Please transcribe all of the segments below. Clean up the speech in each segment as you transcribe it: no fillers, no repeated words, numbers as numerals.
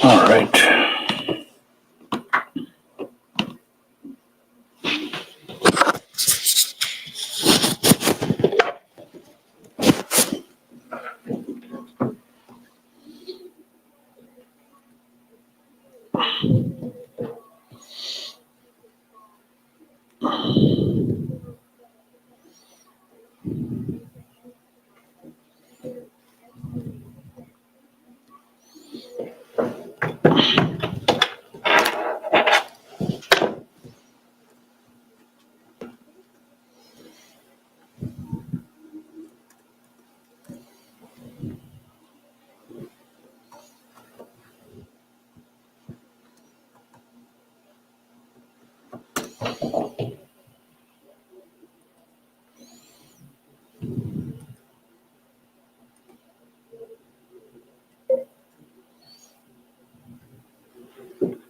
All right.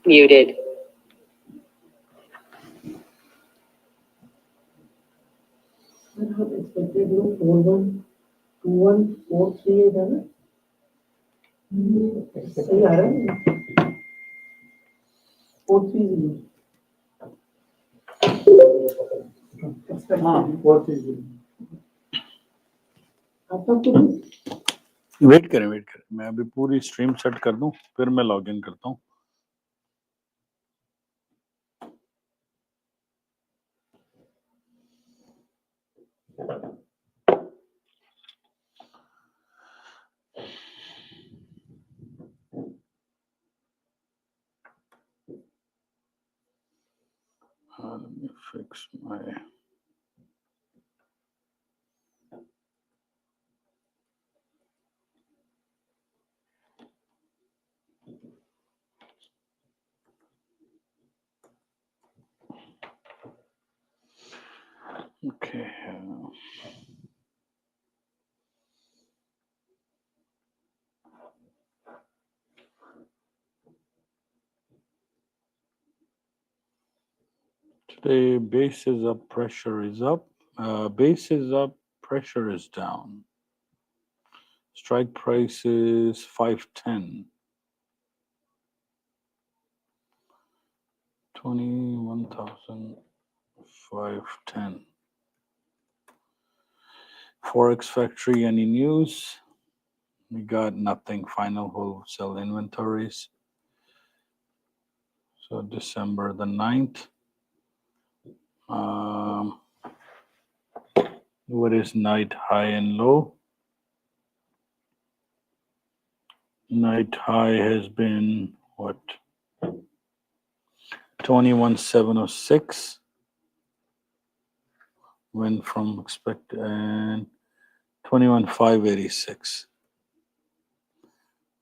Muted. I have expected you 412143 है ना सही आ रहा है 430 हाँ 430 आपका कुछ वेट करें मैं अभी पूरी स्ट्रीम सेट कर दूं फिर मैं लॉग इन करता हूं let me fix my okay today base is up, pressure is up. Base is up, pressure is down. Strike price is 510. 21,510. Forex factory, any news? We got nothing. Final wholesale inventories. So December the 9th. What is night high and low? Night high has been what? 21,706. Went from expected and 21,586.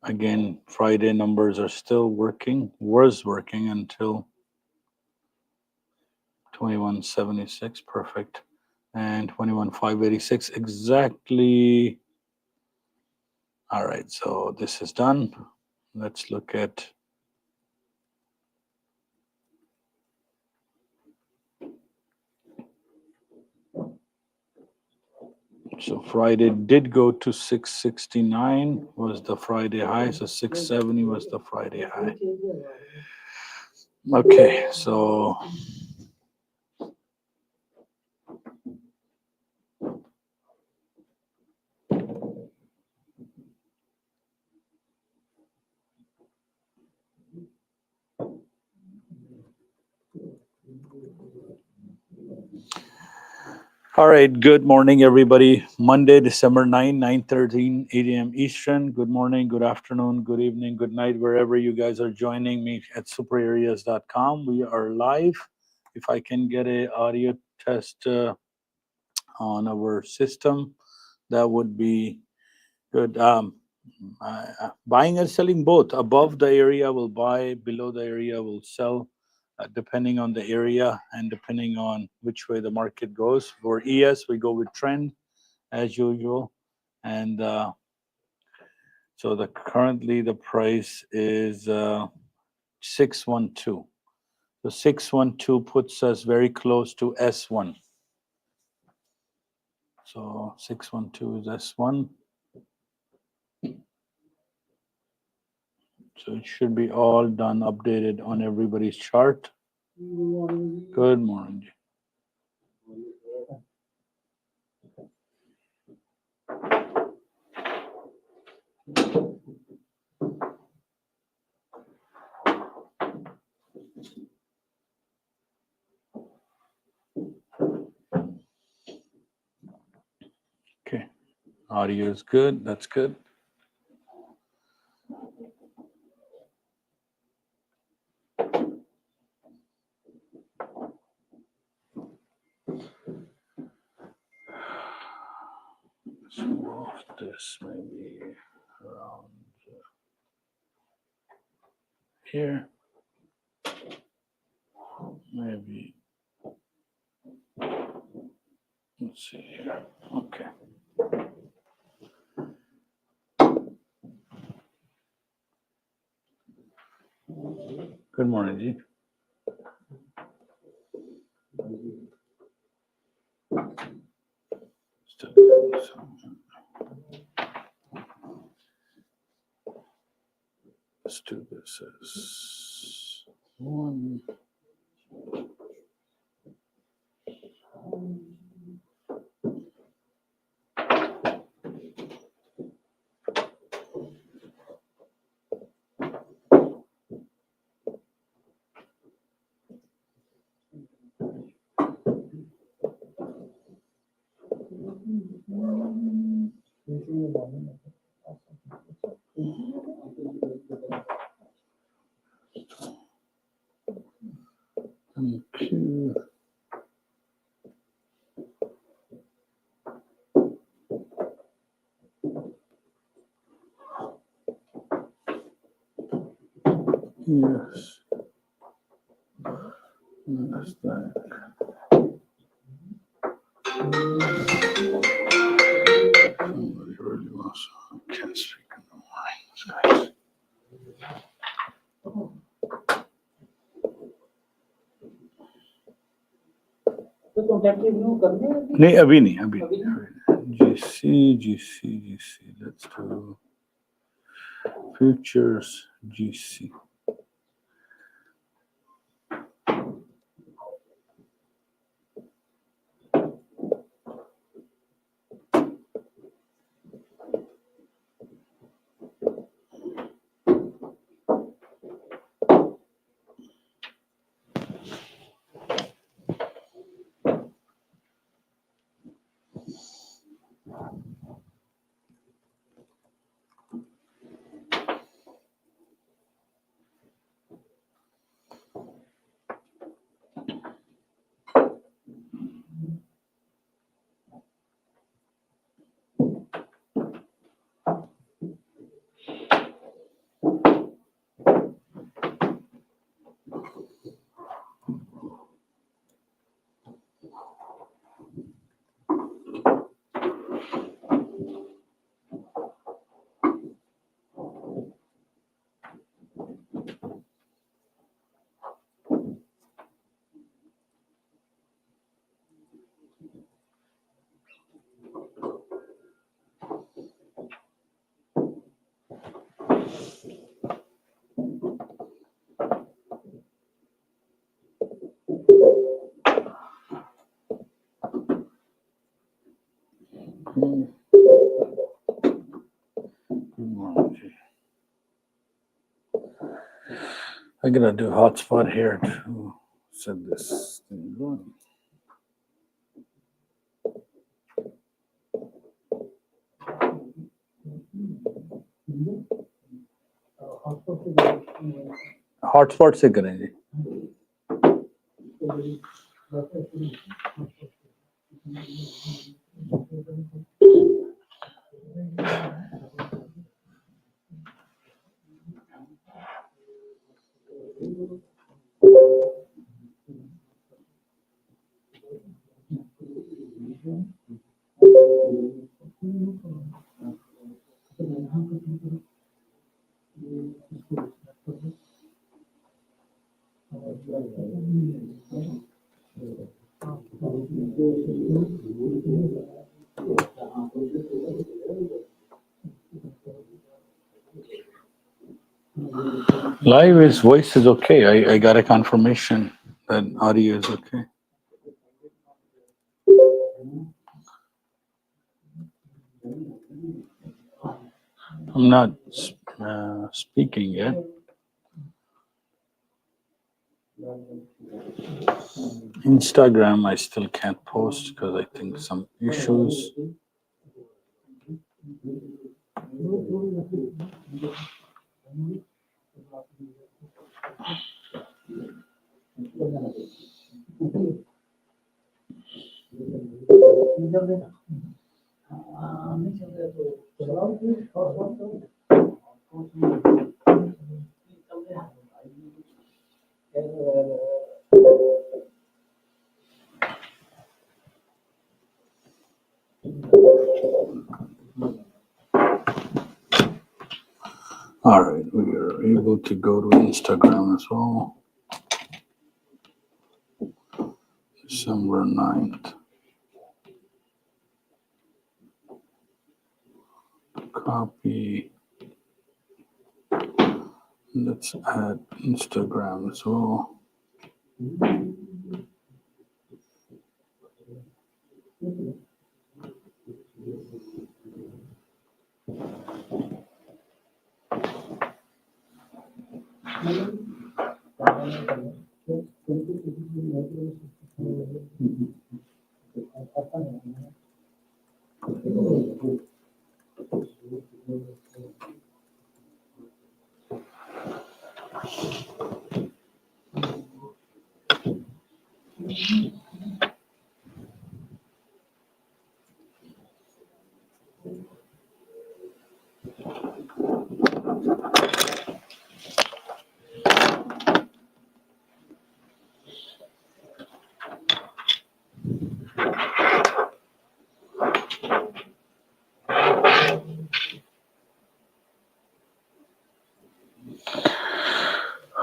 Again, Friday numbers are still working, was working until 21,776, perfect. And 21,586 exactly. All right, so this is done. Let's look at so Friday did go to 669 was the Friday high, so 670 was the Friday high. Okay, so all right, good morning, everybody. Monday, December 9, 9:13, 8 a.m. Eastern. Good morning, good afternoon, good evening, good night, wherever you guys are joining me at superareas.com. We are live. If I can get a audio test on our system, that would be good. Buying and selling both. Above the area will buy, below the area will sell, depending on the area and depending on which way the market goes. For ES, we go with trend as usual, and so currently the price is 612. So 612 puts us very close to S1. So 612 is S1. So it should be all done, updated on everybody's chart. Good morning. Okay, audio is good. That's good. Let's move this maybe around here. Maybe. Let's see here. Okay. Good morning, G. Still doing some. Let's do this as one. Q. Yes. Nasdaq. Somebody really wants. I can't speak in the morning, guys. तो contact review करने हैं नहीं अभी नहीं GC. Let's do futures GC. Good morning. I'm gonna do hotspot here to set this thing going. Hotspot से करेंगे Live is voice is okay. I got a confirmation that audio is okay. I'm not speaking yet. Instagram, I still can't post because I think some issues. All right, we are able to go to Instagram as well. December 9th. Copy. Let's add Instagram as well.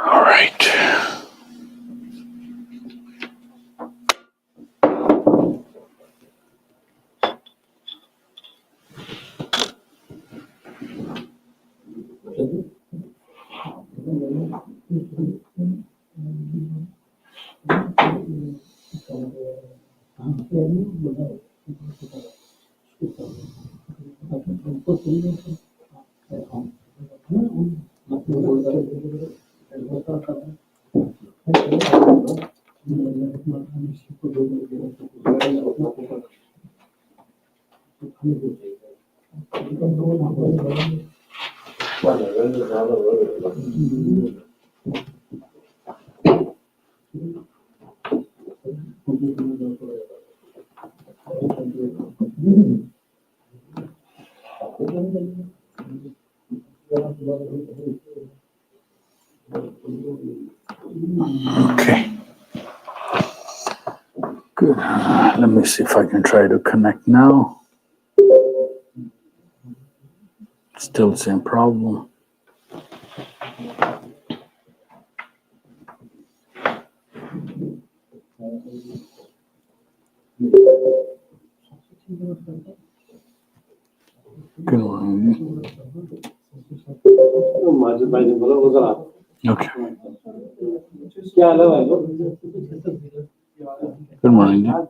All right. Okay. Good. Let me see if I can try to connect now. Still same problem. Good morning. Okay. Good morning.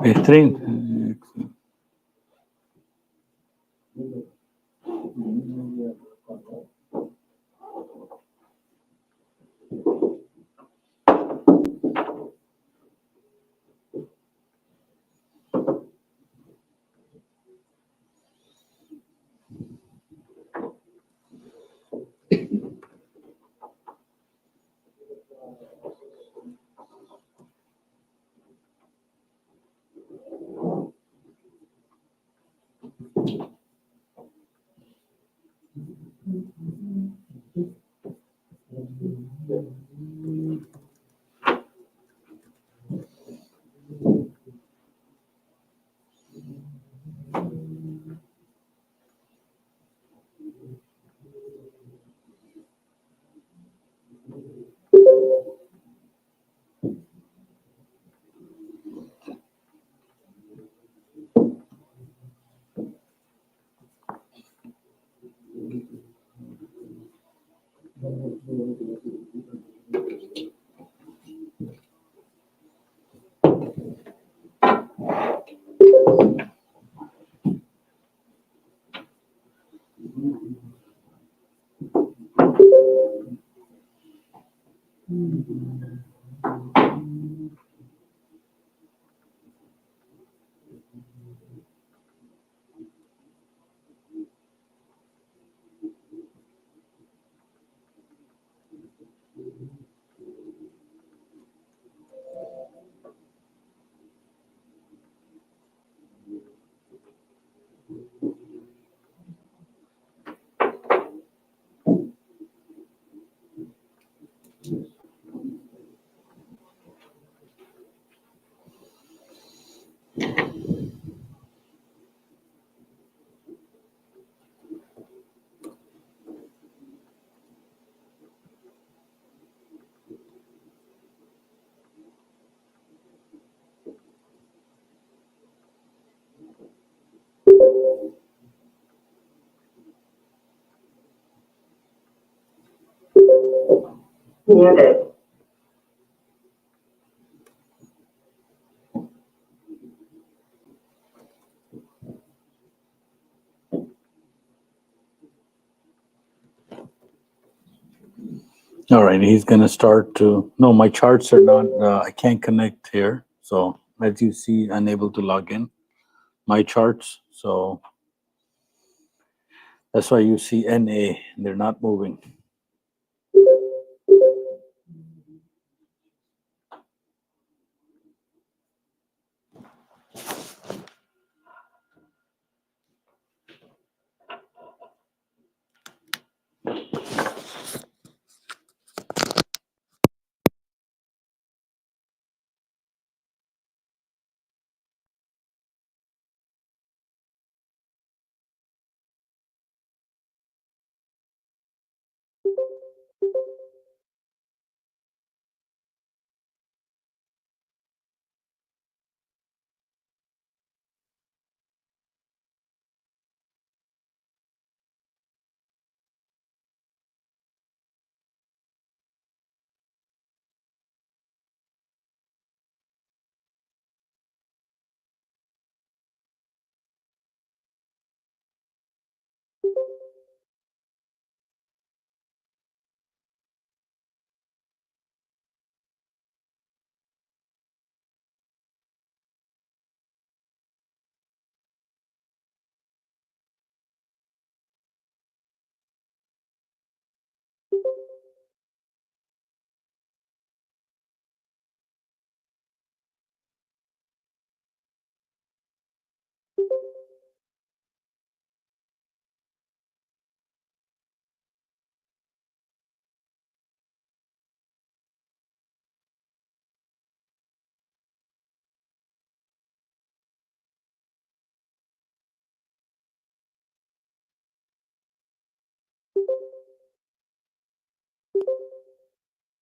बेहतरीन Muted. All right, he's going to start to. No, my charts are not. I can't connect here. So as you see, unable to log in my charts. So that's why you see NA. They're not moving.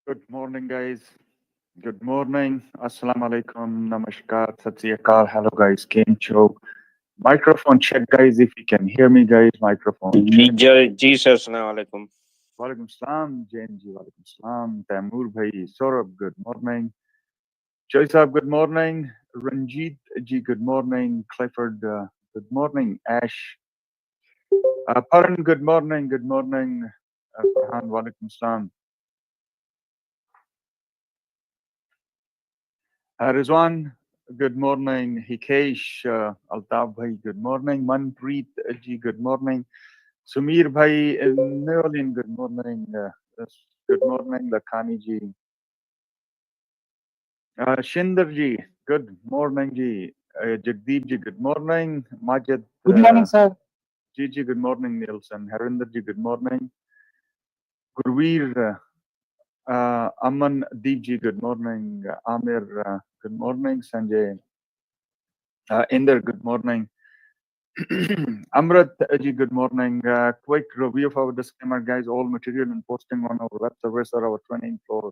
Good morning, guys. Good morning. Assalamu alaikum. Namaskar. Sat Sri Akal. Hello, guys. Game show. Microphone check, guys. If you can hear me, guys. Microphone check. Ji sir अस्सलाम वालेकुम Walaikum salam. Jain ji. Walaikum salam. Taimur bhai. Saurabh. Good morning. Joy Saab. Good morning. Ranjit ji. Good morning. Clifford. Good morning. Ash. Paran. Good morning. Good morning. Farhan. Walaikum salam. Rizwan, good morning. Hikesh, Altaf bhai, good morning. Manpreet ji, good morning. Sumir bhai, Neolin, good morning. Good morning. Lakhani ji. Shinder ji, good morning ji. Jagdeep ji, good morning. Majid, Good morning, sir. Gigi, good morning. Nielsen, Harinder ji, good morning. Gurveer, Aman Deep ji, good morning. Amir, good morning. Sanjay, Inder, good morning. Amrit ji, good morning. Quick review of our disclaimer, guys. All material and posting on our web service or our training floor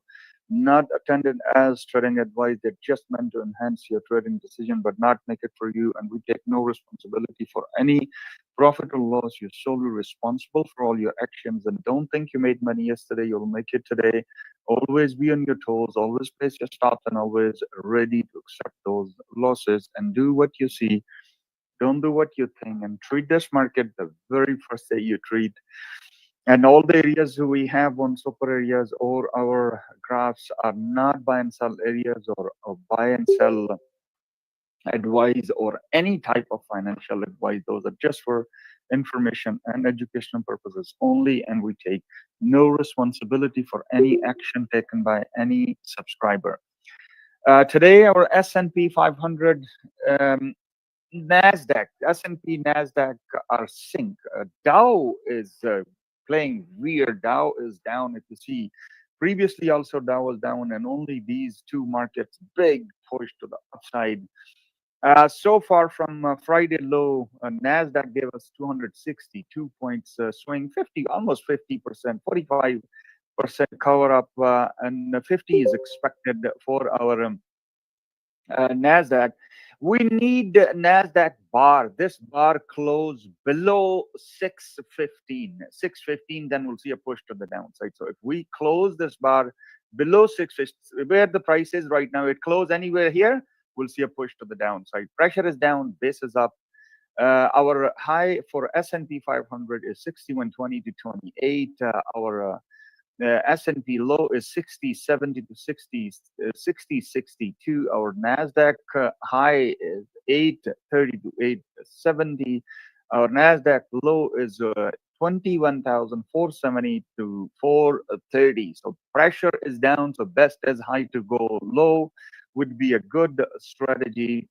not attended as trading advice. They're just meant to enhance your trading decision, but not make it for you. And we take no responsibility for any profit or loss. You're solely responsible for all your actions. And don't think you made money yesterday, you'll make it today. Always be on your toes, always place your stops, and always ready to accept those losses and do what you see. Don't do what you think, and treat this market the very first day you treat. And all the areas we have on super areas or our graphs are not buy and sell areas or buy and sell advice or any type of financial advice. Those are just for information and educational purposes only, and we take no responsibility for any action taken by any subscriber. Today, our S&P 500, Nasdaq, S&P, Nasdaq are sync. Dow is playing weird. Dow is down. If you see, previously also Dow was down, and only these two markets big push to the upside. So far from Friday low, Nasdaq gave us 262 points swing, 50, almost 50%, 45% cover up, and 50 is expected for our Nasdaq. We need Nasdaq bar. This bar close below 615. 615, then we'll see a push to the downside. So if we close this bar below 650, where the price is right now, it close anywhere here, we'll see a push to the downside. Pressure is down, base is up. Our high for S&P 500 is 6120 to 28. Our S&P low is 60.70 to 60.62. Our Nasdaq high is 8.30 to 8.70. Our Nasdaq low is 21,470 to 430. So pressure is down. So best is high to go low would be a good strategy.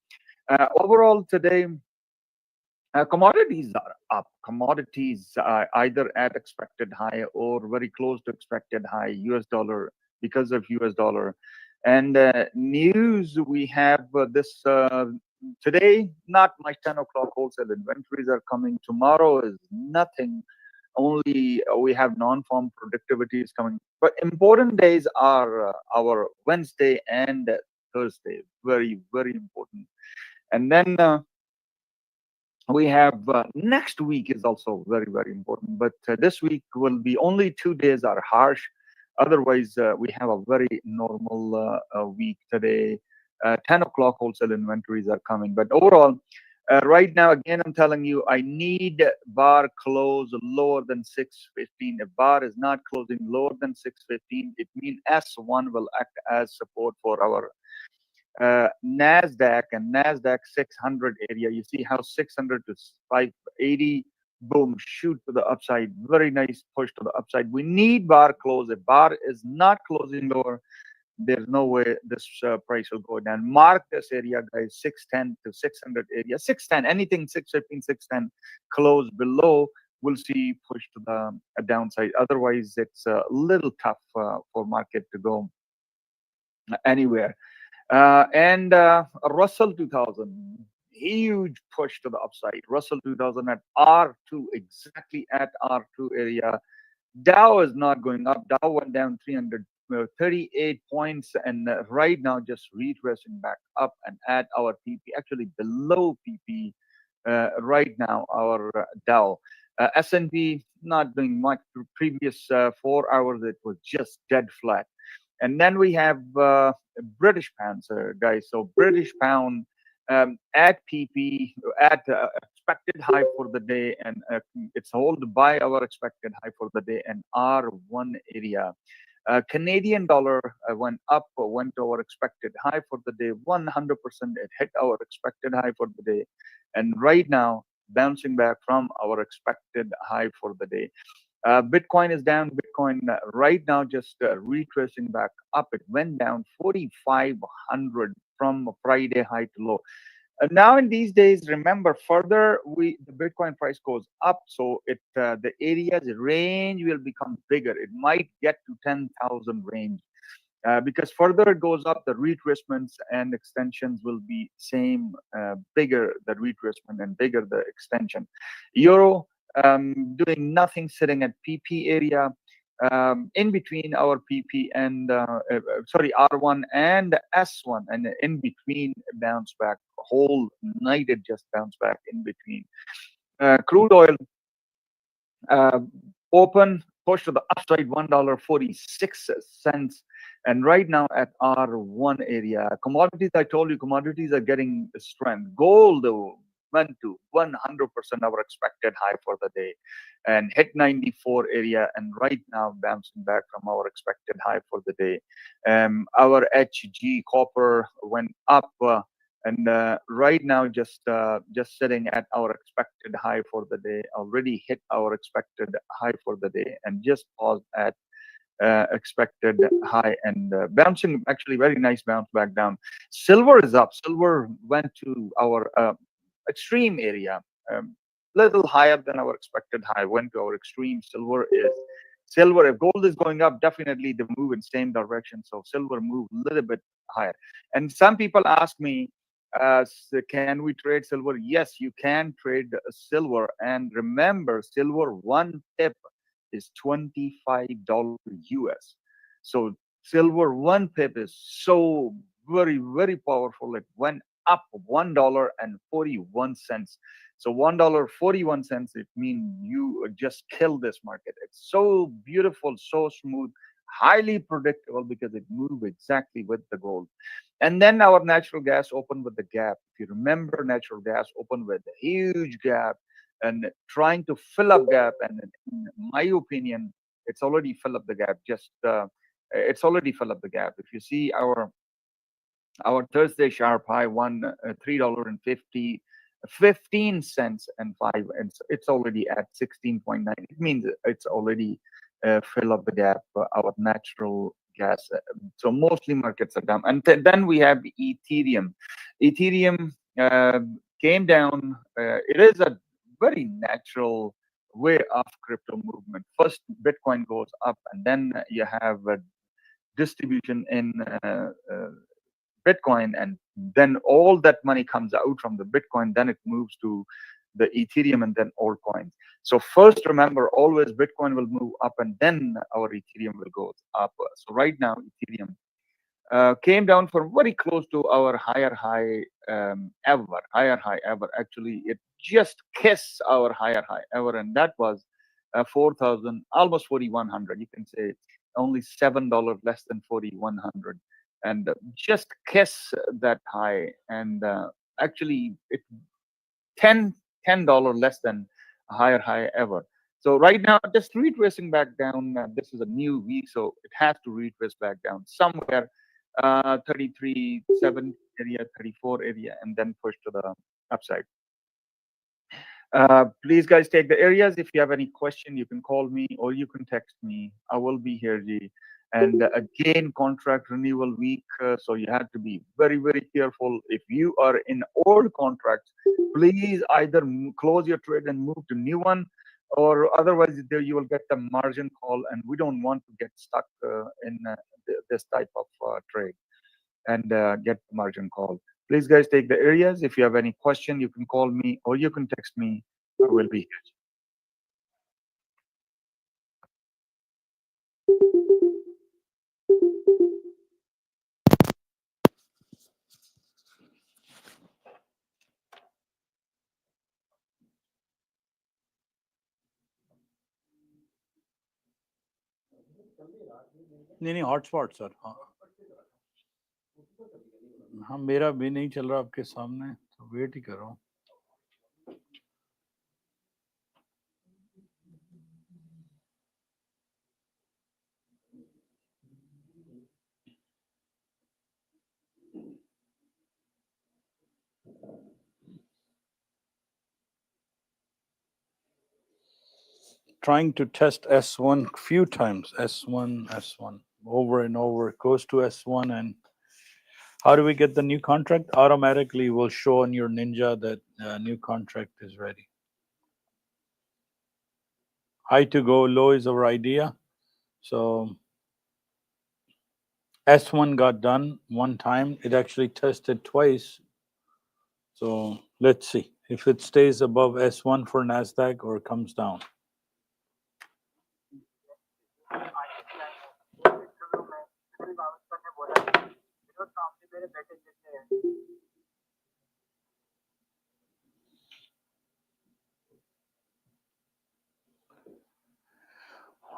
Overall today, commodities are up. Commodities are either at expected high or very close to expected high. US dollar, because of US dollar. And news we have this today, not much. 10 o'clock wholesale inventories are coming. Tomorrow is nothing. Only we have non-farm productivity is coming. But important days are our Wednesday and Thursday. Very, very important. And then we have next week is also very, very important, but this week will be only 2 days are harsh. Otherwise, we have a very normal week today. 10 o'clock wholesale inventories are coming, but overall, right now, again, I'm telling you, I need bar close lower than 615. If bar is not closing lower than 615, it means S1 will act as support for our Nasdaq and Nasdaq 600 area. You see how 600 to 580, boom, shoot to the upside. Very nice push to the upside. We need bar close. If bar is not closing lower, there's no way this price will go down. Mark this area, guys, 610 to 600 area. 610, anything 615, 610, close below, we'll see push to the downside. Otherwise, it's a little tough for market to go anywhere. And Russell 2000, huge push to the upside. Russell 2000 at R2, exactly at R2 area. Dow is not going up. Dow went down 338 points, and right now just retracing back up and at our PP, actually below PP right now, our Dow. S&P not doing much. Previous 4 hours, it was just dead flat. And then we have British pounds, guys. So British pound at PP at expected high for the day, and it's held by our expected high for the day and R1 area. Canadian dollar went up, went to our expected high for the day. 100% it hit our expected high for the day, and right now bouncing back from our expected high for the day. Bitcoin is down. Bitcoin right now just retracing back up. It went down 4,500 from Friday high to low. Now in these days, remember, further the Bitcoin price goes up, so the area's range will become bigger. It might get to 10,000 range. Because further it goes up, the retracements and extensions will be same, bigger the retracement and bigger the extension. Euro doing nothing, sitting at PP area, in between our PP and sorry, R1 and S1, and in between bounce back. Whole night it just bounced back in between. Crude oil open, push to the upside, $1.46, and right now at R1 area. Commodities, I told you, commodities are getting strength. Gold went to 100% our expected high for the day and hit 94 area, and right now bouncing back from our expected high for the day. Our HG copper went up, and right now just sitting at our expected high for the day. Already hit our expected high for the day and just paused at expected high, and bouncing, actually very nice bounce back down. Silver is up. Silver went to our extreme area, little higher than our expected high, went to our extreme. Silver, if gold is going up, definitely they move in same direction, so silver move a little bit higher. And some people ask me, so can we trade silver? Yes, you can trade silver, and remember, silver 1 pip is $25 US. So silver 1 pip is so very, very powerful. It went up $1.41. So $1.41, it means you just kill this market. It's so beautiful, so smooth, highly predictable, because it moved exactly with the gold. And then our natural gas opened with the gap. If you remember, natural gas opened with a huge gap and trying to fill up gap. And in my opinion, it's already filled up the gap. It's already filled up the gap. If you see our Thursday sharp high, $3.15 and 5, and it's already at 16.9. It means it's already fill up the gap, our natural gas. So mostly markets are down. And then we have Ethereum. Ethereum came down. It is a very natural way of crypto movement. First, Bitcoin goes up, and then you have a distribution in Bitcoin, and then all that money comes out from the Bitcoin, then it moves to the Ethereum and then altcoins. So first, remember, always Bitcoin will move up and then our Ethereum will go up. So right now, Ethereum came down from very close to our higher high ever. Actually, it just kissed our higher high ever, and that was 4,000, almost 4,100. You can say only $7 less than 4,100, and just kiss that high. And actually, it $10 less than a higher high ever. So right now, just retracing back down. This is a new week, so it has to retrace back down somewhere, 33.7 area, 34 area, and then push to the upside. Please, guys, take the areas. If you have any question, you can call me or you can text me. I will be here, G. And again, contract renewal week, so you have to be very, very careful. If you are in old contracts, please either close your trade and move to new one, or otherwise there you will get the margin call, and we don't want to get stuck in this type of trade and get margin call. Please, guys, take the areas. If you have any question, you can call me or you can text me. I will be here. नहीं hotspot sir हाँ हाँ मेरा भी नहीं चल रहा आपके सामने तो वेट ही कर रहा हूँ trying to test S1 few times, S1, over and over, goes to S1 and How do we get the new contract? Automatically will show on your Ninja that new contract is ready. High to go, low is our idea. So S1 got done one time. It actually tested twice. So let's see if it stays above S1 for Nasdaq or comes down.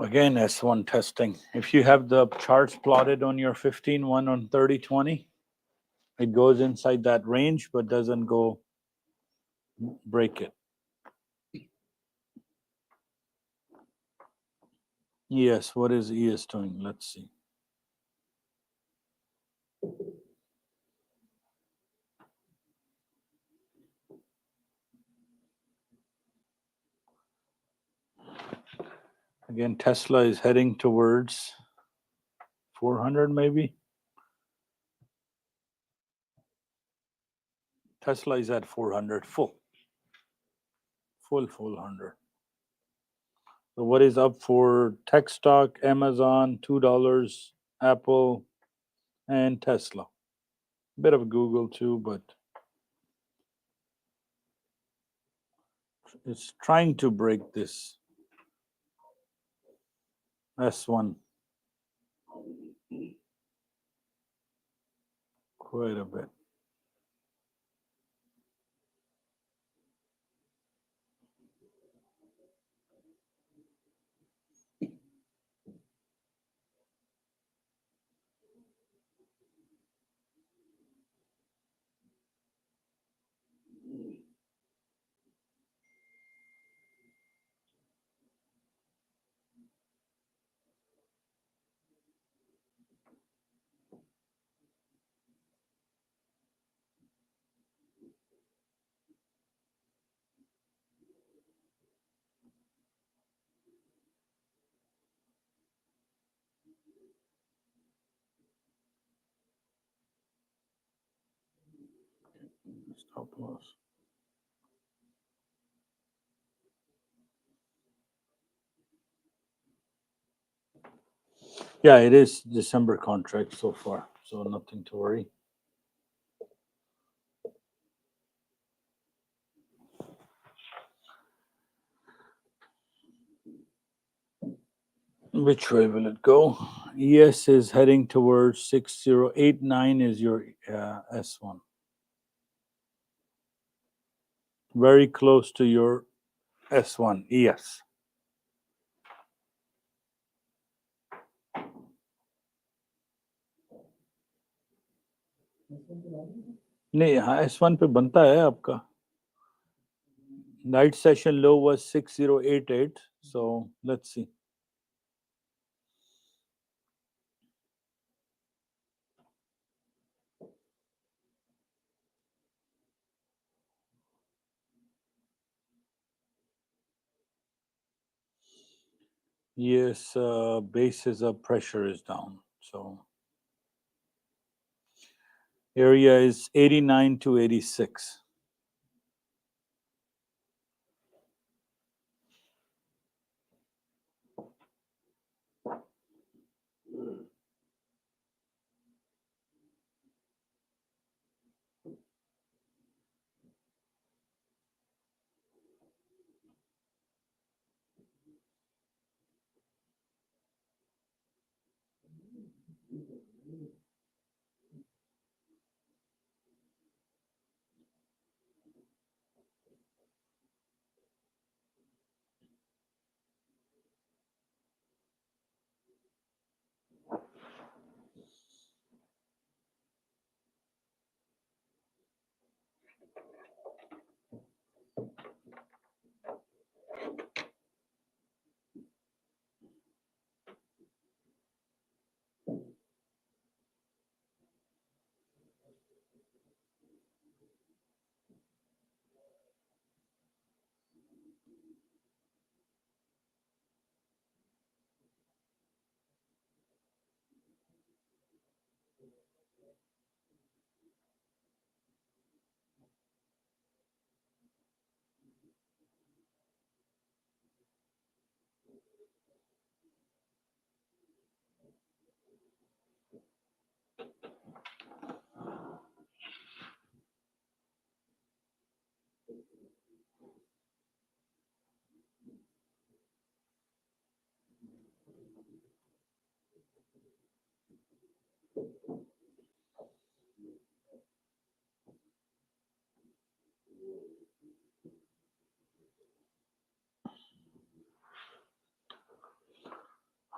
Again, S1 testing. If you have the charts plotted on your 15-1 on 30-20, it goes inside that range but doesn't go break it. Yes, what is ES doing? Let's see. Again, Tesla is heading towards 400 maybe. Tesla is at 400 full 100. So what is up for tech stock? Amazon, $2, Apple, and Tesla. Bit of Google too, but it's trying to break this S1 quite a bit. Stop loss. Yeah, it is December contract so far, so nothing to worry. Which way will it go? ES is heading towards 6089 is your S1. Very close to your S1, ES. नहीं हाँ S1 पे बनता है आपका. Night session low was 6088, so let's see. Yes, base is up, pressure is down. So area is 89 to 86.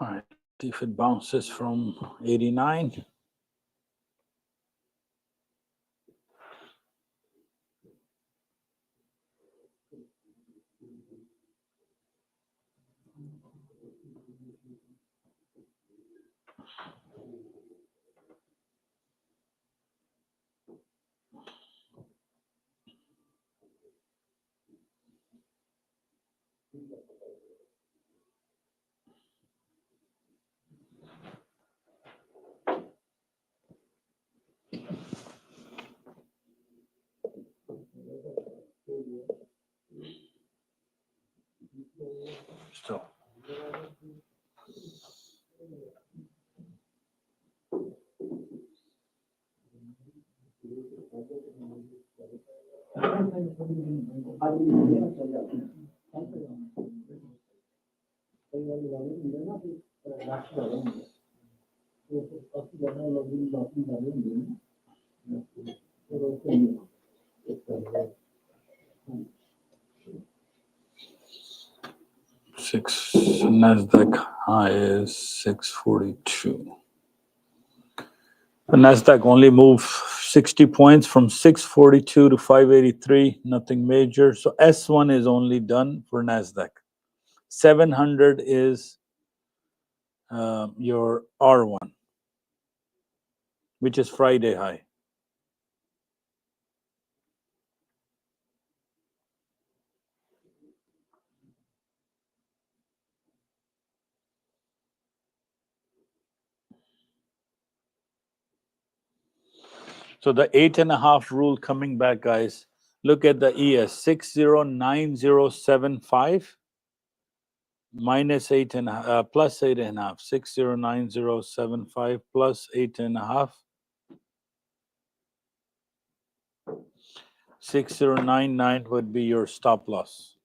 All right, see if it bounces from 89. So 6 Nasdaq high is 642. The Nasdaq only moved 60 points from 642 to 583, nothing major. So S1 is only done for Nasdaq. 700 is your R1, which is Friday high. So the 8.5 rule coming back, guys. Look at the ES 609075 minus 8.5 plus 8.5. 609075 plus 8.5. 6099 would be your stop loss.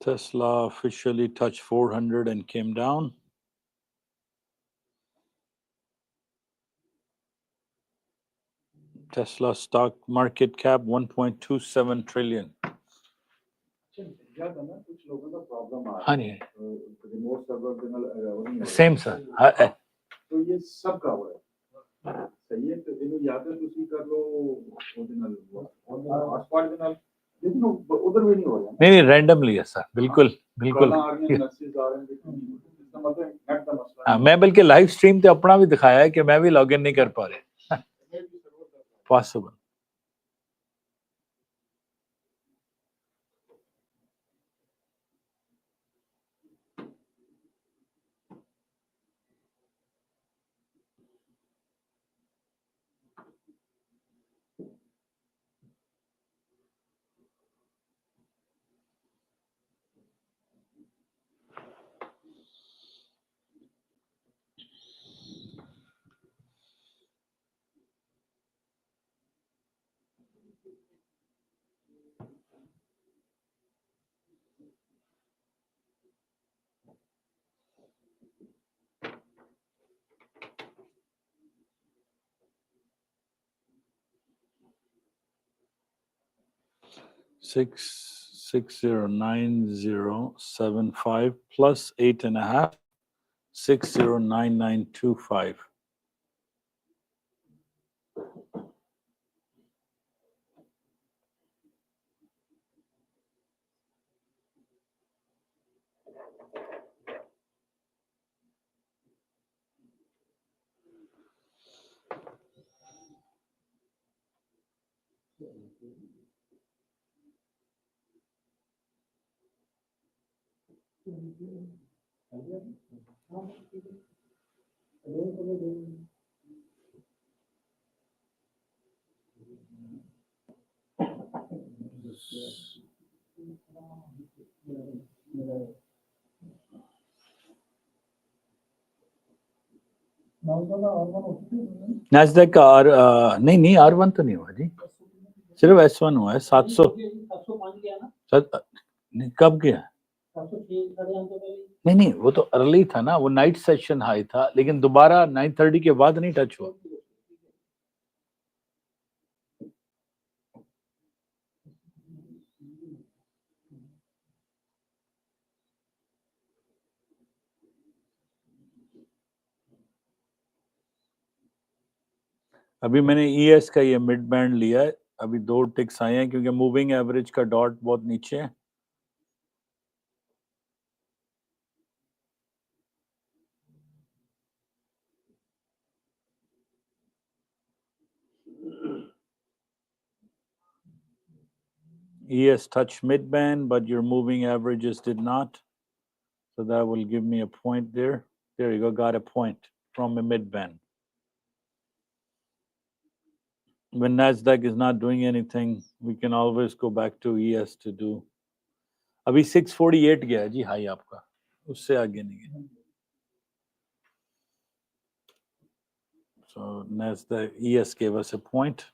Tesla officially touched 400 and came down. Tesla stock market cap 1.27 trillion. Honey. Same sir. तो ये सब का हुआ है सही है तो इन्हें याद है दूसरी कर लो ओरिजिनल आसपास के नाल लेकिन उधर भी नहीं हो रहा नहीं रैंडमली है सर बिल्कुल बिल्कुल मैं बल्कि लाइव स्ट्रीम पे अपना भी दिखाया है कि मैं भी लॉगिन नहीं कर पा रहे पॉसिबल Six 609075 plus 8.5 609925 Nasdaq का नहीं R1 तो नहीं हुआ जी, सिर्फ S1 हुआ है। 700 कब गया? नहीं वो तो अर्ली था ना, वो नाइट सेशन हाई था, लेकिन दोबारा 9:30 के बाद नहीं टच हुआ। अभी मैंने ES का ये मिड बैंड लिया है, अभी 2 टिक्स आए हैं क्योंकि मूविंग एवरेज का डॉट बहुत नीचे है। ES touched mid band, but your moving averages did not. So that will give me a point there. There you go, got a point from a mid band. When Nasdaq is not doing anything, we can always go back to ES to do. अभी 648 गया जी high आपका, उससे आगे नहीं गया. So Nasdaq ES gave us a point.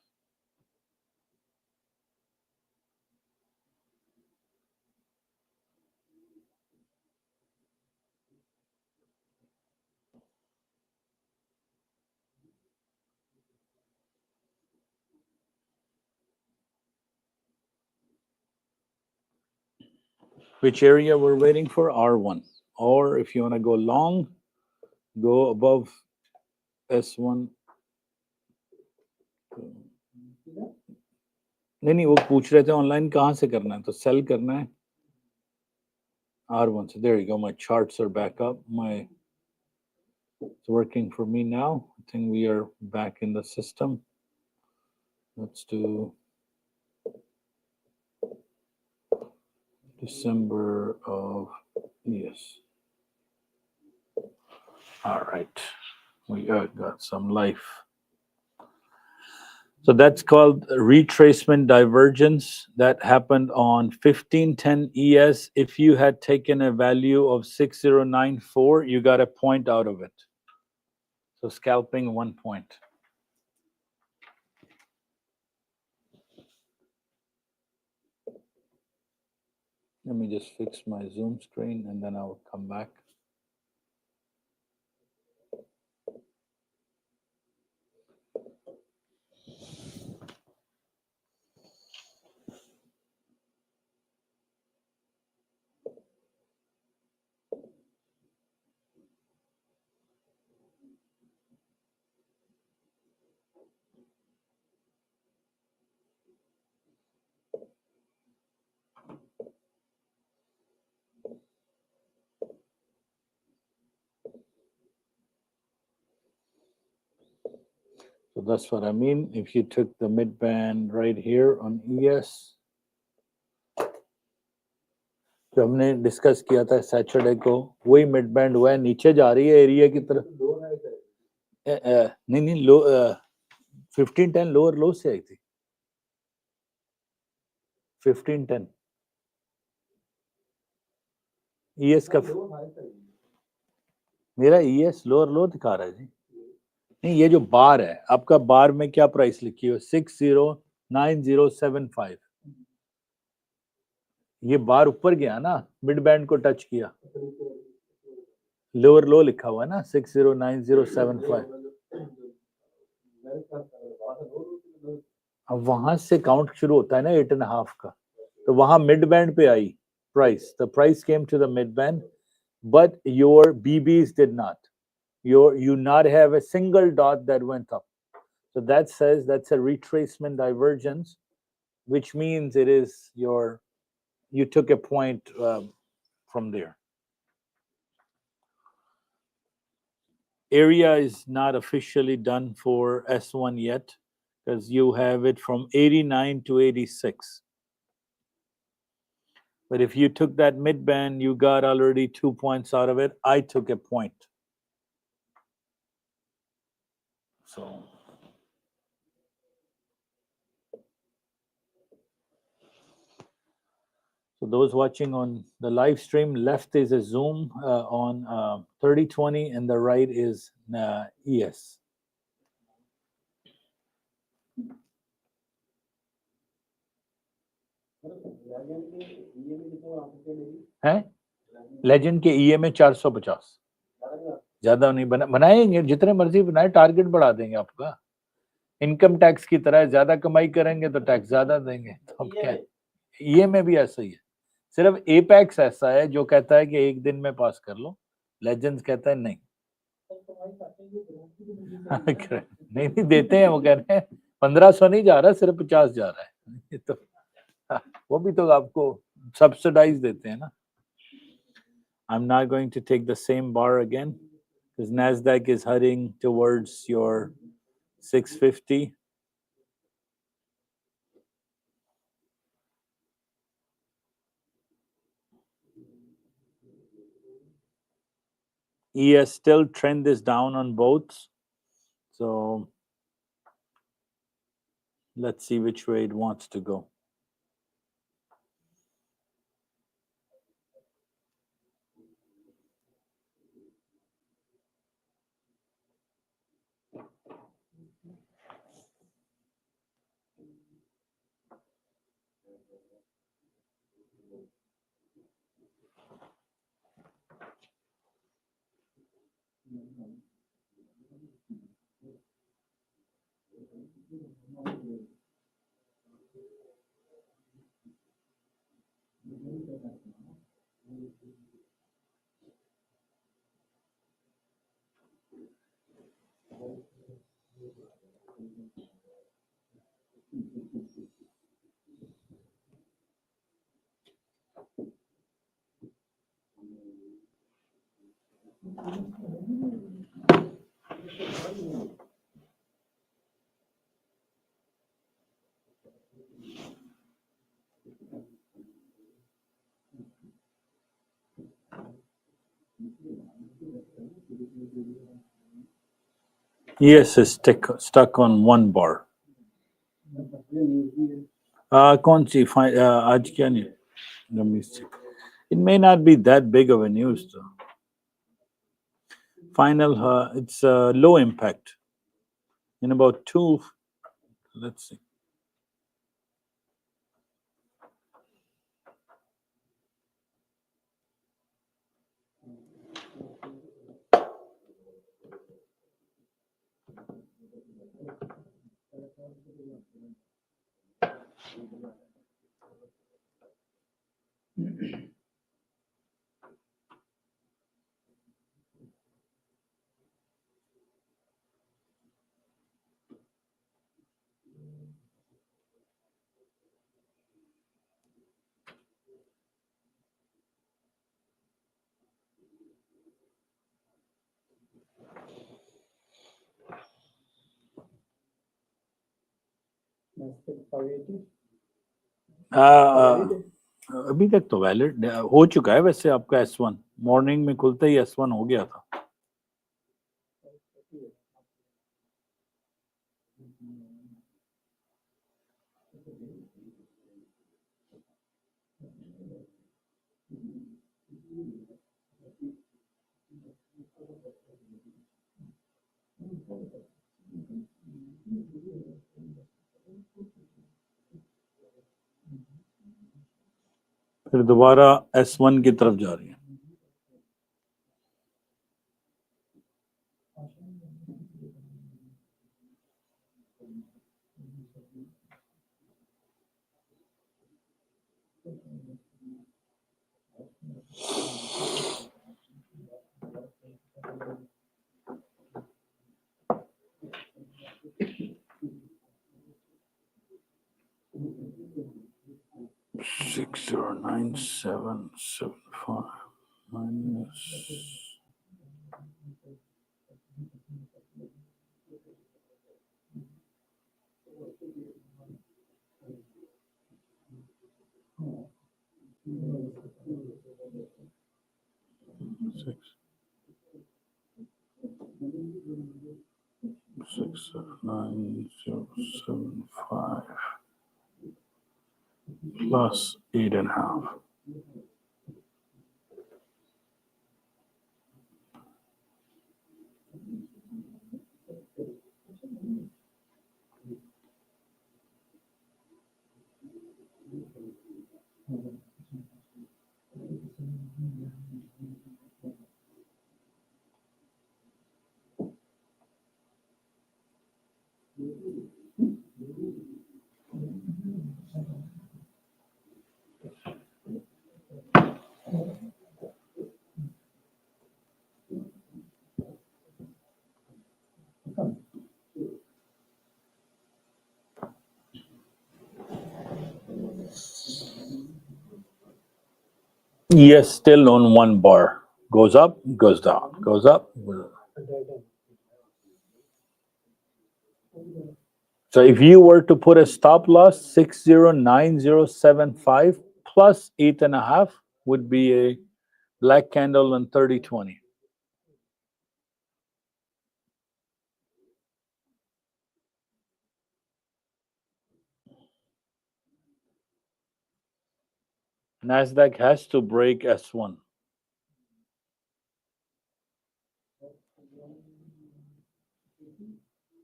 Which area we're waiting for? R1. Or if you want to go long, go above S1. नहीं वो पूछ रहे थे ऑनलाइन कहाँ से करना है, तो सेल करना है R1. So there you go, my charts are back up. It's working for me now. I think we are back in the system. Let's do December of, yes. All right, we got some life. So that's called retracement divergence. That happened on 1510 ES. If you had taken a value of 6094, you got a point out of it. So scalping 1 point. Let me just fix my Zoom screen and then I'll come back. So that's what I mean. If you took the mid band right here on ES, जो हमने discuss किया था Saturday को, वही mid band हुआ है, नीचे जा रही है एरिया की तरफ. नहीं लो 1510 लोअर लो से आई थी. 1510 ES का मेरा ES लोअर लो दिखा रहा है जी. नहीं ये जो बार है आपका, बार में क्या प्राइस लिखी है? 609075. ये बार ऊपर गया ना, मिड बैंड को टच किया, लोअर लो लिखा हुआ है ना 609075. अब वहां से काउंट शुरू होता है ना 8.5 का, तो वहां मिड बैंड पे आई price. The price came to the mid band, but your BBs did not. You not have a single dot that went up. So that says that's a retracement divergence, which means it is you took a point from there. Area is not officially done for S1 yet, because you have it from 89 to 86. But if you took that mid band, you got already 2 points out of it. I took a point. So those watching on the live stream, left is a zoom on 3020 and the right is ES. है legend के ईए में 450 ज्यादा नहीं बनाएंगे, जितने मर्जी बनाए, target बढ़ा देंगे आपका। इनकम टैक्स की तरह ज्यादा कमाई करेंगे तो टैक्स ज्यादा देंगे। तो अब क्या है, ईए में भी ऐसा ही है। सिर्फ एपेक्स ऐसा है जो कहता है कि एक दिन में पास कर लो, लेजेंड्स कहता है नहीं। नहीं देते हैं, वो कह रहे हैं 1500 नहीं जा रहा, सिर्फ 50 जा रहा है। तो वो भी तो आपको सब्सिडाइज देते हैं ना। I'm not going to take the same bar again because Nasdaq is heading towards your 650. ES still trend is down on both. So let's see which way it wants to go. ES is stuck on one bar. कौन सी आज क्या नहीं? Let me see. It may not be that big of a news though. Final, it's low impact. In about 2, let's see. अभी तक तो valid हो चुका है वैसे आपका S1 मॉर्निंग में खुलते ही S1 हो गया था। फिर दोबारा S1 की तरफ जा रही है। Six 09775 minus 6 69075 plus 8.5. Yes, still on one bar. Goes up, goes down, goes up. So if you were to put a stop loss, 609075 plus 8.5 would be a black candle on 3020. Nasdaq has to break S1.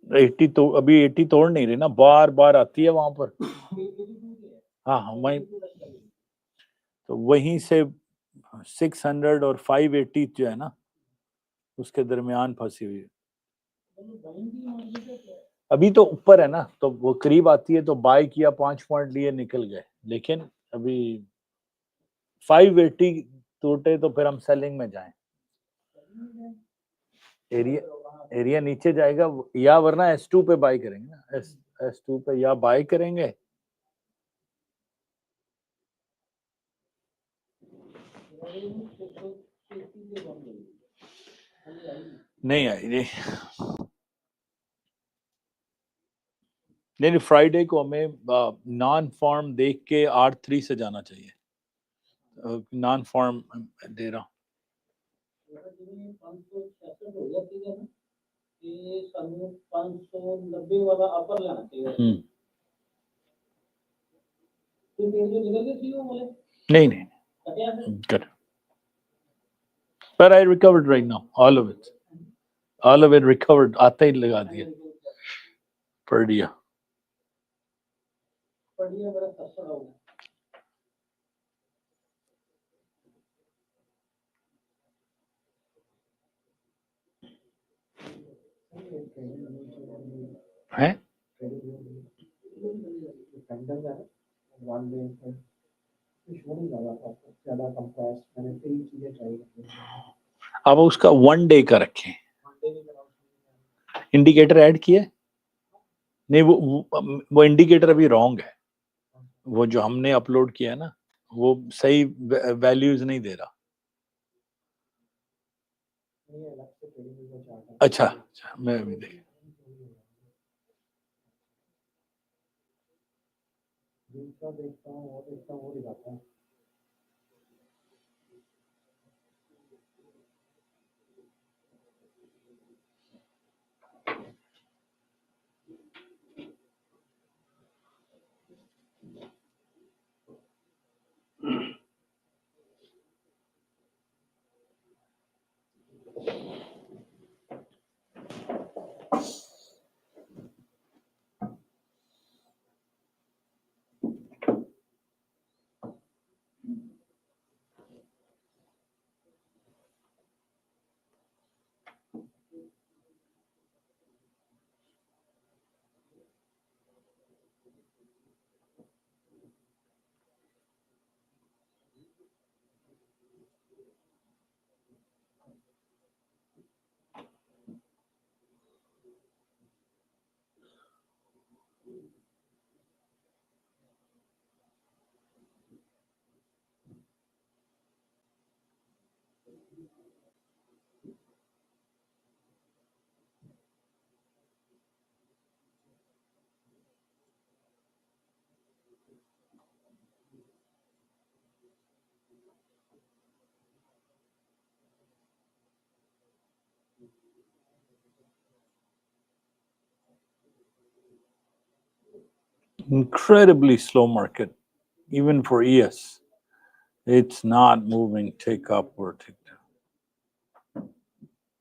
80 तो अभी 80 तोड़ नहीं रही ना, बार बार आती है वहां पर। हाँ वहीं तो वहीं से 600 और 580 जो है ना, उसके दरमियान फंसी हुई है। अभी तो ऊपर है ना, तो वो करीब आती है तो बाय किया, 5 पॉइंट लिए, निकल गए। लेकिन अभी 580 टूटे तो फिर हम सेलिंग में जाएं। एरिया नीचे जाएगा या वरना S2 पे बाय करेंगे ना, S2 पे या बाय करेंगे। नहीं आई जी, नहीं फ्राइडे को हमें नॉन फॉर्म देख के R3 से जाना चाहिए। नॉन फॉर्म दे रहा हूँ। नहीं नहीं, good. But I recovered right now, all of it recovered, आते ही लगा दिया, पढ़ दिया। है अब उसका 1 डे का रखें। इंडिकेटर ऐड किए नहीं, वो इंडिकेटर अभी रॉन्ग है। वो जो हमने अपलोड किया है ना, वो सही वैल्यूज नहीं दे रहा। अच्छा, मैं अभी देख incredibly slow market, even for ES. It's not moving tick up or tick down.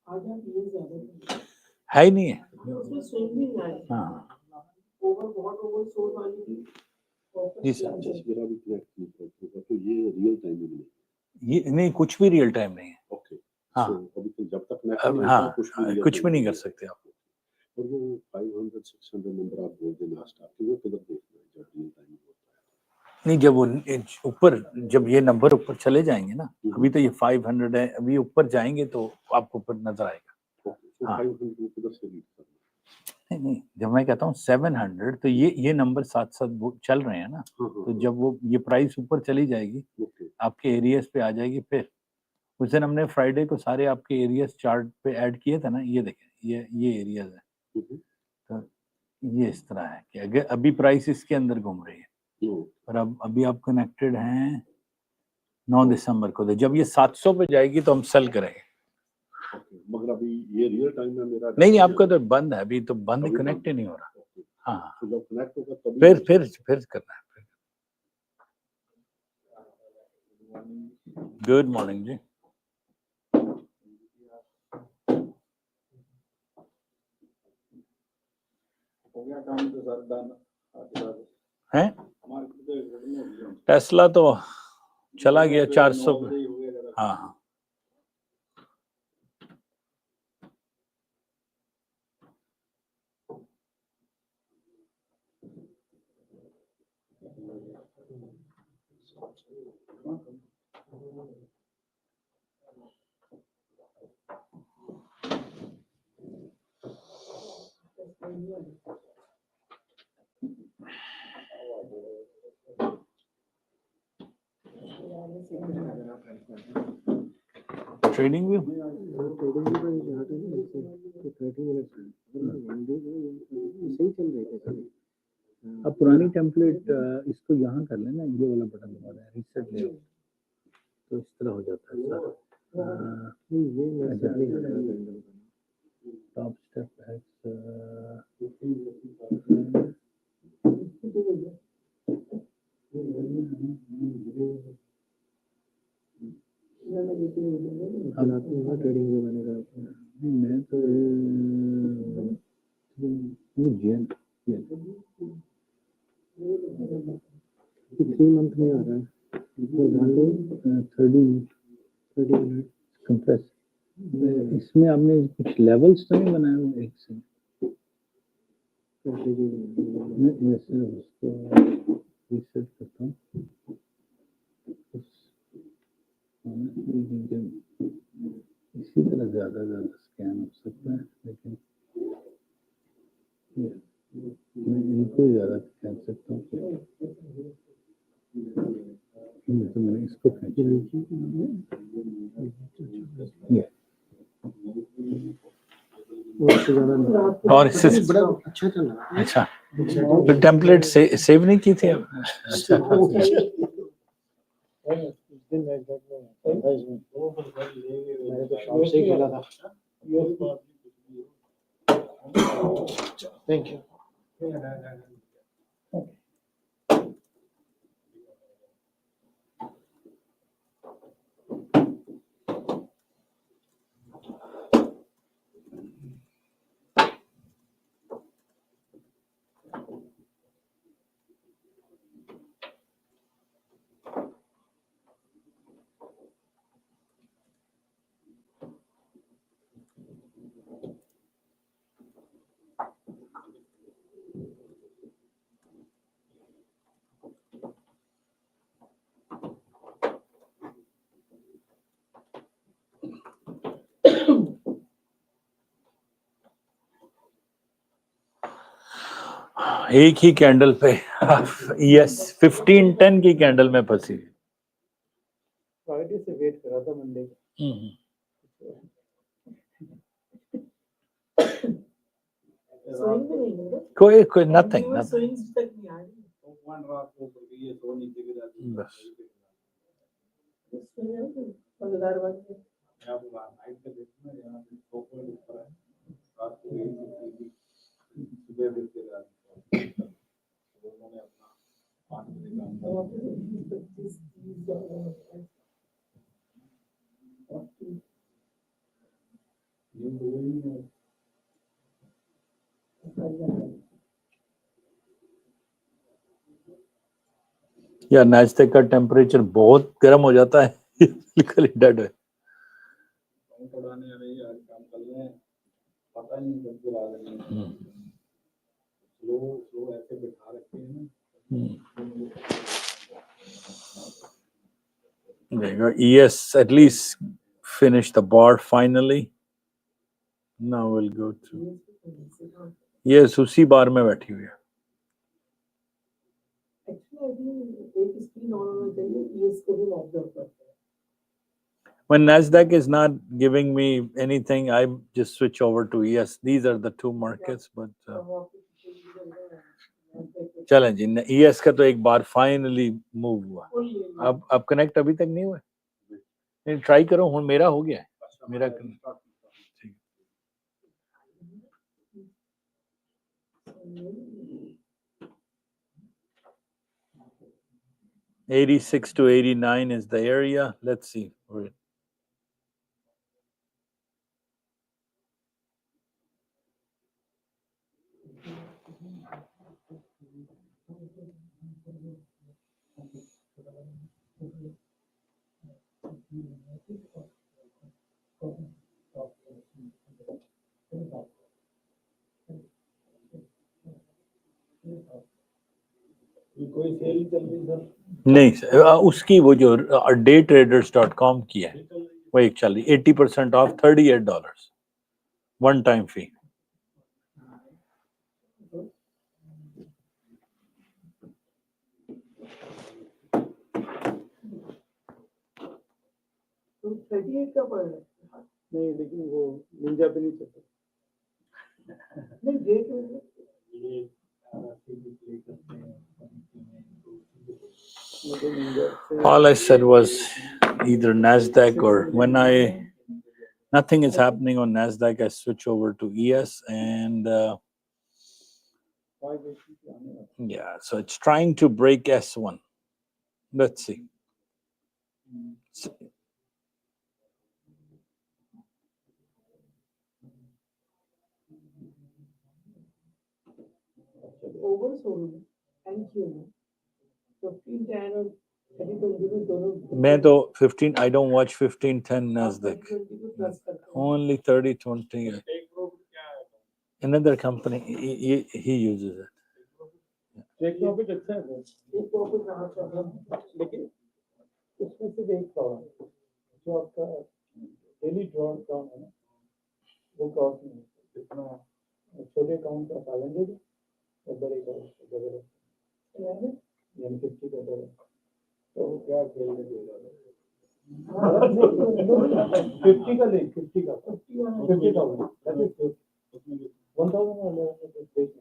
आज आप ये ज्यादा है ही नहीं है। उसमें स्विंग भी नहीं आए हाँ ओवर बहुत ओवर सोल वाली थी जी सर, मेरा भी कनेक्ट नहीं करता तो ये रियल टाइम में नहीं ये नहीं, कुछ भी रियल टाइम नहीं है। ओके हाँ। सो अभी तो जब तक कनेक्ट अब नहीं हाँ, होता कुछ भी नहीं कर सकते आप। और वो 500 600 नंबर आप बोल देना नास्ता कि वो किधर देखना है जब रियल टाइम होता नहीं, जब वो ऊपर, जब ये नंबर ऊपर चले जाएंगे ना, अभी तो ये 500 है, अभी ऊपर जाएंगे तो आपको ऊपर नजर आएगा। है ओके सो हाँ। 500 को किधर से रीड करना नहीं, जब मैं कहता हूँ 700, तो ये नंबर साथ साथ चल रहे हैं ना, तो जब वो ये प्राइस ऊपर चली जाएगी, ओके आपके एरियाज पे आ जाएगी। फिर उस दिन हमने फ्राइडे को सारे आपके एरियाज चार्ट पे ऐड किए थे ना, ये देखें, ये एरियाज है। तो ये इस तरह है कि अगर अभी प्राइस इसके अंदर घूम रही है, और अब अभी आप कनेक्टेड हैं 9 दिसंबर को, तो जब ये 700 पे जाएगी तो हम सेल करेंगे। मगर अभी ये रियल टाइम में मेरा नहीं, आपका तो बंद है, अभी तो बंद, अभी कनेक्ट ही बंद नहीं हो रहा। हाँ, तो जब कनेक्ट होगा तभी फिर करना है। गुड मॉर्निंग जी। हैं? टेस्ला तो चला गया 400 पे। हाँ हाँ, ट्रेडिंग व्यू अब पुरानी टेम्पलेट इसको यहाँ कर लेना, ये वाला बटन दबा दें, रीसेट ले, तो इस तरह हो जाता है सारा। टॉप स्टेप ट्रेडिंग व्यू बनेगा। मैं तो 3 मंथ में आ रहा है, 30 कंप्रेस। इसमें आपने कुछ लेवल्स तो नहीं बनाए हुए एक से? मैं उसको रीसेट करता हूँ। इसी तरह ज्यादा स्कैन हो सकता है, लेकिन मैं इनको ज्यादा खींच सकता हूँ। तो मैंने इसको खींच और इससे बड़ा अच्छा चल रहा है। अच्छा, तो टेम्पलेट सेव नहीं की थी अब? अच्छा, थैंक यू एक ही कैंडल पे यस 1510 की कैंडल में फंसी। फ्राइडे से वेट कर रहा था मंडे का स्विंग भी नहीं है कोई नथिंग स्विंग्स तक नहीं आ रही बस। मजेदार बात है या नास्डैक का टेम्परेचर बहुत गर्म हो जाता है बिल्कुल डेड है। Yes, at least finish the bar finally. Now we'll go to yes, उसी बार में बैठी हुई है। When Nasdaq is not giving me anything, I just switch over to ES. These are the two markets, but चलें जी, ES का तो एक बार finally move हुआ। अब कनेक्ट अभी तक नहीं हुआ, नहीं ट्राई करो, हुन मेरा हो गया है, मेरा ठीक। 86 to 89 is the area. Let's see. नहीं उसकी वो जो daytraders.com की है वो एक चल रही 80% ऑफ $38 वन टाइम फी। तो 38 का पड़ रहा है नहीं, लेकिन वो निंजा पे नहीं चलता नहीं date All I said was either Nasdaq or when nothing is happening on Nasdaq, I switch over to ES and yeah, so it's trying to break S1. Let's see. मैं तो 15 I don't watch 1510 Nasdaq. Only 3020. Another company he uses it. Take profit अच्छा है take profit रहा था लेकिन उसमें से एक प्रॉब्लम जो आपका डेली ड्रॉ डाउन है ना वो क्रॉस नहीं है इतना छोटे अकाउंट का पालेंगे और बड़े अकाउंट यानी 50 का डर तो क्या खेल में देगा 50 का ले 50 का 50,000 दैट इज 1,000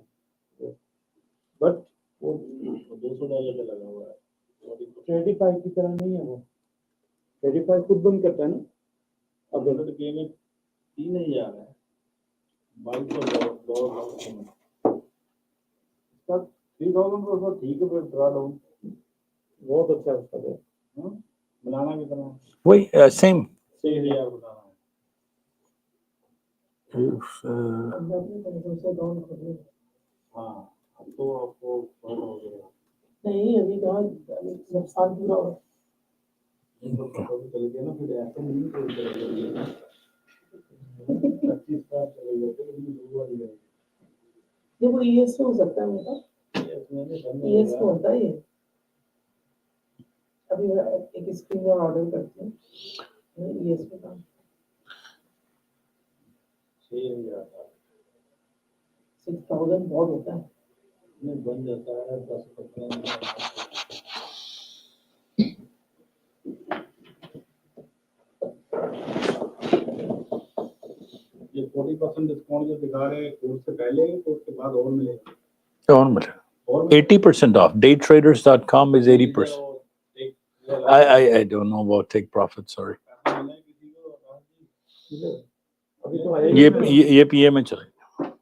बट वो $200 का लगा हुआ है 35 की तरह नहीं है वो 35 खुद बंद करता है ना अब तो गेम में 3,000 है 22,000 3,000 को ठीक है फिर ड्रा डाउन बहुत अच्छा है उसका बनाना कितना वही सेम 6,000 बनाना है हाँ तो आपको हो गया नहीं अभी कहाँ नुकसान पूरा हो चल गया ना फिर ऐसा नहीं देखो ES हो सकता है मेरा ES होता है अभी एक स्क्रीन और ऑर्डर करते हैं ES पे काम 6,000 बहुत होता है बन जाता है 10-15 ये 40% डिस्काउंट जो दिखा रहे हैं कोर्स से पहले कोर्स के बाद और मिलेगा और मिलेगा 80% off. Daytraders.com is 80%. I don't know about take profit, sorry. ये PA में चलेगा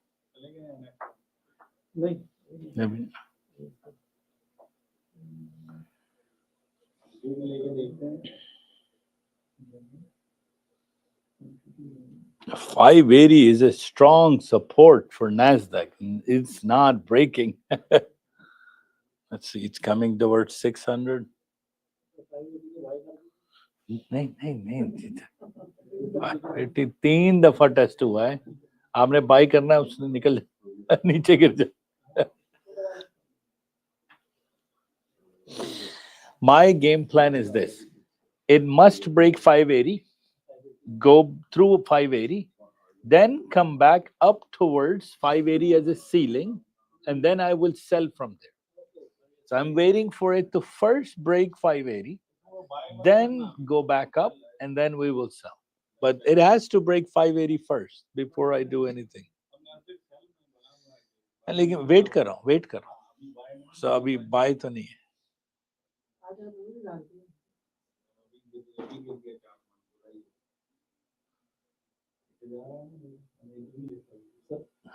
नहीं $580 is a strong support for Nasdaq. It's not breaking. Let's see, it's coming towards 600. नहीं 3 दफा टेस्ट हुआ है. आपने बाई करना है, उसने निकल नीचे गिर जाए. My game plan is this: it must break 580, go through 580, then come back up towards 580 as a ceiling, and then I will sell from there. So I'm waiting for it to first break 580, then go back up, and then we will sell. But it has to break 580 first before I do anything. लेकिन wait कर रहा हूँ. So अभी bye तो नहीं है.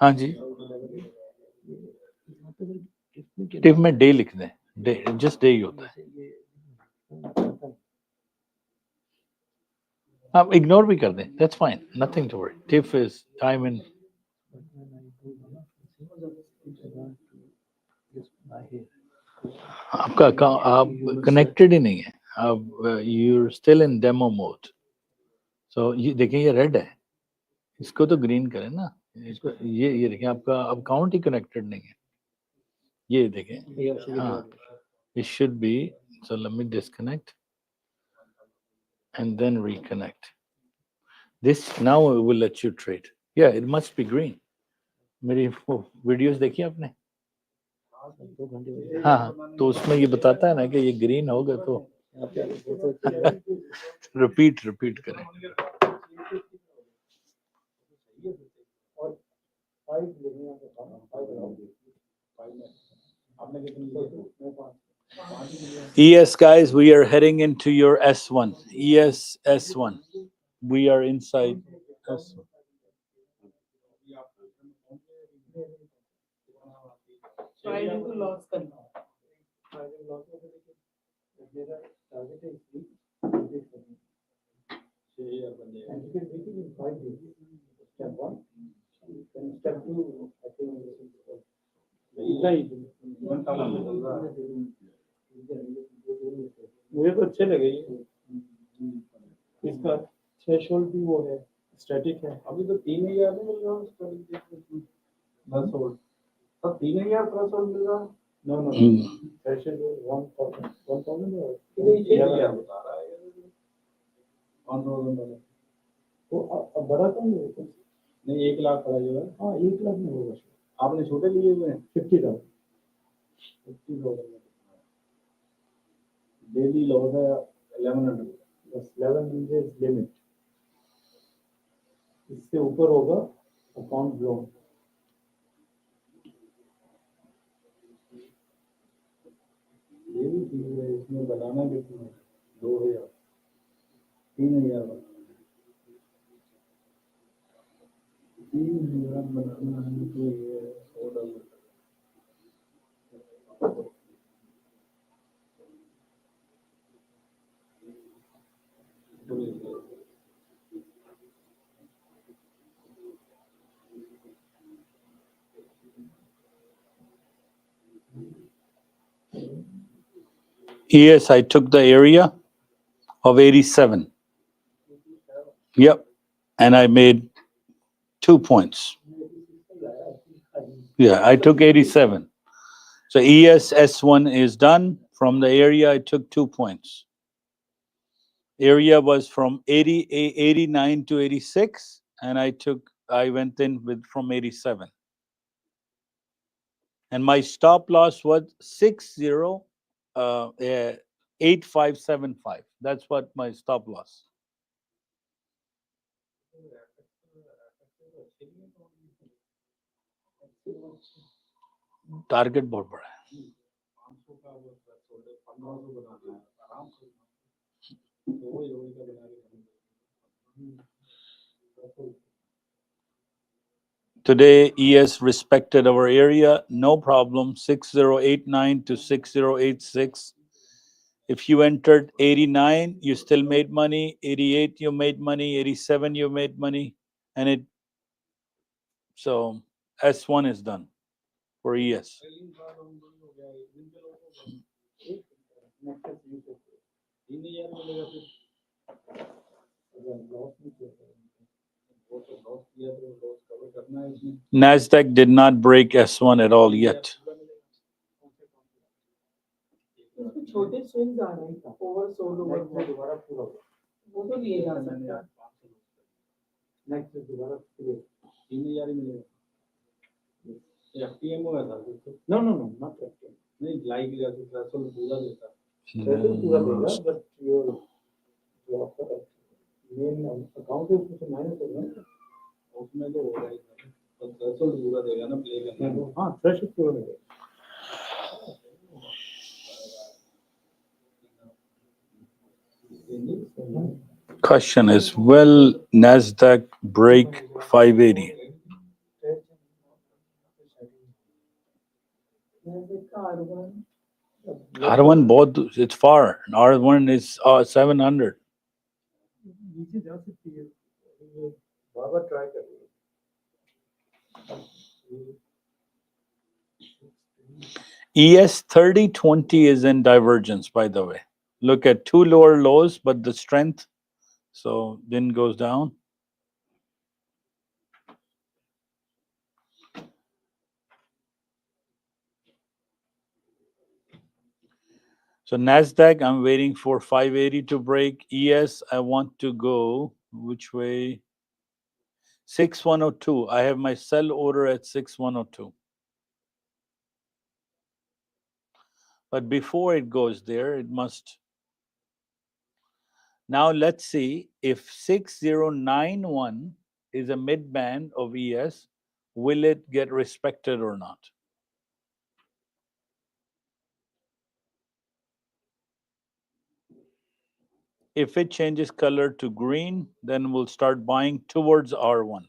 हाँ जी, tip में डे लिख दें. डे, जस्ट डे ही होता है. आप इग्नोर भी कर दें, that's fine, nothing to worry. Tip is time in. आपका आप कनेक्टेड ही नहीं है. आप you still in demo mode. So ये देखें, ये रेड है, इसको तो ग्रीन करें ना. इसको ये देखें, आपका अकाउंट ही कनेक्टेड नहीं है. ये देखें, हाँ, it should be. So let me disconnect and then reconnect. This now will let you trade. Yeah, it must be green. मेरी वीडियोस देखी आपने? हाँ, तो उसमें ये बताता है ना कि ये ग्रीन होगा तो रिपीट करें. ES guys, we are heading into your S1. ES S1. We are inside S1. So I need to loss confirm. I will loss मेरा target है इसलिए and you can make it in 5 days. Step 1. Then step 2, I think मुझे तो अच्छे लगे ये. इसका threshold भी वो है, स्टैटिक है. अभी तो 3000 में मिल रहा है स्टैटिक. बस होल्ड अब 3000 थ्रेशोल्ड मिल रहा है. नो थ्रेशोल्ड 1000 1000 बता रहा है. $1000 तो अब बड़ा कम है नहीं. 1 लाख का जो है. हाँ, 1 लाख में होगा. आपने छोटे लिए हुए हैं 50,000 डेली लॉस है 1100. बस 1100 लिमिट. इससे ऊपर होगा अकाउंट ब्लॉक. डेली चीज है, इसमें बनाना कितना है? 2000 3000 बनाना है तो ये $100. Yes, I took the area of 87. Yep, and I made 2 points. Yeah, I took 87. So ES S1 is done. From the area, I took 2 points. Area was from 89 to 86, and I went in with from 87. And my stop loss was 8575. That's what my stop loss. Target बहुत बड़ा है. Today, ES respected our area, no problem. 6089 to 6086. If you entered 89, you still made money. 88, you made money. 87, you made money. And so S1 is done for ES. Nasdaq did not break S1 at all yet. छोटे swings आ रहे हैं over sold over दोबारा पूरा वो तो लिए जा सकते हैं नेक्स्ट दोबारा 3000 ही मिलेगा एफटीएम हुआ था no no no not FTM नहीं लाइक जैसे थ्रेशोल्ड पूरा देता थ्रेशोल्ड पूरा देगा बट योर जो आपका मेन अकाउंट है उसमें माइनस होगा उसमें तो होगा ही तो थ्रेशोल्ड पूरा देगा ना प्ले करने को हां थ्रेशोल्ड पूरा देगा Question is, will Nasdaq break 580? R1 both, it's far. R1 is 700. नीचे जा सकती है ये बाबा ट्राई कर रही है ES 3020 is in divergence, by the way. Look at two lower lows, but the strength, so then goes down. So Nasdaq, I'm waiting for 580 to break. ES, I want to go which way? 6102. I have my sell order at 6102. But before it goes there, it must. Now let's see if 6091 is a mid band of ES, will it get respected or not? If it changes color to green, then we'll start buying towards R1.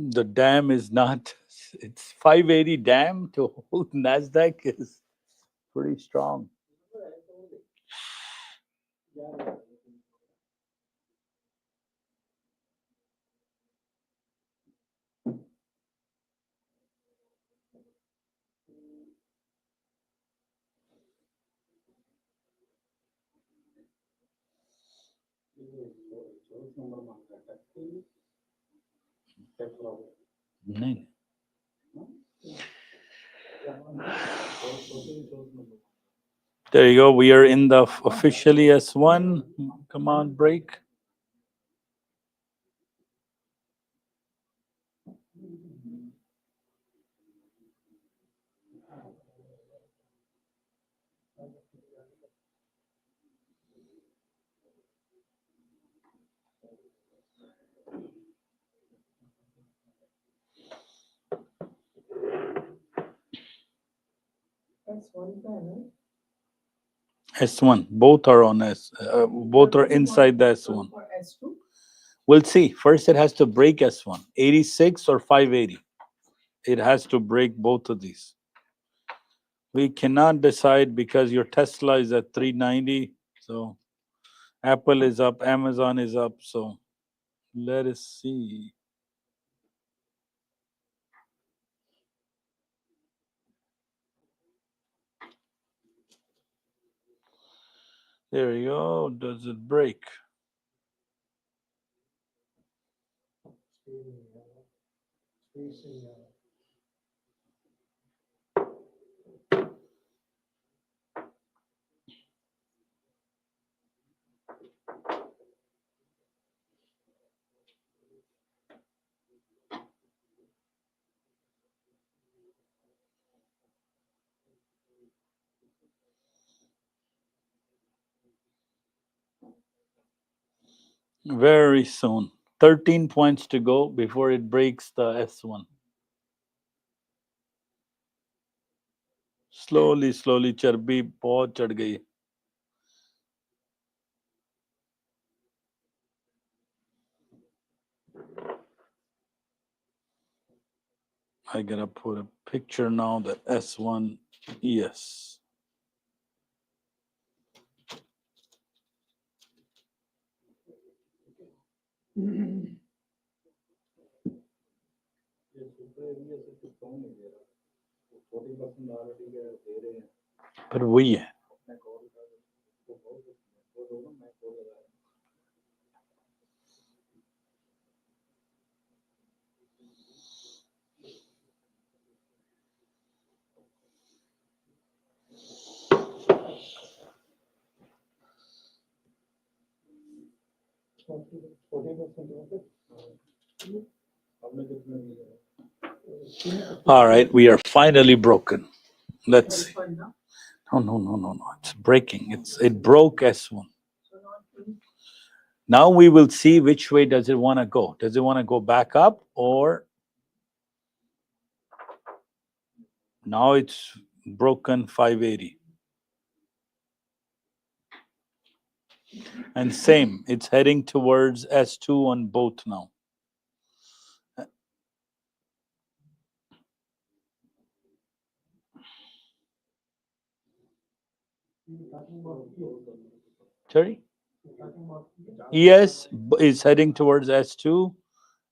The dam is not, it's 580 dam to hold Nasdaq is pretty strong. नहीं. There you go. We are in the officially S1. Come on, break. That's one time, S1. Both are on both are inside the S1. We'll see. First, it has to break S1. 86 or 580. It has to break both of these. We cannot decide because your Tesla is at 390. So Apple is up, Amazon is up. So let us see. There you go. Does it break? Very soon. 13 points to go before it breaks the S1. Slowly, slowly, चर्बी बहुत चढ़ गई. I gotta put a picture now. The S1, yes. पर वही है. All right, we are finally broken. Let's see. No. It's breaking. It broke S1. Now we will see which way does it want to go. Does it want to go back up or now it's broken 580. And same, it's heading towards S2 on both now. Sorry? ES is heading towards S2.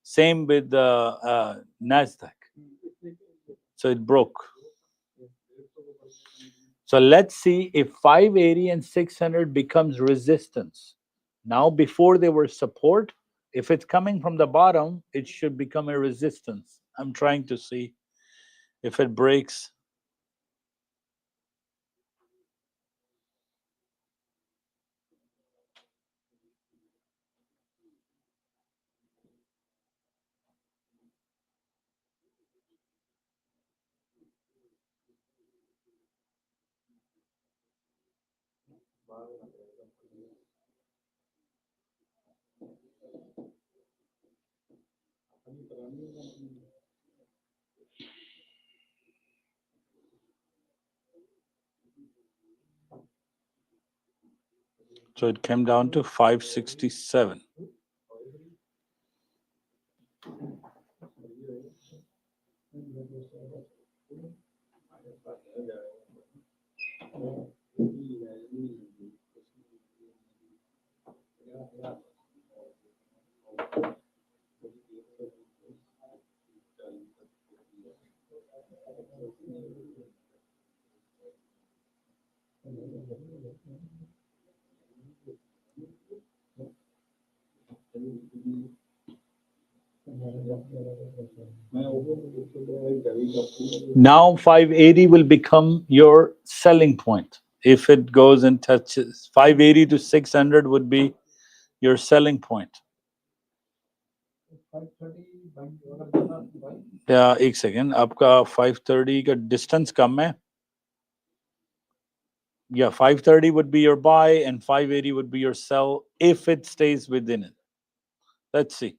Same with the Nasdaq. So it broke. So let's see if 580 and 600 becomes resistance. Now, before they were support, if it's coming from the bottom, it should become a resistance. I'm trying to see if it breaks. So it came down to 567. Now 580 will become your selling point. If it goes and touches 580 to 600 would be your selling point. या एक second आपका 530 का distance कम है. Yeah, 530 would be your buy and 580 would be your sell if it stays within it. Let's see.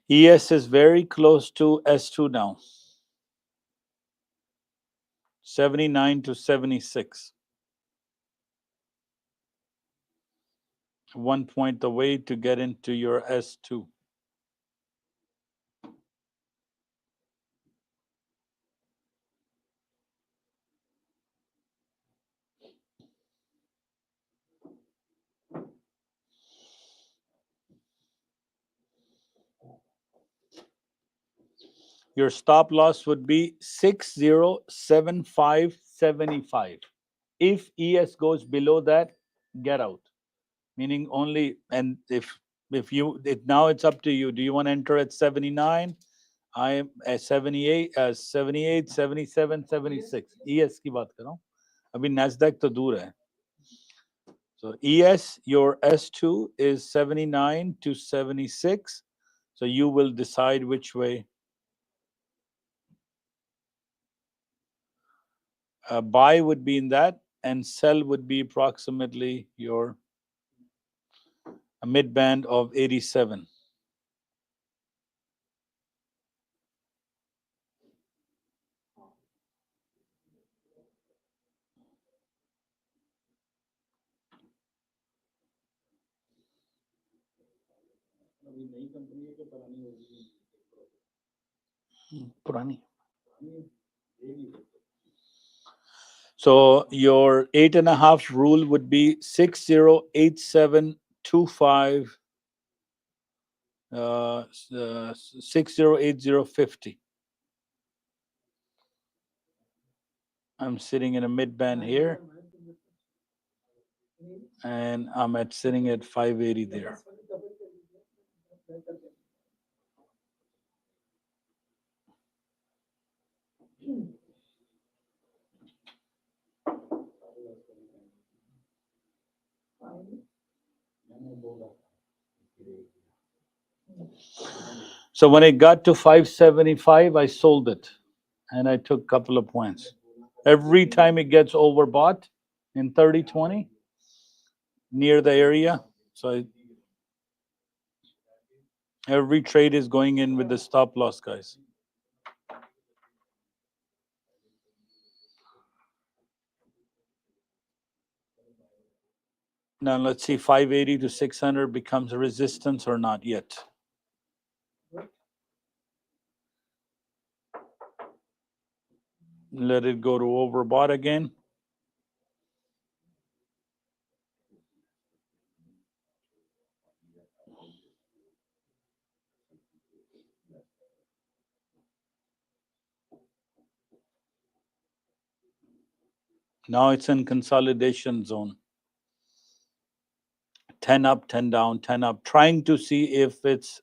ES is very close to S2 now. 79 to 76. 1 point away to get into your S2. Your stop loss would be 6075.75. If ES goes below that, get out. Meaning only, and if now it's up to you. Do you want to enter at 79? I am at 78, 78, 77, 76. ES की बात कर रहा हूँ. अभी Nasdaq तो दूर है. So ES, your S2 is 79 to 76. So you will decide which way. Buy would be in that, and sell would be approximately your mid band of 87. पुरानी. So your 8.5 rule would be 608725 608050. I'm sitting in a mid band here, and I'm sitting at 580 there. So when it got to 575, I sold it, and I took a couple of points. Every time it gets overbought in 30-20 near the area, so every trade is going in with the stop loss, guys. Now let's see, 580 to 600 becomes a resistance or not yet. Let it go to overbought again. Now it's in consolidation zone. 10 up, 10 down, 10 up, trying to see if it's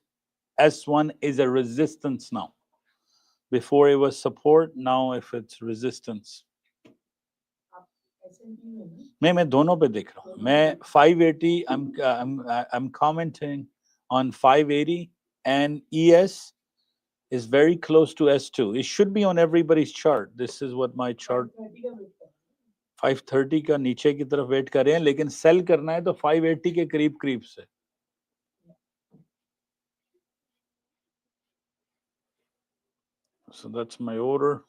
S1 is a resistance now. Before it was support, now if it's resistance. मैं दोनों पे देख रहा हूँ. मैं 580, I'm commenting on 580, and ES is very close to S2. It should be on everybody's chart. This is what my chart. 530 का नीचे की तरफ वेट कर रहे हैं, लेकिन सेल करना है तो 580 के करीब करीब से. So that's my order.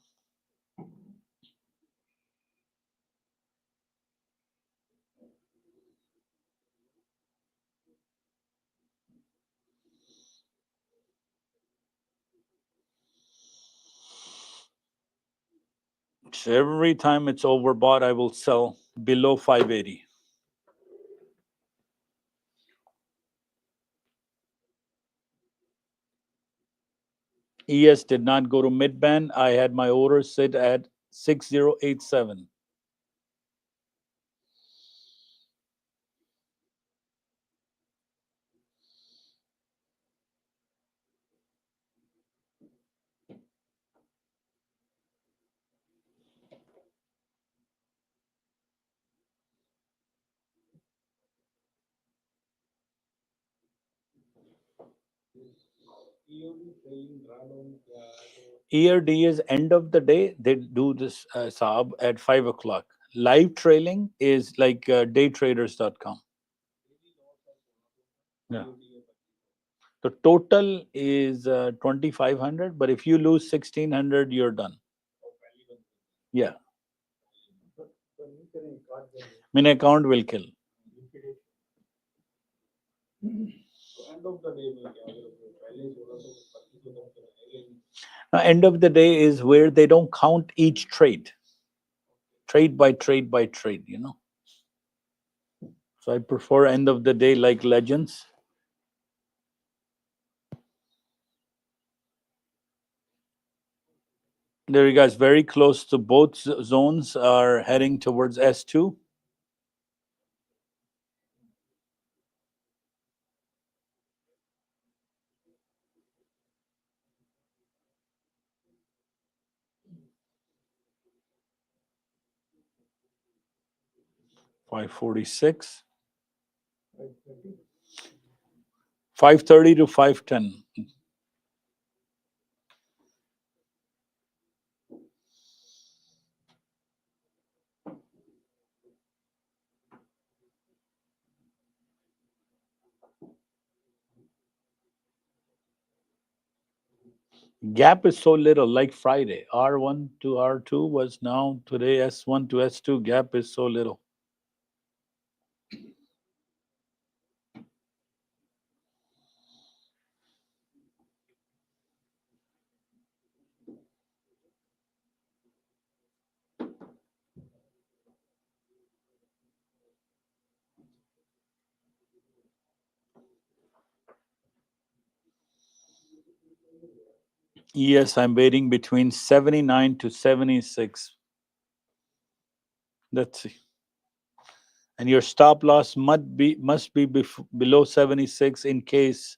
So every time it's overbought, I will sell below 580. ES did not go to mid band. I had my order sit at 6087. ERD is end of the day. They do this SAAB at 5 o'clock. Live trailing is like daytraders.com. Yeah. The total is 2500, but if you lose 1600, you're done. Yeah. Min account will kill. End of the day is where they don't count each trade by trade by trade, you know. So I prefer end of the day like legends. There you guys, very close to both zones are heading towards S2. $546. 530 to 510. Gap is so little, like Friday. R1 to R2 was now today S1 to S2. Gap is so little. Yes, I'm waiting between 79 to 76. Let's see. And your stop loss must be below 76 in case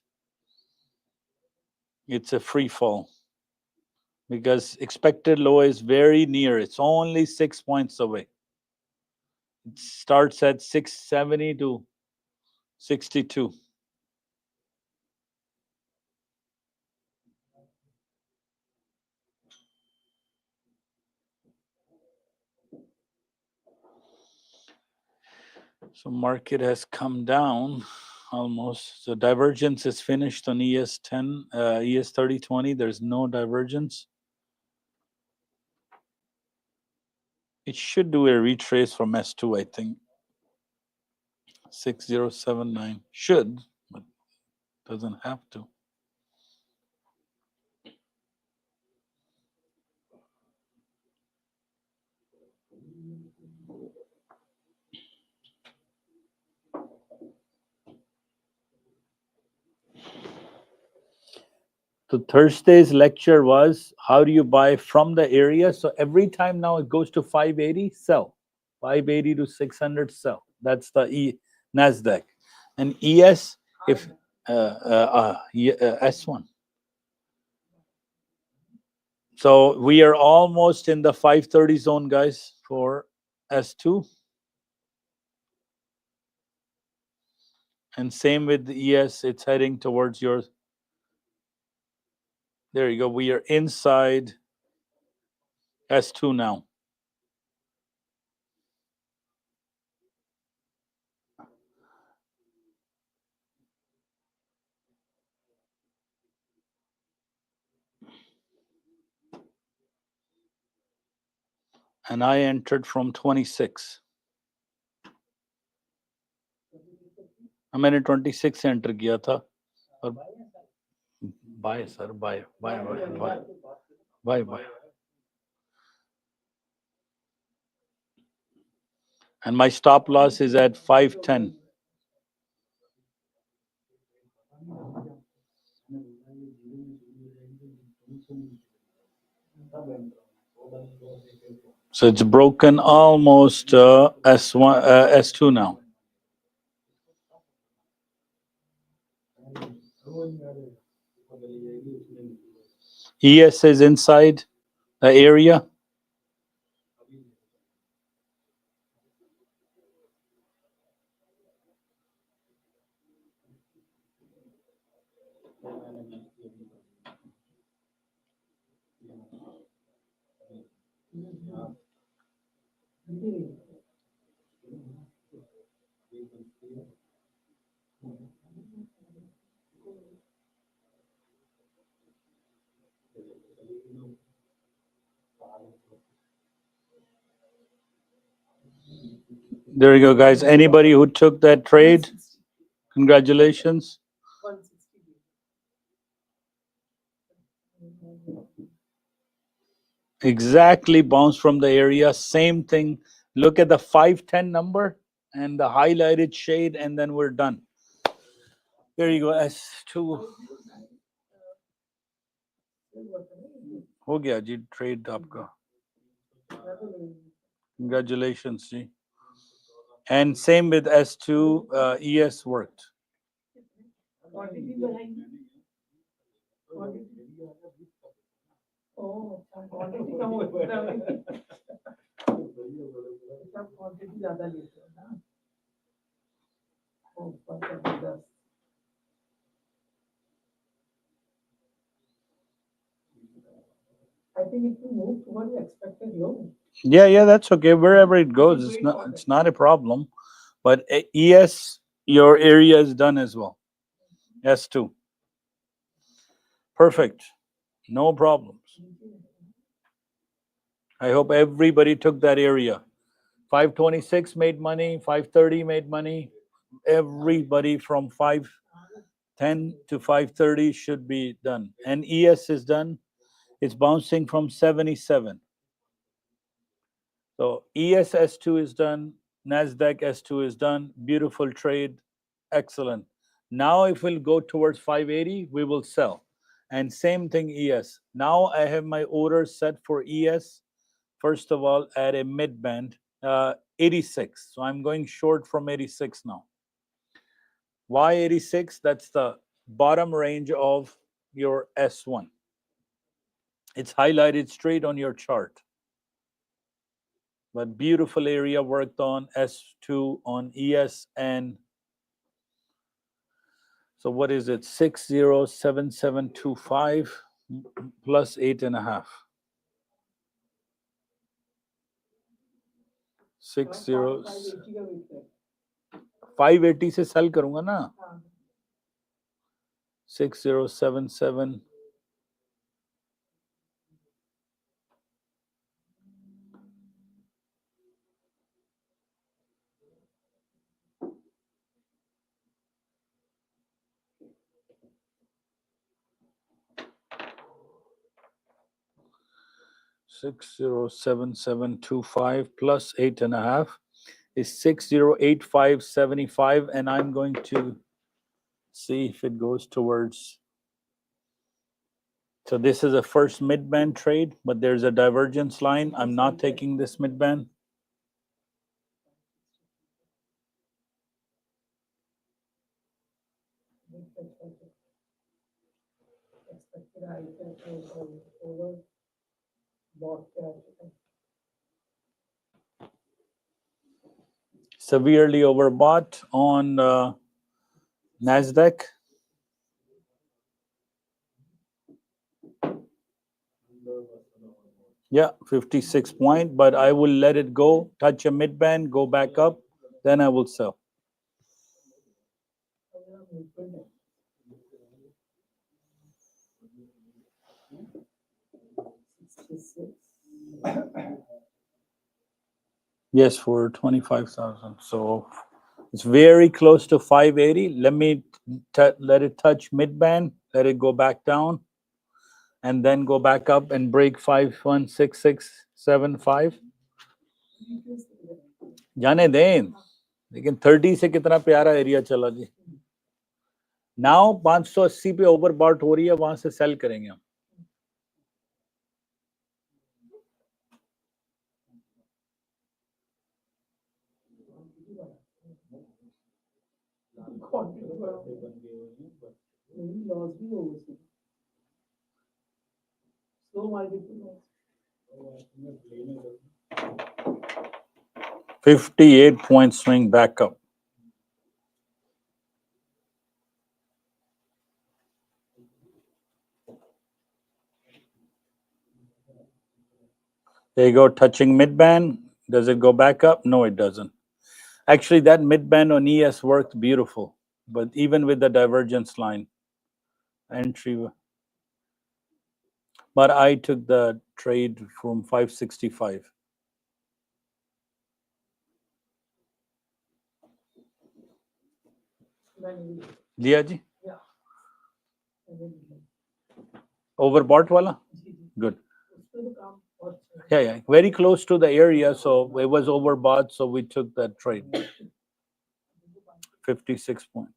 it's a free fall. Because expected low is very near. It's only 6 points away. It starts at 670 to 62. So market has come down almost. So divergence is finished on ES10, ES3020. There's no divergence. It should do a retrace from S2, I think. 6079 should, but doesn't have to. So Thursday's lecture was how do you buy from the area? So every time now it goes to 580, sell. 580 to 600, sell. That's the Nasdaq. And ES, if S1. So we are almost in the 530 zone, guys, for S2. And same with the ES, it's heading towards your. There you go. We are inside S2 now. And I entered from 26. मैंने 26 enter किया था और bye sir bye bye bye bye bye and my stop loss is at 510. So it's broken almost S1 S2 now. ES is inside the area. There you go, guys. Anybody who took that trade, congratulations. Exactly, bounce from the area. Same thing. Look at the 510 number and the highlighted shade, and then we're done. There you go. S2. हो गया जी trade आपका. Congratulations, ji. And same with S2, ES worked. Oh, quantity कम हो गया है। सब quantity ज़्यादा लेते हैं ना। Oh, 10. I think it will move towards the expected low. Yeah, that's okay. Wherever it goes, it's not a problem. But ES, your area is done as well. S2. Perfect. No problems. I hope everybody took that area. 526 made money, 530 made money. Everybody from 510 to 530 should be done. And ES is done. It's bouncing from 77. So ES S2 is done. Nasdaq S2 is done. Beautiful trade. Excellent. Now if we'll go towards 580, we will sell. And same thing ES. Now I have my orders set for ES. First of all, at a mid band, 86. So I'm going short from 86 now. Why 86? That's the bottom range of your S1. It's highlighted straight on your chart. But beautiful area worked on S2 on ES, and so what is it? 607725 plus 8.5. 580 से cell करूंगा ना. 6077. $607725 plus 8.5 is 608575, and I'm going to see if it goes towards. So this is a first mid-band trade, but there's a divergence line. I'm not taking this mid-band. Severely overbought on Nasdaq. Yeah, 56 point, but I will let it go, touch a mid-band, go back up, then I will sell. Yes, for 25,000. So it's very close to 580. Let me let it touch mid-band, let it go back down, and then go back up and break 516675. जाने दें, लेकिन 30 से कितना प्यारा area चला जी. Now 580 पे overbought हो रही है, वहां से सेल करेंगे हम. $58 swing back up. There you go, touching mid-band. Does it go back up? No, it doesn't. Actually, that mid-band on ES worked beautiful, but even with the divergence line, entry. But I took the trade from 565. लिया जी? Overbought वाला? Good. Yeah, very close to the area, so it was overbought, so we took that trade. 56 point.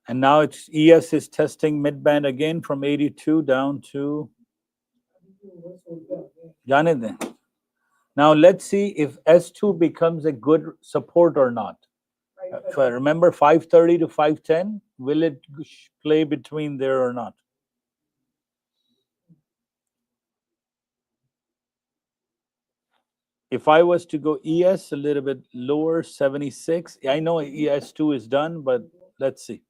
And now it's ES is testing mid-band again from 82 down to जाने दें. Now let's see if S2 becomes a good support or not. If I remember 530 to 510, will it play between there or not? If I was to go ES a little bit lower, 76, I know ES2 is done, but let's see.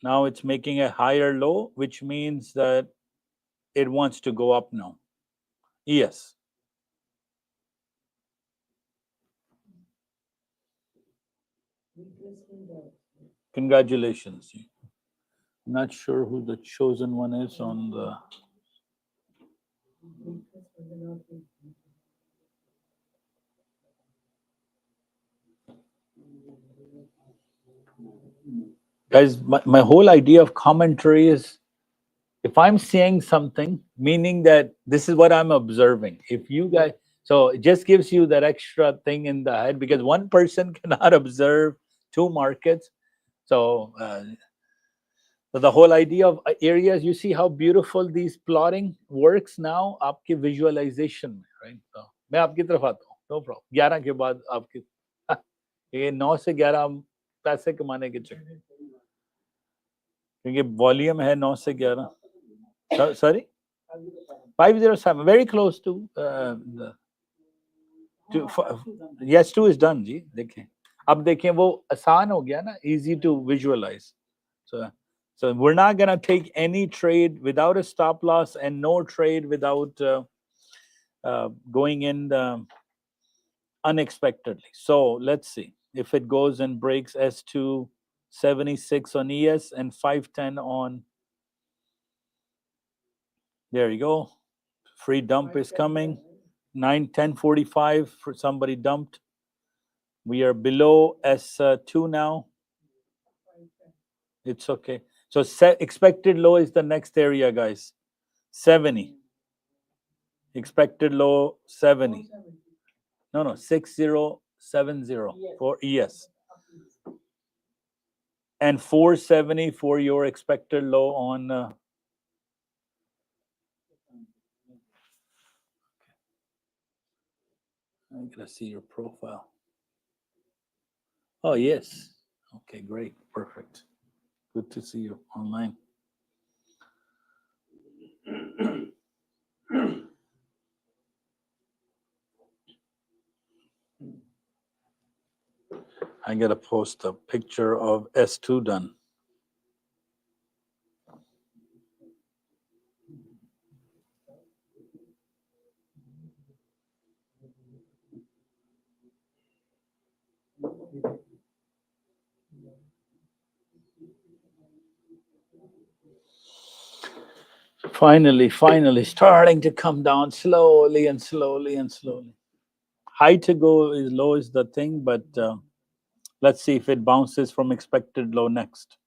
Now it's making a higher low, which means that it wants to go up now. ES. Congratulations. I'm not sure who the chosen one is on the. Guys, my whole idea of commentary is if I'm saying something, meaning that this is what I'm observing. If you guys, so it just gives you that extra thing in the head because one person cannot observe two markets. So, so the whole idea of areas, you see how beautiful these plotting works now, आपके visualization में, right? So, मैं आपकी तरफ आता हूँ, no problem. 11 के बाद आपकी, ये 9 से 11 हम पैसे कमाने के चक्कर, क्योंकि वॉल्यूम है 9 से 11. Sorry? 507, very close to yes, 2 is done जी. देखें अब देखें वो आसान हो गया ना, easy to visualize. So we're not gonna take any trade without a stop loss and no trade without going in unexpectedly. So let's see if it goes and breaks S2 76 on ES and 510 on. There you go. Free dump is coming. 9:10:45 for somebody dumped. We are below S2 now. It's okay. So expected low is the next area, guys. 70. Expected low 70. No, 6070 for ES. And 470 for your expected low on. I'm gonna see your profile. Oh yes. Okay, great, perfect. Good to see you online. I gotta post a picture of S2 done. Finally, starting to come down slowly and slowly and slowly. High to go is low is the thing, but let's see if it bounces from expected low next.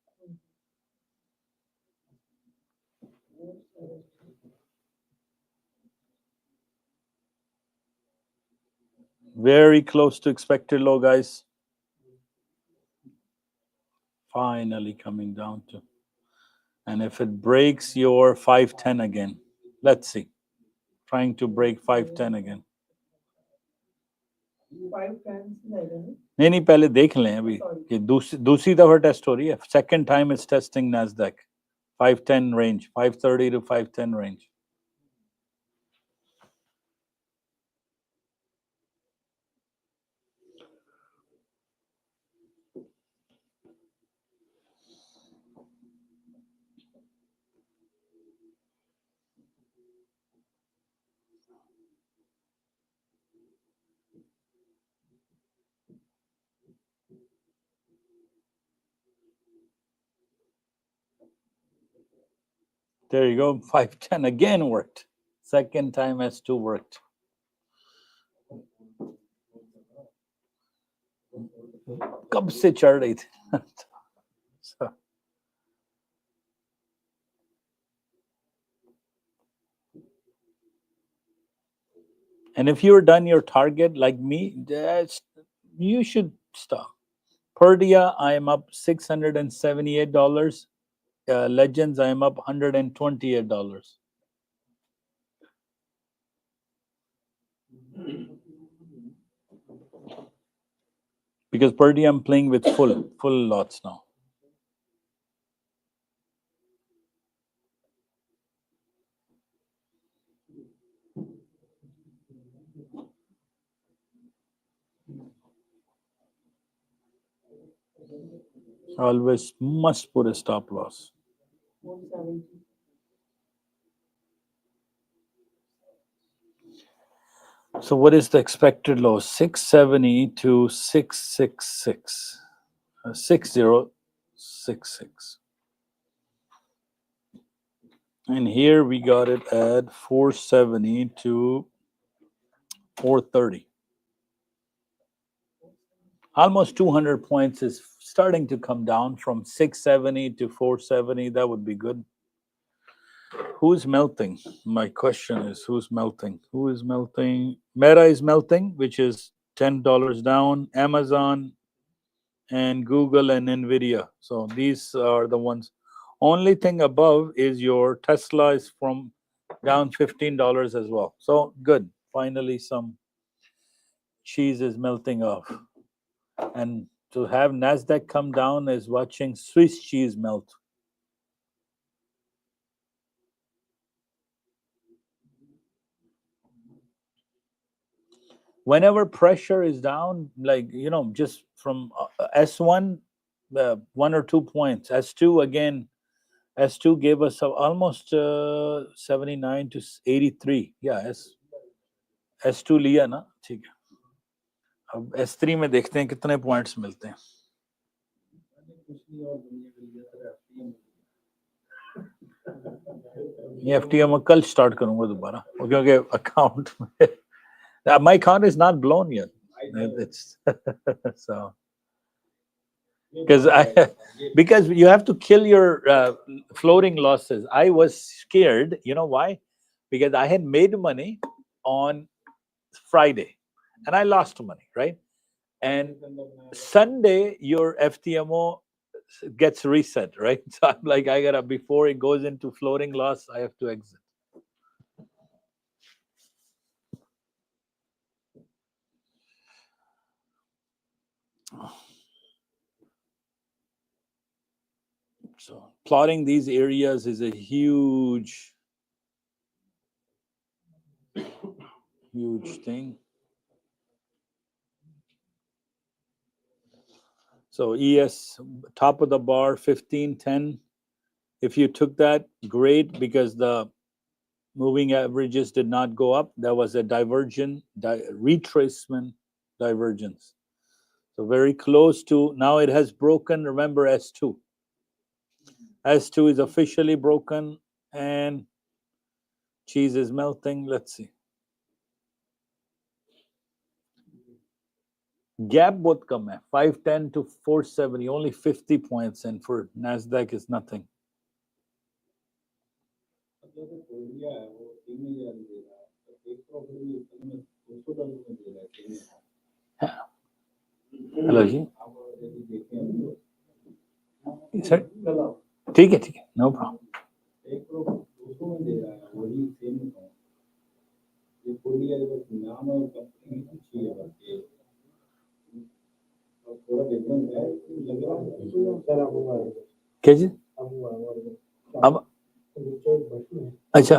Very close to expected low, guys. Finally coming down to. And if it breaks your 510 again, let's see. Trying to break 510 again. नहीं पहले देख लें अभी कि दूसरी दफा test हो रही है. Second time it's testing Nasdaq 510 range, 530 to 510 range. There you go. 510 again worked. Second time S2 worked. कब से चढ़ रही थी. So, And if you're done your target like me, you should stop. Per dia, I am up $678. Legends, I am up $128. Because per day I'm playing with full lots now. Always must put a stop loss. So what is the expected low? 670 to 666. 6066. And here we got it at 470 to 430. Almost 200 points is starting to come down from 670 to 470. That would be good. Who's melting? My question is, who's melting? Who is melting? Meta is melting, which is $10 down. Amazon and Google and Nvidia. So these are the ones. Only thing above is your Tesla is from down $15 as well. So good. Finally, some cheese is melting off. And to have Nasdaq come down is watching Swiss cheese melt. Whenever pressure is down, like, just from S1, 1 or 2 points. S2 again, S2 gave us almost 79 to 83. Yeah, S2 लिया ना, ठीक है. अब S3 में देखते हैं कितने points मिलते हैं. ये FTM मैं कल स्टार्ट करूंगा दोबारा, क्योंकि अकाउंट में my account is not blown yet. It's so because you have to kill your floating losses. I was scared. You know why? Because I had made money on Friday and I lost money, right? And Sunday your FTMO gets reset, right? So I'm like, I gotta, before it goes into floating loss, I have to exit. So plotting these areas is a huge thing. So ES, top of the bar, 1510. If you took that, great, because the moving averages did not go up. There was a retracement divergence. So very close to, now it has broken, remember, S2. S2 is officially broken and cheese is melting. Let's see. Gap both come at 510 to 470, only 50 points, and for Nasdaq is nothing. Hello ji. Sir, ठीक है, no problem. क्या जी? अब अच्छा.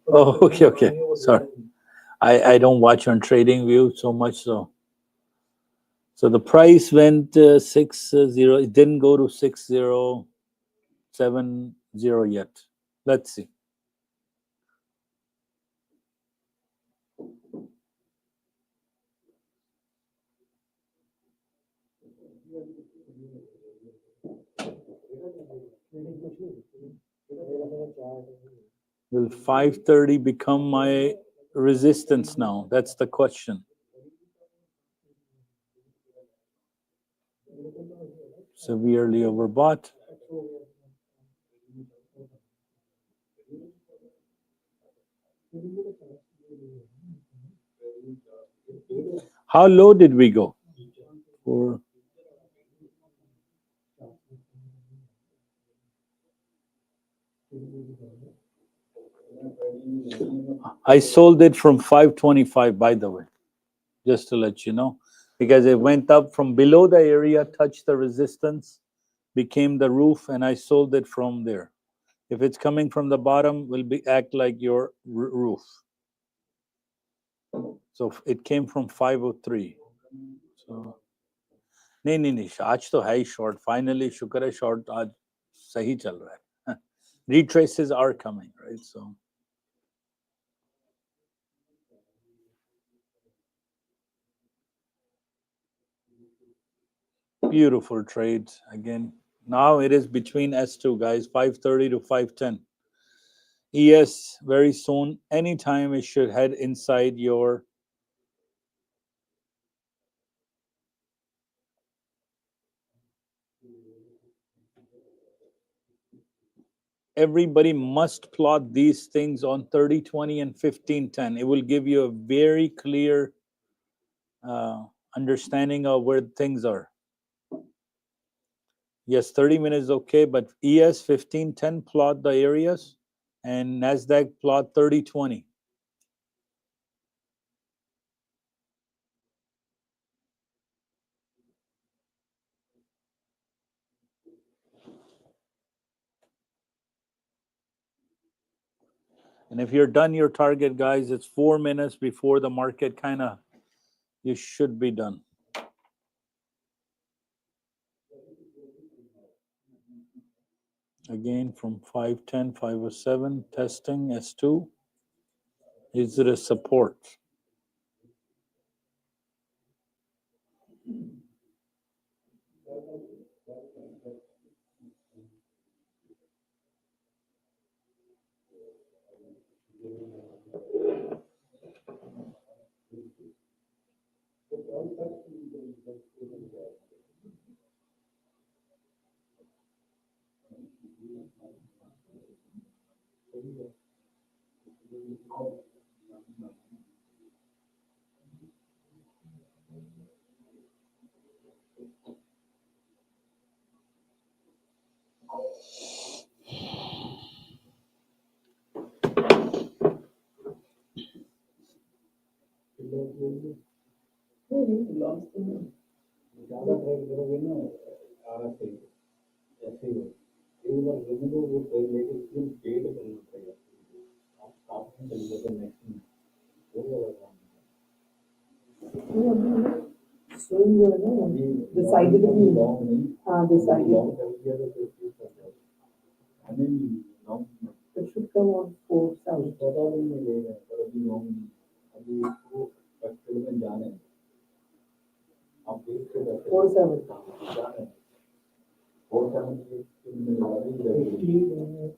Oh, okay. Sorry. I don't watch on TradingView so much, so the price went 60. It didn't go to 6070 yet. Let's see. Will 530 become my resistance now? That's the question. Severely overbought. How low did we go? For I sold it from 525, by the way, just to let you know, because it went up from below the area, touched the resistance, became the roof, and I sold it from there. If it's coming from the bottom, will be act like your roof. So it came from 503. So नहीं आज तो है ही short. Finally शुक्र है short आज सही चल रहा है. Retraces are coming, right? So beautiful trades again. Now it is between S2 guys, 530 to 510. ES very soon, anytime it should head inside your everybody must plot these things on 3020 and 1510. It will give you a very clear understanding of where things are. Yes, 30 minutes is okay, but ES 1510 plot the areas and Nasdaq plot 3020. And if you're done your target, guys, it's 4 minutes before the market kind of, you should be done. Again, from 510, 507, testing S2. Is it a support? It should come on 4,000. 4,700.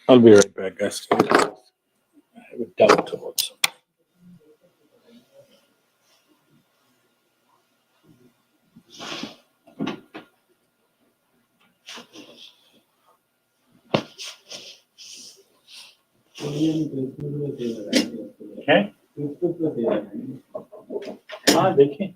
I'll be right back, guys. I have a doubt about something. Okay? हाँ देखिए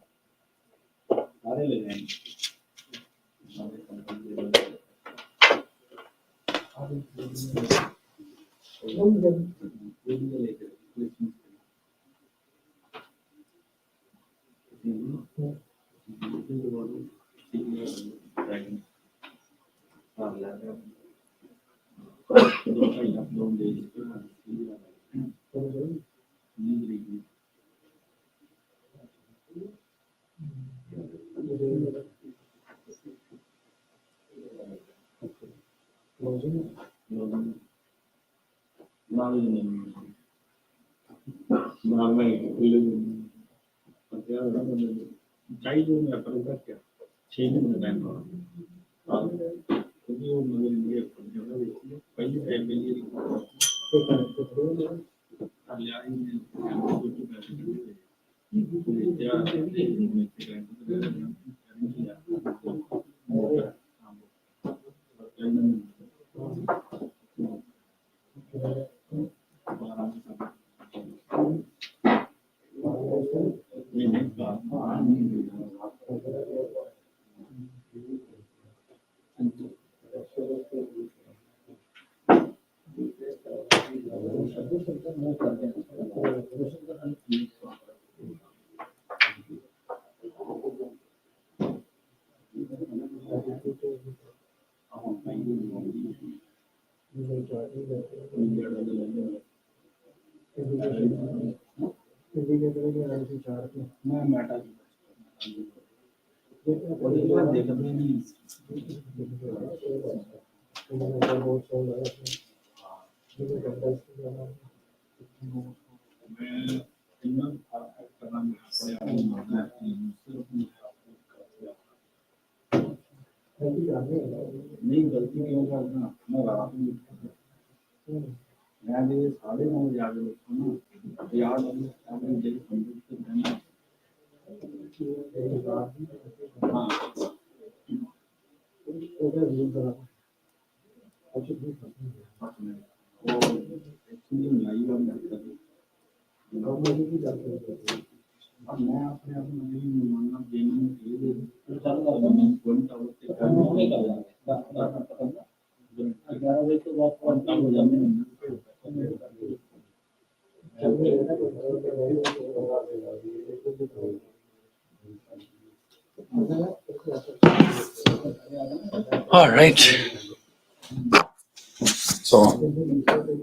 All right. So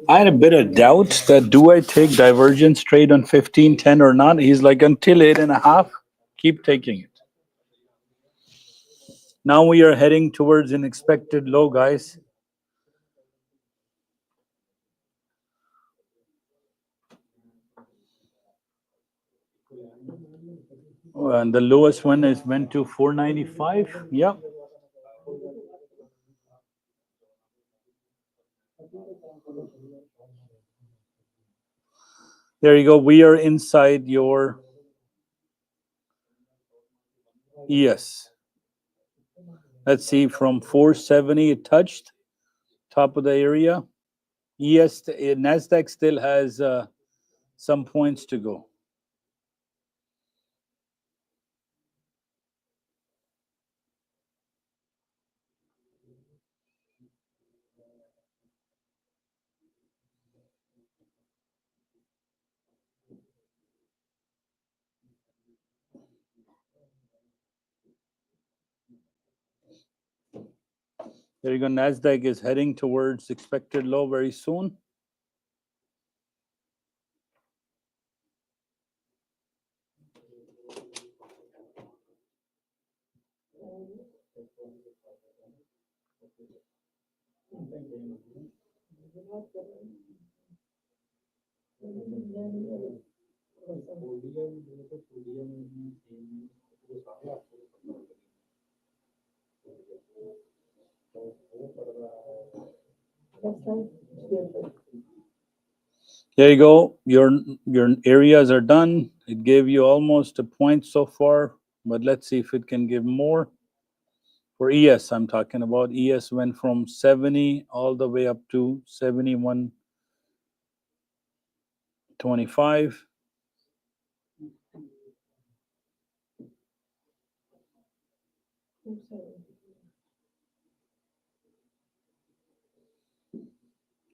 I had a bit of doubt that do I take divergence trade on 1510 or not? He's like, until 8.5, keep taking it. Now we are heading towards an expected low, guys. And the lowest one is went to 495. Yeah. There you go. We are inside your ES. Let's see, from 470 it touched top of the area. ES, Nasdaq still has some points to go. There you go. Nasdaq is heading towards expected low very soon. There you go. Your areas are done. It gave you almost a point so far, but let's see if it can give more. For ES, I'm talking about. ES went from 70 all the way up to 71.25.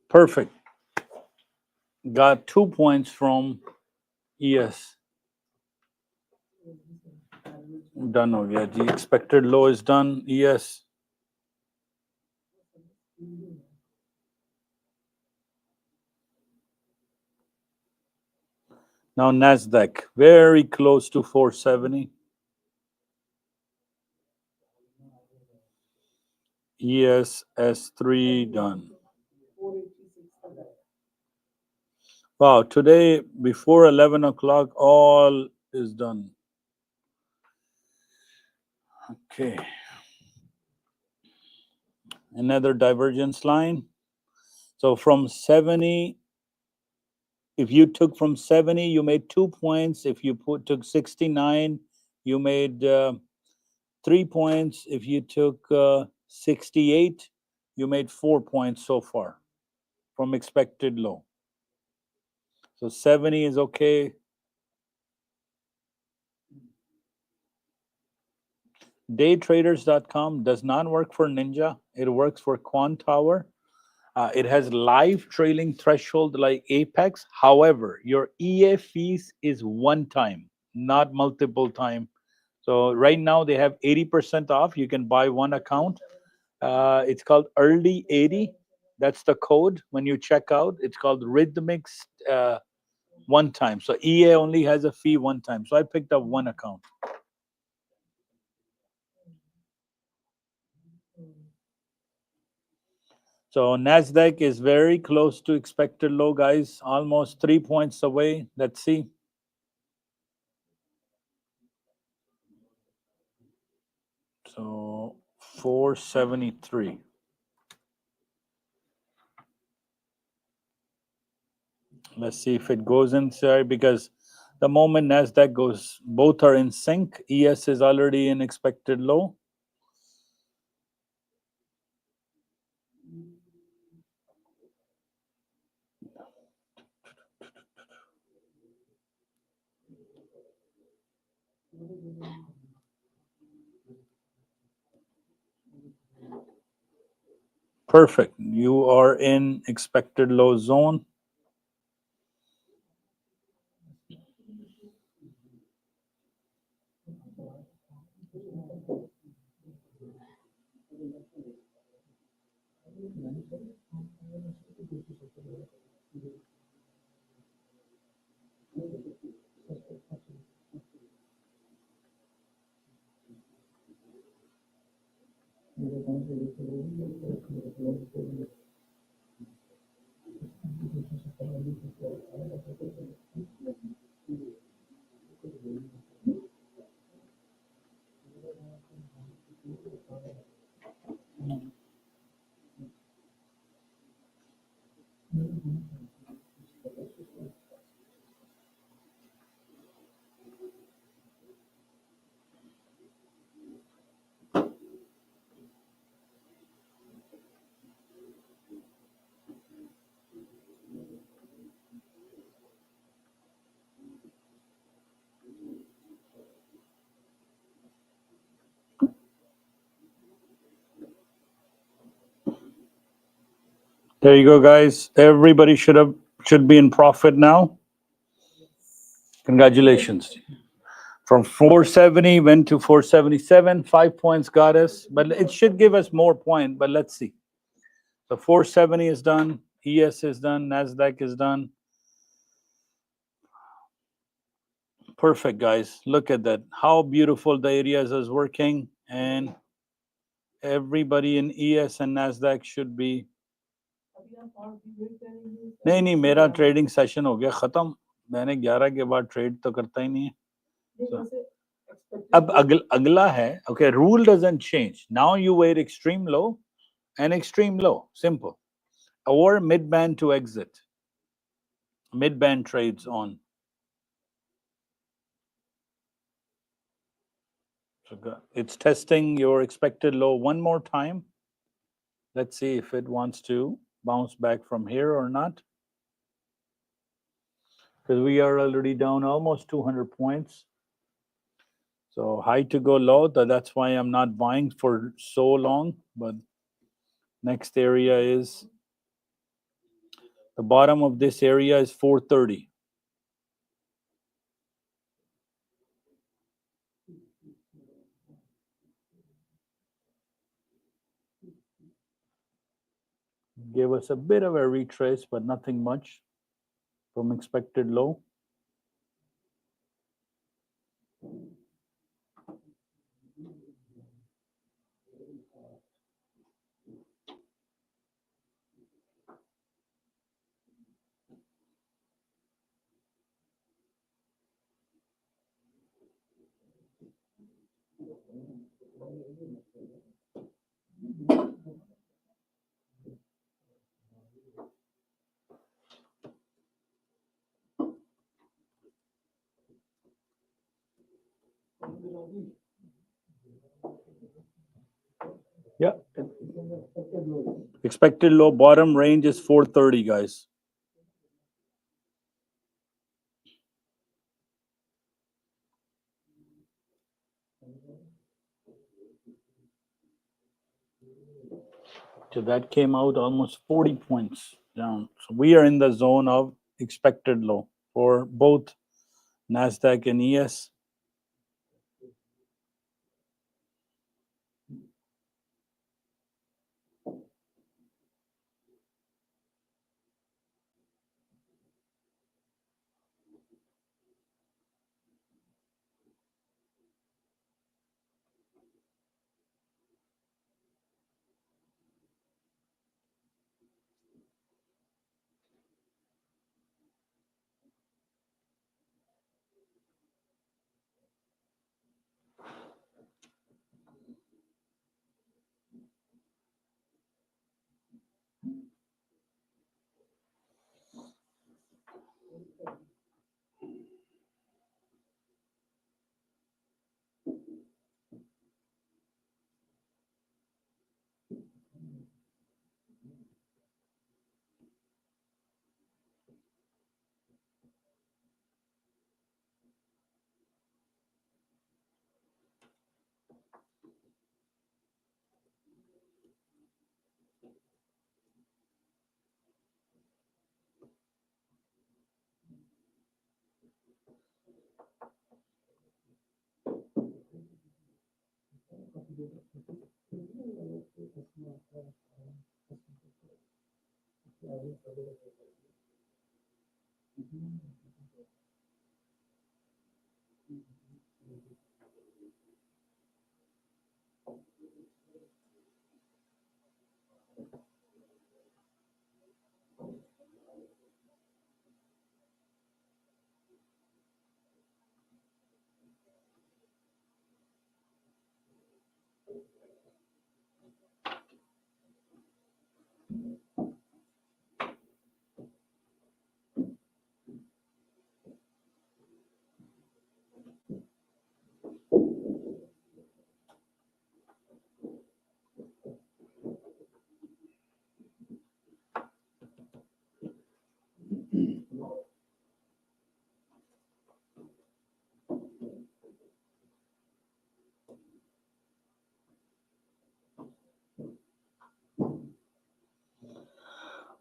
Perfect. Got 2 points from ES. Done ho gaya ji. Expected low is done. Yes. Now Nasdaq very close to 470. S3 done. Wow, today before 11 o'clock, all is done. Okay. Another divergence line. So from 70, if you took from 70, you made 2 points. If you took 69, you made 3 points. If you took 68, you made 4 points so far from expected low. So 70 is okay. Daytraders.com does not work for Ninja. It works for Quant Tower. It has live trailing threshold like Apex. However, your EA fees is one time, not multiple time. So right now they have 80% off. You can buy one account. It's called Early 80. That's the code when you check out. It's called Rhythmics one time. So EA only has a fee one time. So I picked up one account. So Nasdaq is very close to expected low, guys. Almost 3 points away. Let's see. So 473. Let's see if it goes inside, because the moment Nasdaq goes, both are in sync. ES is already in expected low. Perfect. You are in expected low zone. There you go, guys. Everybody should be in profit now. Congratulations. From 470 went to 477. 5 points got us, but it should give us more point. But let's see. So 470 is done. ES is done. Nasdaq is done. Perfect, guys. Look at that. How beautiful the areas is working, and everybody in ES and Nasdaq should be. नहीं मेरा trading session हो गया खत्म. मैंने 11 के बाद trade तो करता ही नहीं है. अब अगला है. Okay, rule doesn't change. Now you wait extreme low and extreme low. Simple. Or mid-band to exit. Mid-band trades on. So it's testing your expected low one more time. Let's see if it wants to bounce back from here or not. Because we are already down almost 200 points. So high to go low. That's why I'm not buying for so long. But next area is, the bottom of this area is 430. gave us a bit of a retrace, but nothing much from expected low. Yeah. Expected low bottom range is 430, guys. So that came out almost 40 points down. So we are in the zone of expected low for both Nasdaq and ES.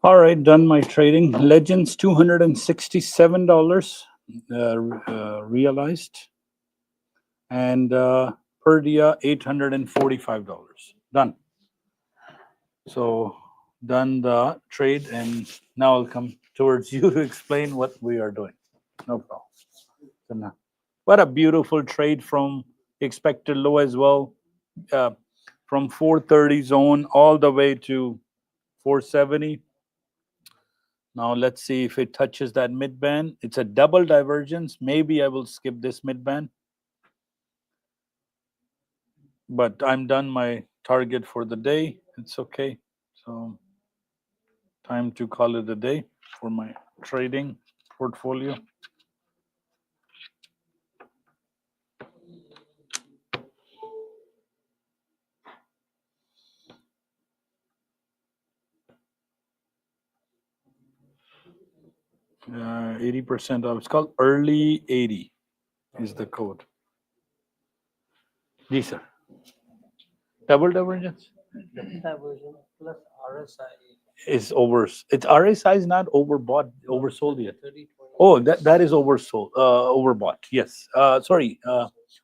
All right, done my trading. Legends $267 realized, and per dia $845. Done. So done the trade, and now I'll come towards you to explain what we are doing. No problem. So now, what a beautiful trade from expected low as well, from 430 zone all the way to 470. Now let's see if it touches that mid band. It's a double divergence. Maybe I will skip this mid band, but I'm done my target for the day. It's okay. So time to call it a day for my trading portfolio. Uh, 80% off. It's called early 80 is the code. Yes, sir. Double divergence Diversion plus RSI. is over. It's RSI is not overbought, oversold yet. Oh, that is oversold, overbought. Yes. Sorry,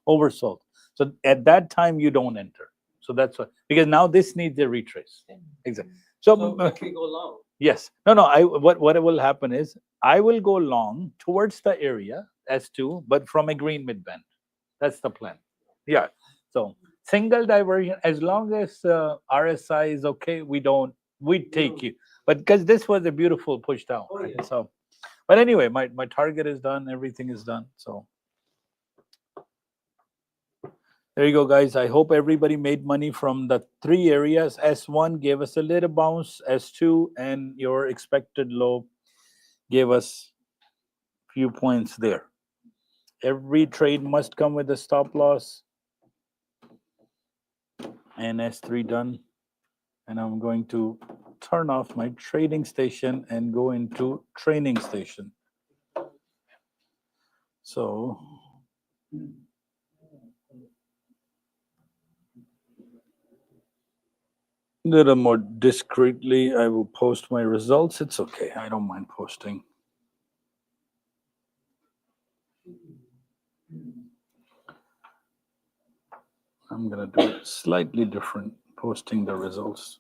oversold. So at that time you don't enter. So that's why, because now this needs a retrace. Exactly. So, if we go long, yes. No, no. What will happen is I will go long towards the area S2, but from a green mid band. That's the plan. Yeah. So single diversion, as long as RSI is okay, we take you. But because this was a beautiful push down, Oh, right? yeah. So, but anyway, my target is done. Everything is done. So there you go, guys. I hope everybody made money from the three areas. S1 gave us a little bounce. S2 and your expected low gave us few points there. Every trade must come with a stop loss. And S3 done. And I'm going to turn off my trading station and go into training station. So a little more discreetly, I will post my results. It's okay. I don't mind posting. I'm going to do it slightly different, posting the results.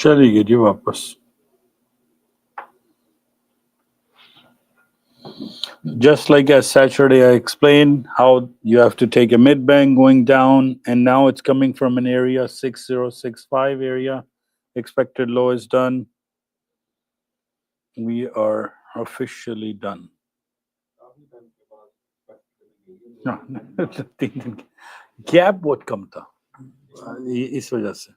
चलिए जी वापस. Just like as Saturday, I explained how you have to take a mid band going down, and now it's coming from an area 6065 area. Expected low is done. We are officially done. No, gap बहुत कम था इस वजह से.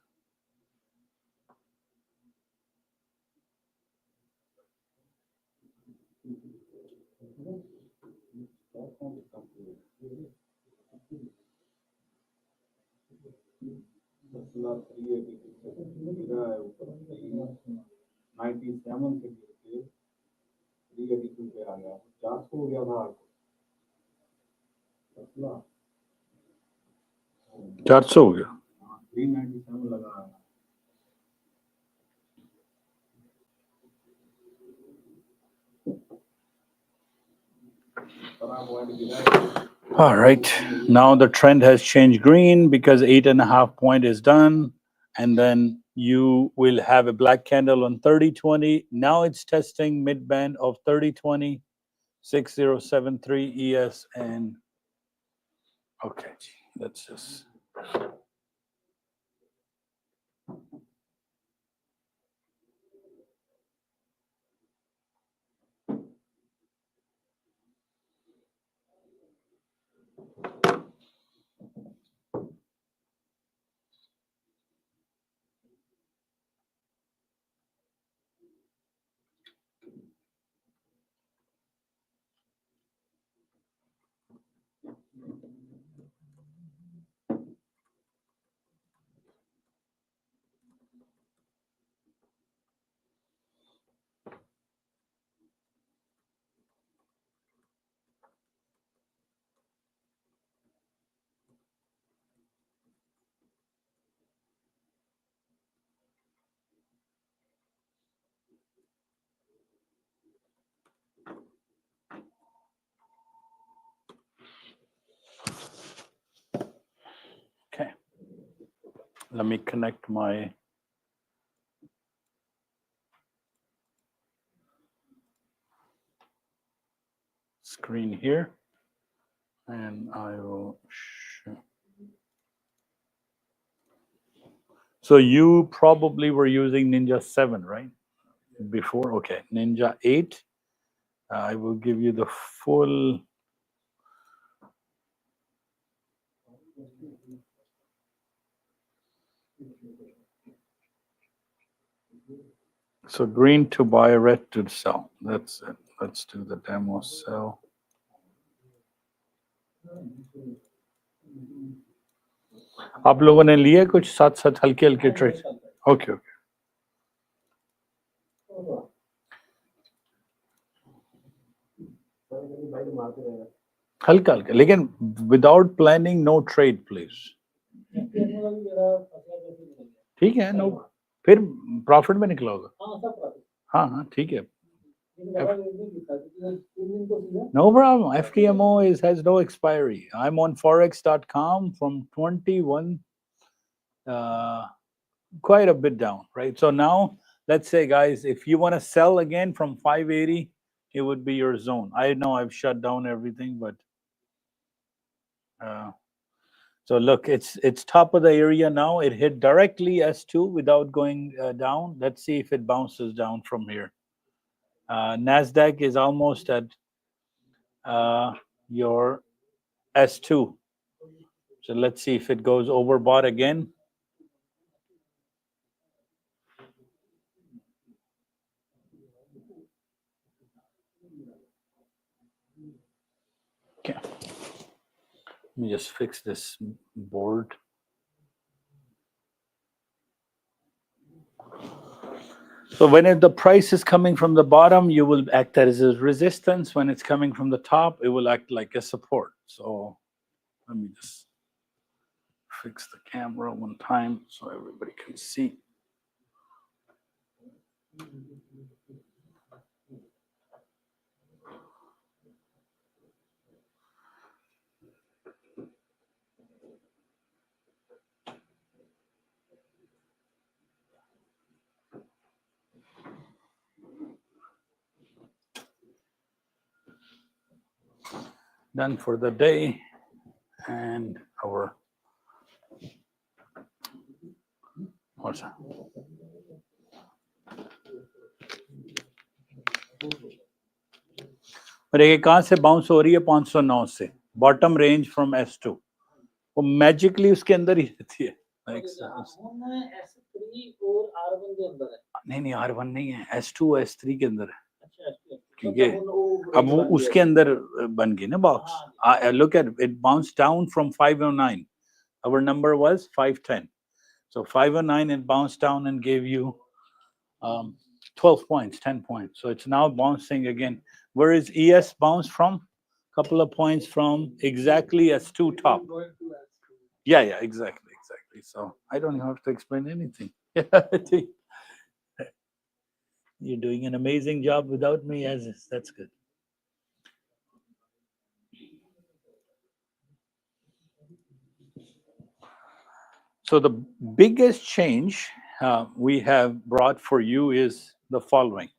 चार सौ हो गया. All right. Now the trend has changed green because 8.5 point is done. And then you will have a black candle on 3020. Now it's testing mid band of 3020, 6073 ES. And okay, let's just. Let me connect my screen here, and I will show. So you probably were using Ninja 7, right? Before, okay. Ninja 8. I will give you the full. So green to buy, red to sell. That's it. Let's do the demo sell. आप लोगों ने लिए कुछ साथ साथ हल्के हल्के trade? Okay okay, हल्का हल्का, लेकिन without planning no trade please. ठीक है, नो, फिर प्रॉफिट में निकला होगा. हाँ हाँ ठीक है. No problem. FTMO has no expiry. I'm on forex.com from 21, quite a bit down, right? So now, let's say, guys, if you want to sell again from 580, it would be your zone. I know I've shut down everything, but so look, it's top of the area now. It hit directly S2 without going down. Let's see if it bounces down from here. Nasdaq is almost at your S2. So let's see if it goes overbought again. Okay. Let me just fix this board. So when the price is coming from the bottom, you will act as a resistance. When it's coming from the top, it will act like a support. So let me just fix the camera one time so everybody can see. Done for the day, and our what's that? और ये कहाँ से bounce हो रही है? 509 से, bottom range from S2. वो magically उसके अंदर ही रहती है. नहीं नहीं, R1 नहीं है, S2 S3 के अंदर है. ठीक है, अब वो उसके अंदर बन गई ना box. Look at it, it bounced down from 509. Our number was 510. So 509, it bounced down and gave you 12 points, 10 points. So it's now bouncing again. Where is ES bounced from? Couple of points from exactly S2 top. Yeah, exactly. So I don't have to explain anything. You're doing an amazing job without me, as is. That's good. So the biggest change we have brought for you is the following.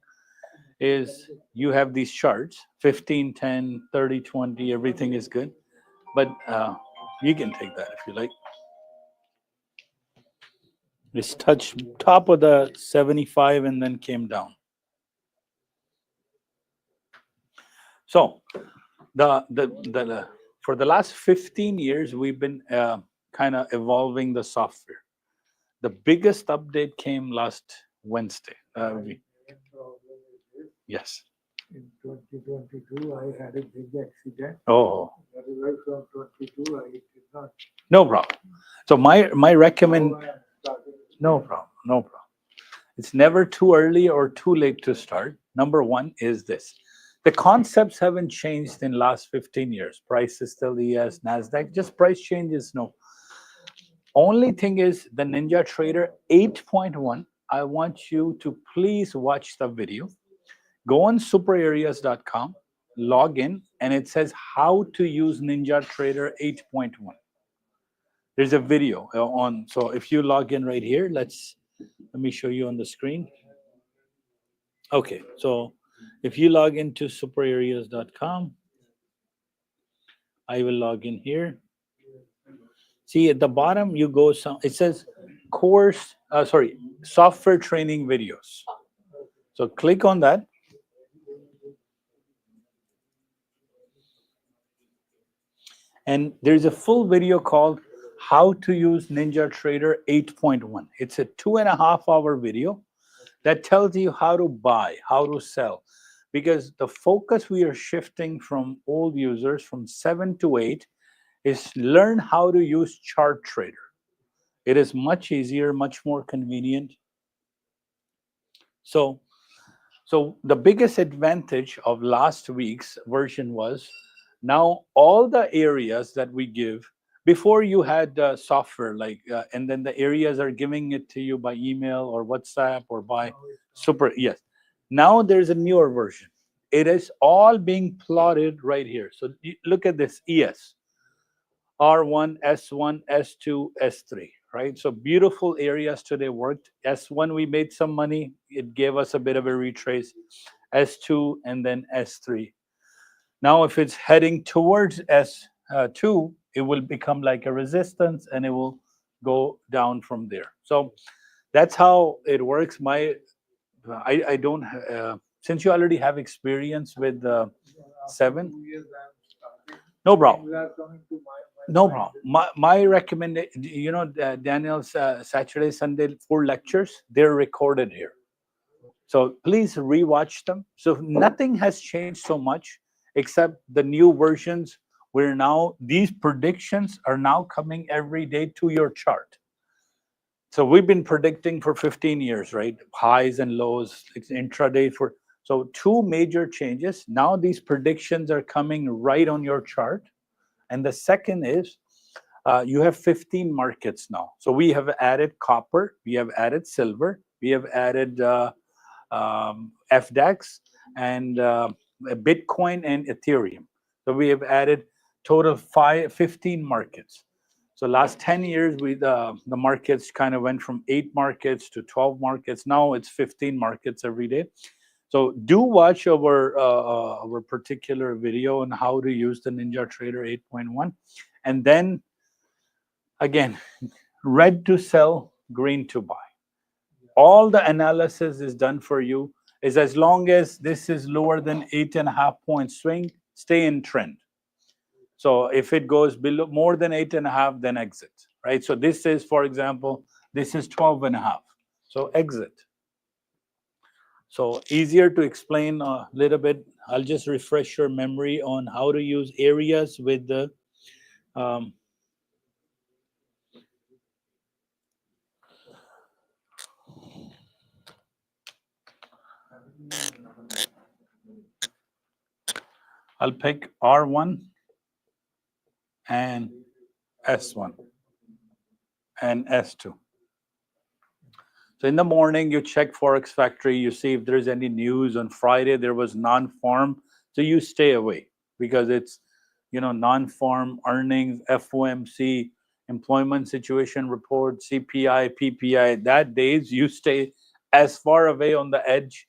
Is you have these charts, 15, 10, 30, 20, everything is good. But you can take that if you like. It's touched top of the 75 and then came down. So for the last 15 years, we've been kind of evolving the software. The biggest update came last Wednesday. Yes. In 2022, I had a big accident. Oh. That is why from 22, I did not. No problem. So my recommend. No problem. It's never too early or too late to start. Number one is this. The concepts haven't changed in last 15 years. Price is still ES, Nasdaq, just price changes, no. Only thing is the Ninja Trader 8.1. I want you to please watch the video. Go on superareas.com, log in, and it says how to use Ninja Trader 8.1. There's a video on. So if you log in right here, let me show you on the screen. Okay, so if you log into superareas.com, I will log in here. See at the bottom, you go some. It says course. Software training videos. So click on that. And there's a full video called How to Use NinjaTrader 8.1. It's a 2.5-hour video that tells you how to buy, how to sell. Because the focus we are shifting from old users from 7 to 8 is learn how to use chart trader. It is much easier, much more convenient. So the biggest advantage of last week's version was now all the areas that we give, before you had software like and then the areas are giving it to you by email or WhatsApp or by yes. Now there's a newer version. It is all being plotted right here. So look at this: ES, R1, S1, S2, S3, right? So beautiful areas today worked. S1, we made some money. It gave us a bit of a retrace. S2 and then S3. Now, if it's heading towards S2, it will become like a resistance and it will go down from there. So that's how it works. I don't, since you already have experience with 7, no problem. No problem. My recommendation, Daniel's Saturday, Sunday 4 lectures, they're recorded here. So please rewatch them. So nothing has changed so much except the new versions where now these predictions are now coming every day to your chart. So we've been predicting for 15 years, right? Highs and lows, it's intraday for. So 2 major changes. Now these predictions are coming right on your chart. And the second is you have 15 markets now. So we have added copper, we have added silver, we have added FDAX and Bitcoin and Ethereum. So we have added total 15 markets. So last 10 years, the markets kind of went from 8 markets to 12 markets. Now it's 15 markets every day. So do watch our particular video on how to use the NinjaTrader 8.1. And then, again, red to sell, green to buy. All the analysis is done for you. Is as long as this is lower than 8.5 point swing, stay in trend. So if it goes below more than 8.5, then exit, right? So this is, for example, this is 12.5. So exit. So easier to explain a little bit. I'll just refresh your memory on how to use areas with the I'll pick R1 and S1 and S2. So in the morning, you check Forex Factory, you see if there's any news. On Friday, there was non-farm. So you stay away because it's, non-farm earnings, FOMC, employment situation report, CPI, PPI. That days, you stay as far away on the edge,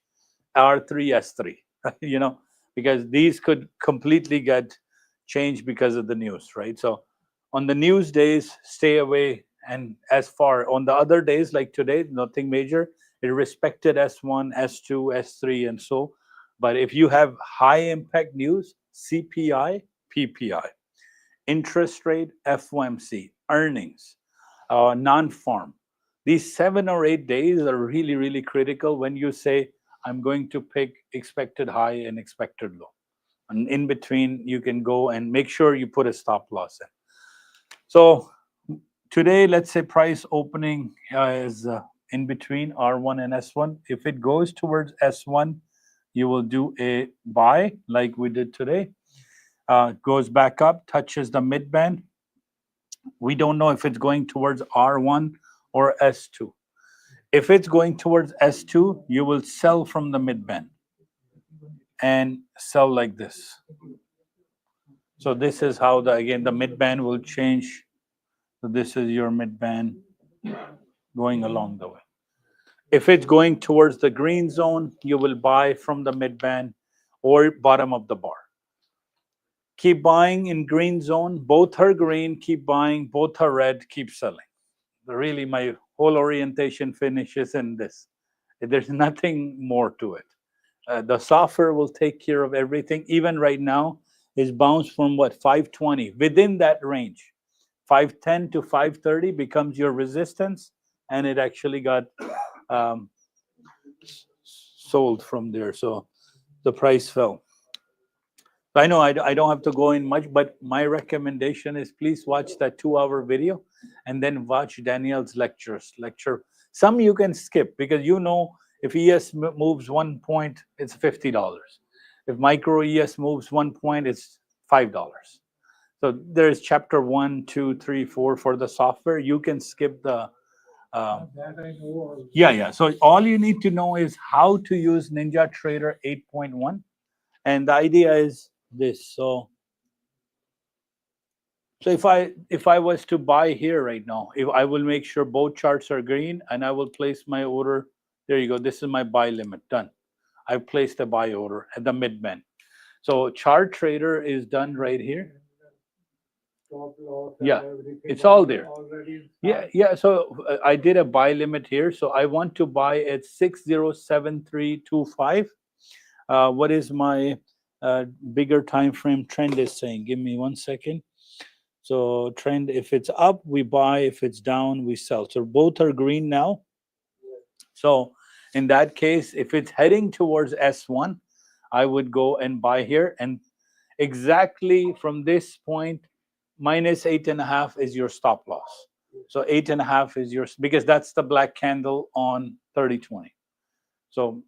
R3, S3, because these could completely get changed because of the news, right? So on the news days, stay away. And as far on the other days, like today, nothing major. It respected S1, S2, S3, and so. But if you have high impact news, CPI, PPI, interest rate, FOMC, earnings, non-farm, these 7 or 8 days are really, really critical when you say, I'm going to pick expected high and expected low. And in between, you can go and make sure you put a stop loss in. So today, let's say price opening is in between R1 and S1. If it goes towards S1, you will do a buy like we did today. Goes back up, touches the mid-band. We don't know if it's going towards R1 or S2. If it's going towards S2, you will sell from the mid-band and sell like this. So this is how, the mid-band will change So this is your mid band going along the way. If it's going towards the green zone, you will buy from the mid band or bottom of the bar. Keep buying in green zone. Both are green, keep buying. Both are red, keep selling. Really, my whole orientation finishes in this. There's nothing more to it. The software will take care of everything. Even right now, it's bounced from what, 520. Within that range, 510 to 530 becomes your resistance, and it actually got sold from there. So the price fell. I know I don't have to go in much, but my recommendation is please watch that 2-hour video and then watch Daniel's lecture. Some you can skip because you know if ES moves 1 point, it's $50. If micro ES moves 1 point, it's $5. So there's chapter 1, 2, 3, 4 for the software. You can skip the yeah. So all you need to know is how to use NinjaTrader 8.1, and the idea is this. So if I was to buy here right now, if I will make sure both charts are green, and I will place my order. There you go. This is my buy limit done. I've placed a buy order at the mid band. So chart trader is done right here. Yeah, it's all there. Yeah. So I did a buy limit here. So I want to buy at 607325. What is my bigger time frame trend is saying? Give me 1 second. So trend, if it's up, we buy. If it's down, we sell. So both are green now. So in that case, if it's heading towards S1, I would go and buy here. And exactly from this point, minus 8.5 is your stop loss. So 8.5 is yours because that's the black candle on 3020. So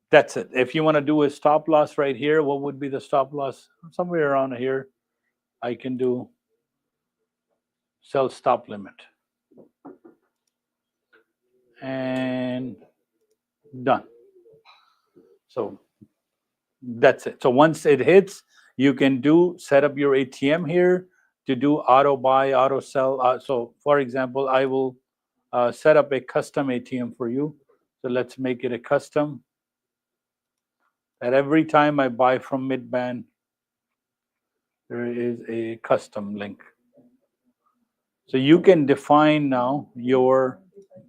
that's it. If you want to do a stop loss right here, what would be the stop loss? Somewhere around here, I can do sell stop limit. And done. So that's it. So once it hits, you can set up your ATM here to do auto buy, auto sell. So for example, I will set up a custom ATM for you. So let's make it a custom. That every time I buy from mid-band, there is a custom link. So you can define now your,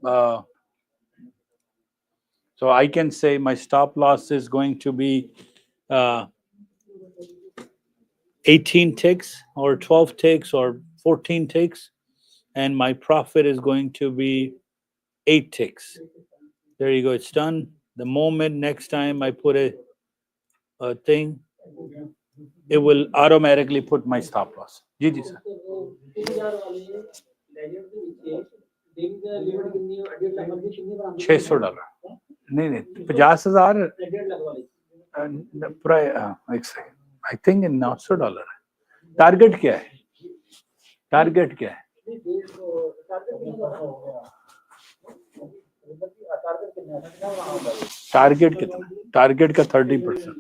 so I can say my stop loss is going to be 18 ticks or 12 ticks or 14 ticks, and my profit is going to be 8 ticks. There you go, it's done. The moment next time I put a thing, it will automatically put my stop loss. जी sir. $600 नहीं $50,000 एक second I think $900 target क्या है target कितना target का 30%.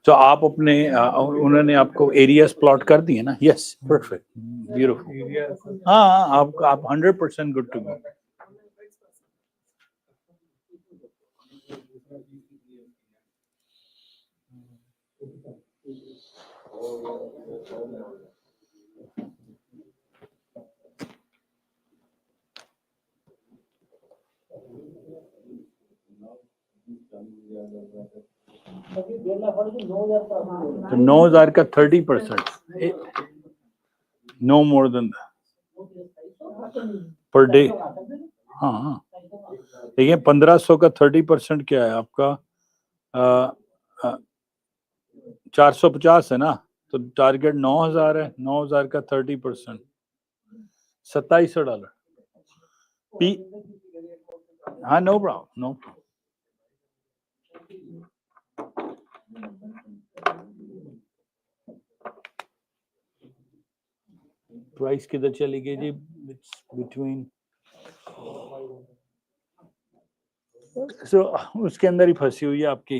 तो आप अपने उन्होंने आपको एरियाज प्लॉट कर दिए ना. Yes perfect beautiful. हाँ आप 100% गुड टू गो. तो 9,000 का 30%, no more than per day. हाँ देखिए 1500 का 30% क्या है आपका 450 है ना. तो टारगेट 9,000 है. 9,000 का 30% $27. पी हाँ नो प्रॉब्लम नो. प्राइस किधर चली गई जी. बिटवीन सो उसके अंदर ही फंसी हुई है आपकी.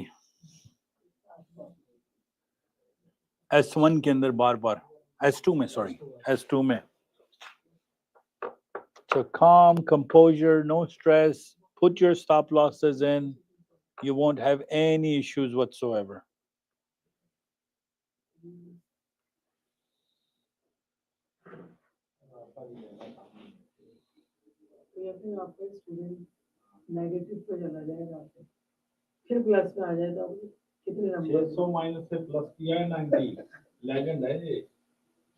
S1 के अंदर बार बार, S2 में, सॉरी, S2 में. So calm, composure, no stress. Put your stop losses in. You won't have any issues whatsoever. Negative पे चला जाएगा फिर प्लस में आ जाएगा कितने नंबर 600 माइनस से प्लस किया है 90 लेजेंड है ये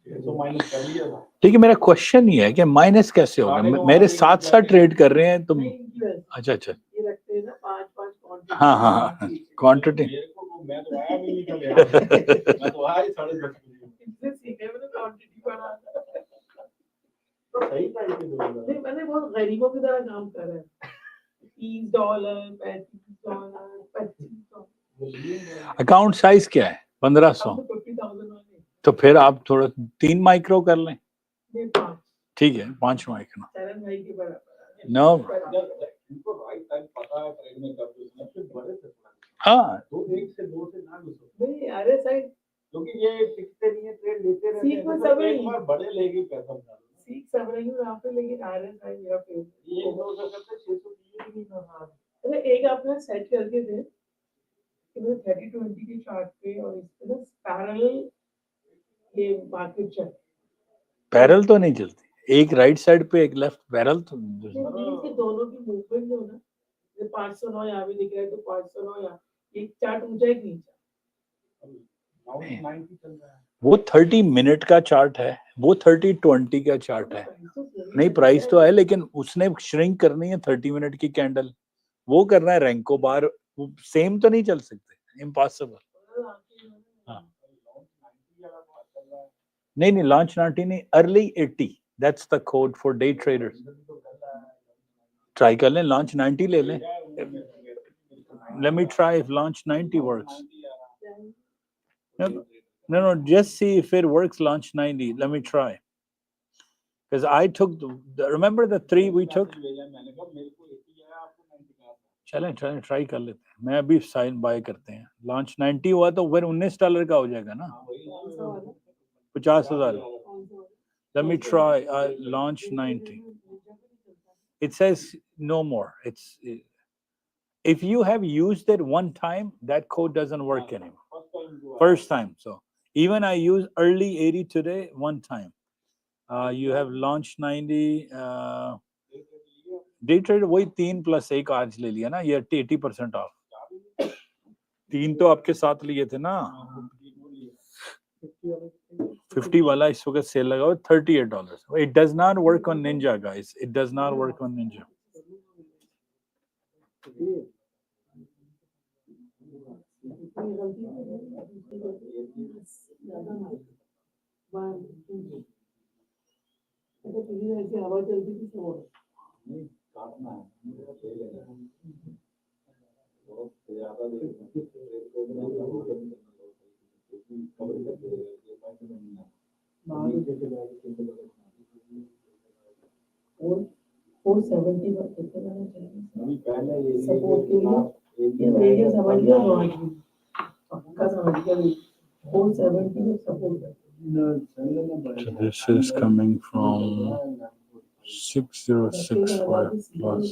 600 माइनस कर लिया था ठीक है, मेरा क्वेश्चन ये है कि माइनस कैसे होगा? मेरे साथ साथ ट्रेड कर रहे हैं तुम. अच्छा अच्छा, ये रखते हैं ना 5 क्वांटिटी. हाँ हाँ हाँ, क्वांटिटी. मेरे को मैं तो आया भी नहीं कभी यहाँ पे। मैं तो आया ही 10:30 बजे इससे सीखे मैंने क्वांटिटी बढ़ा तो सही टाइम पे बोल रहा नहीं मैंने बहुत गरीबों की तरह काम कर रहा है $30 $35 $25 अकाउंट साइज क्या है? 1500. 50,000 वाले तो फिर आप थोड़ा 3 माइक्रो कर लें. नहीं 5 ठीक है, 5 माइक्रो. चरण भाई के बराबर नो, है इनको राइट टाइम पता है ट्रेड में कब घुसना फिर बड़े से हाँ, तो 1 से 2 से ना घुसो नहीं अरे साइड क्योंकि ये टिकते नहीं है ट्रेड लेते रहते सीख में हैं सब तो एक नहीं। बार बड़े लेके पैसा बना लो सीख सब रही हूँ यहाँ पे लेकिन RSI मेरा फेवरेट ये 200 करते 600 की भी नहीं करना अरे एक आपने सेट करके थे कि मैं 30-20 के चार्ट पे और इस पे ना पैरेलल ये मार्केट चल पैरल तो नहीं चलती. एक राइट साइड पे, एक लेफ्ट. पैरल तो के दोनों की मूवमेंट जो ना ये 509 यहाँ भी दिख रहा है तो 509 यहाँ एक चार्ट ऊंचा एक नीचा नाउ 90 चल रहा है वो 30 मिनट का चार्ट है, वो 30-20 का चार्ट है. नहीं, प्राइस तो है लेकिन उसने श्रिंक करनी है 30 मिनट की कैंडल. वो करना है रैंको बार. सेम तो नहीं चल सकते, इम्पॉसिबल. नहीं नहीं, लॉन्च 90 नहीं, early 80. That's the code for day traders. Try कर लें, लॉन्च 90 ले लें. Let me try if launch 90 works. No, just see if it works. Launch 90. Let me try. Because I took remember the 3 we took. मैंने कहा मेरे को 80 आया आपको 90 का चलें ट्राई कर लेते हैं. मैं अभी साइन बाय करते हैं. लॉन्च 90 हुआ तो फिर $19 का हो जाएगा ना, 50,000. Let me try. Launch 90. It says no more. It's if you have used it one time, that code doesn't work anymore. First time. So even I use early 80 today one time. You have launched 90. Day trade वही 3 + 1 आज ले लिया ना, ये 80% of. 3 तो आपके साथ लिए थे ना. 50 वाला इस वक्त सेल लगा हुआ $38. It does not work on Ninja, guys. It does not work on Ninja. हवा चलती थी सब नहीं काटना है ले लेना बहुत ज्यादा और 470 पर कितना जाना चाहिए पहले सपोर्ट के लिए ये एरिया समझ लिया पक्का समझ गया 470 में support So this is coming from 6065 plus.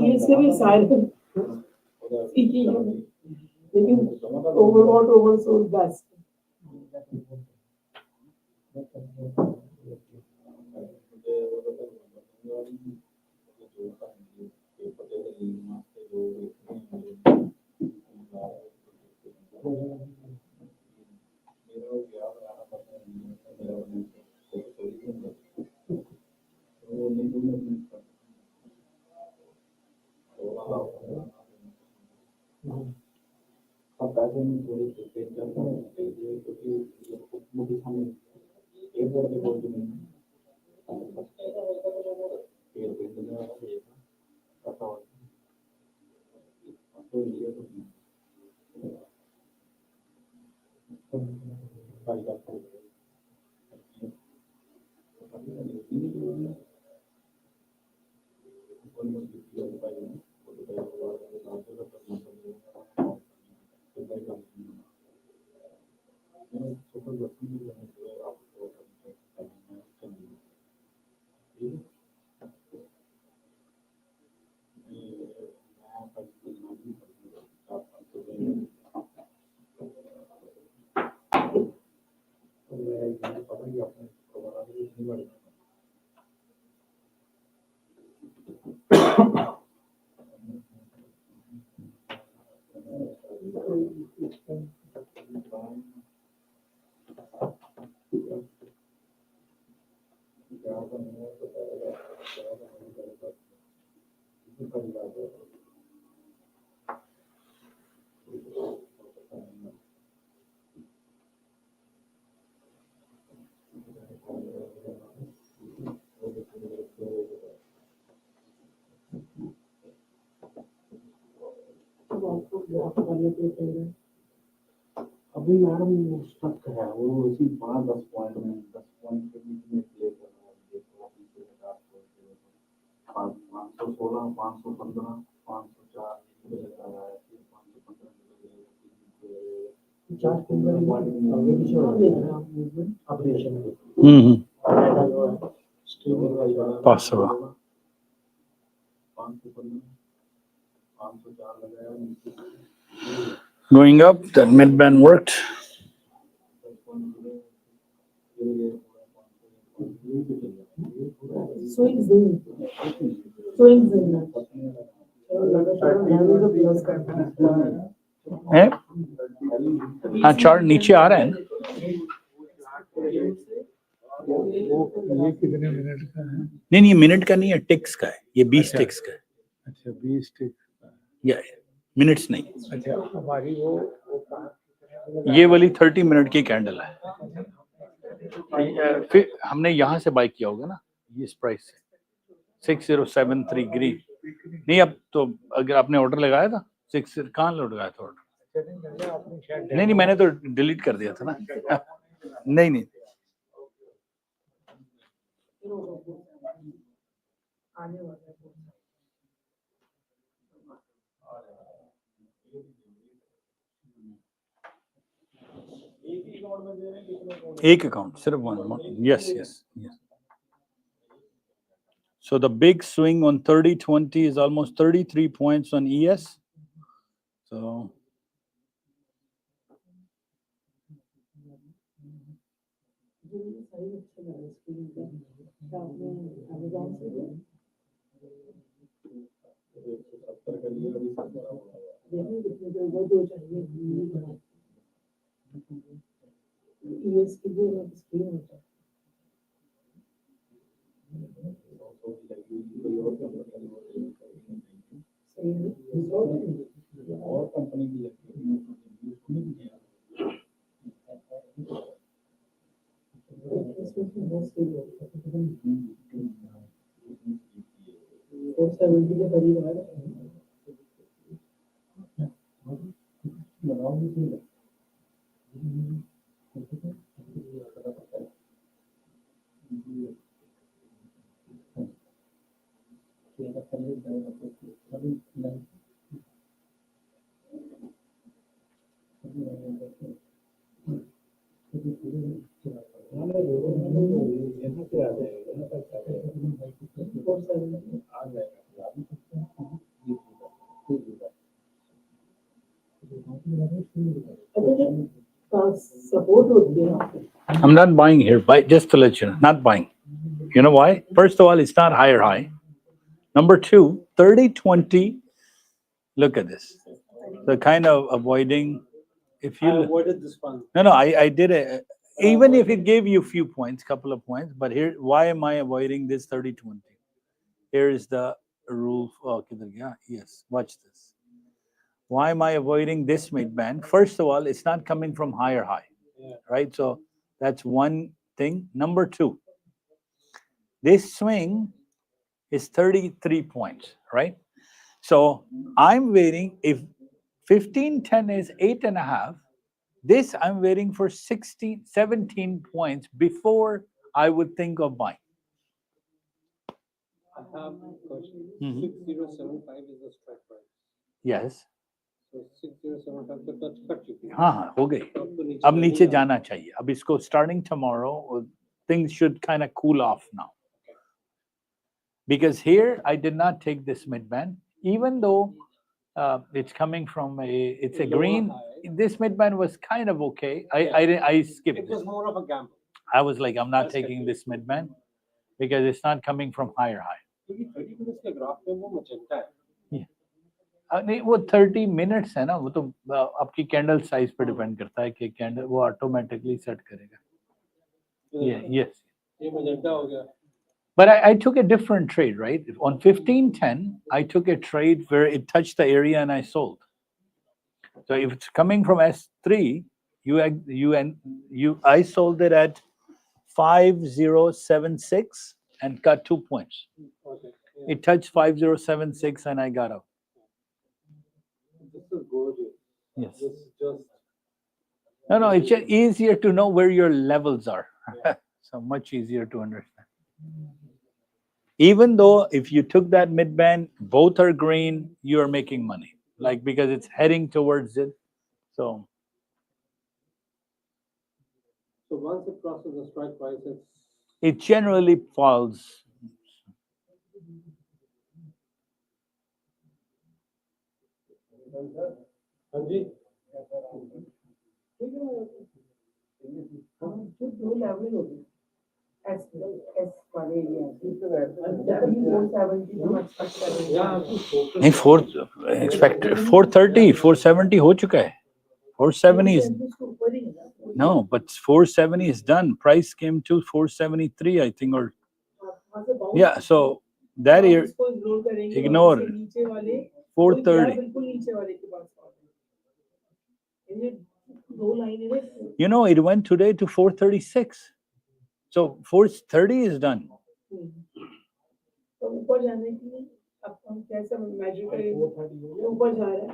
ये से भी सारे सीखी लेकिन ओवरऑल ओवरसोल्ड बेस्ट अब पैसे में थोड़ी प्रिपेयर करना चाहिए क्योंकि मुझे हमें एक बार के बोल नहीं फिर बिजनेस है पता हो तो ये तो भाई का अभी मैडम स्टक है वो इसी 5-10 पॉइंट में 10 पॉइंट के बीच में प्ले कर रहा है देखो अभी से 516 515 504 Possible. 504 लगाया Going up, that mid-band worked. Swings in. Eh? हाँ चार्ट नीचे आ रहा है ना? ये कितने मिनट का है? नहीं मिनट का नहीं है, टिक्स का है ये, 20 टिक्स का है अच्छा 20 टिक। या मिनट्स नहीं, अच्छा हमारी वो ये वाली 30 मिनट की कैंडल है। फिर हमने यहाँ से बाय किया होगा ना इस प्राइस से 6073 ग्रीन। नहीं अब तो अगर आपने ऑर्डर लगाया था 6 कहाँ लगाया था ऑर्डर? नहीं मैंने तो डिलीट कर दिया था ना। नहीं एक अकाउंट सिर्फ one. Yes So the big swing on 30-20 is almost 33 points on ES. So और कंपनी की I'm not buying here, just to let you know, not buying. You know why? First of all, it's not higher high. Number two, 30-20. Look at this. The kind of avoiding. If you avoided this one. No, I did it. Even if it gave you a few points, couple of points, but here, why am I avoiding this 30-20? Here is the rule. Oh, yes, watch this. Why am I avoiding this mid-band? First of all, it's not coming from higher high, right? So that's one thing. Number two, this swing is 33 points, right? So I'm waiting. If 1510 is 8.5, this I'm waiting for 17 points before I would think of buying. I have a question. Mhm. 6075 is the strike price. Yes. So 607 तक तो cut चुकी है। हाँ हाँ हो गई, अब तो नीचे अब चली नीचे जाए। जाना चाहिए। अब इसको starting tomorrow things should kind of cool off now, because here I did not take this mid-band, even though it's coming from it's a green. This mid-band was kind of okay. I skipped It was it. more of a gamble. I was like, I'm not taking this mid-band because it's not coming from higher high. क्योंकि 30 minutes के graph में वो magenta है। नहीं वो 30 minutes है ना, वो तो आपकी कैंडल साइज पे डिपेंड करता है कि कैंडल वो ऑटोमेटिकली सेट करेगा। yes ये मजेंटा हो गया। but I took a different trade, right? On 1510 I took a trade where it touched the area and I sold. So if it's coming from S3, I sold it at 5076 and cut 2 points. Okay. It touched 5076 and I got out. This is gorgeous. Yes. This is just. No, it's just easier to know where your levels are. So much easier to understand. Even though if you took that mid-band, both are green, you are making money. Like because it's heading towards it. So once it crosses the strike price, it generally falls. हाँ जी। दो level होगी S वाले area 470 हम expect कर रहे हैं। नहीं 430 470 हो चुका है। 470 is no, but 470 is done. Price came to 473, I think, or yeah. So that year, ignore 430. You know, it went today to 436. So 430 is done. ऊपर जाने के लिए अब हम कैसे मेजर करेंगे? ऊपर जा रहा है,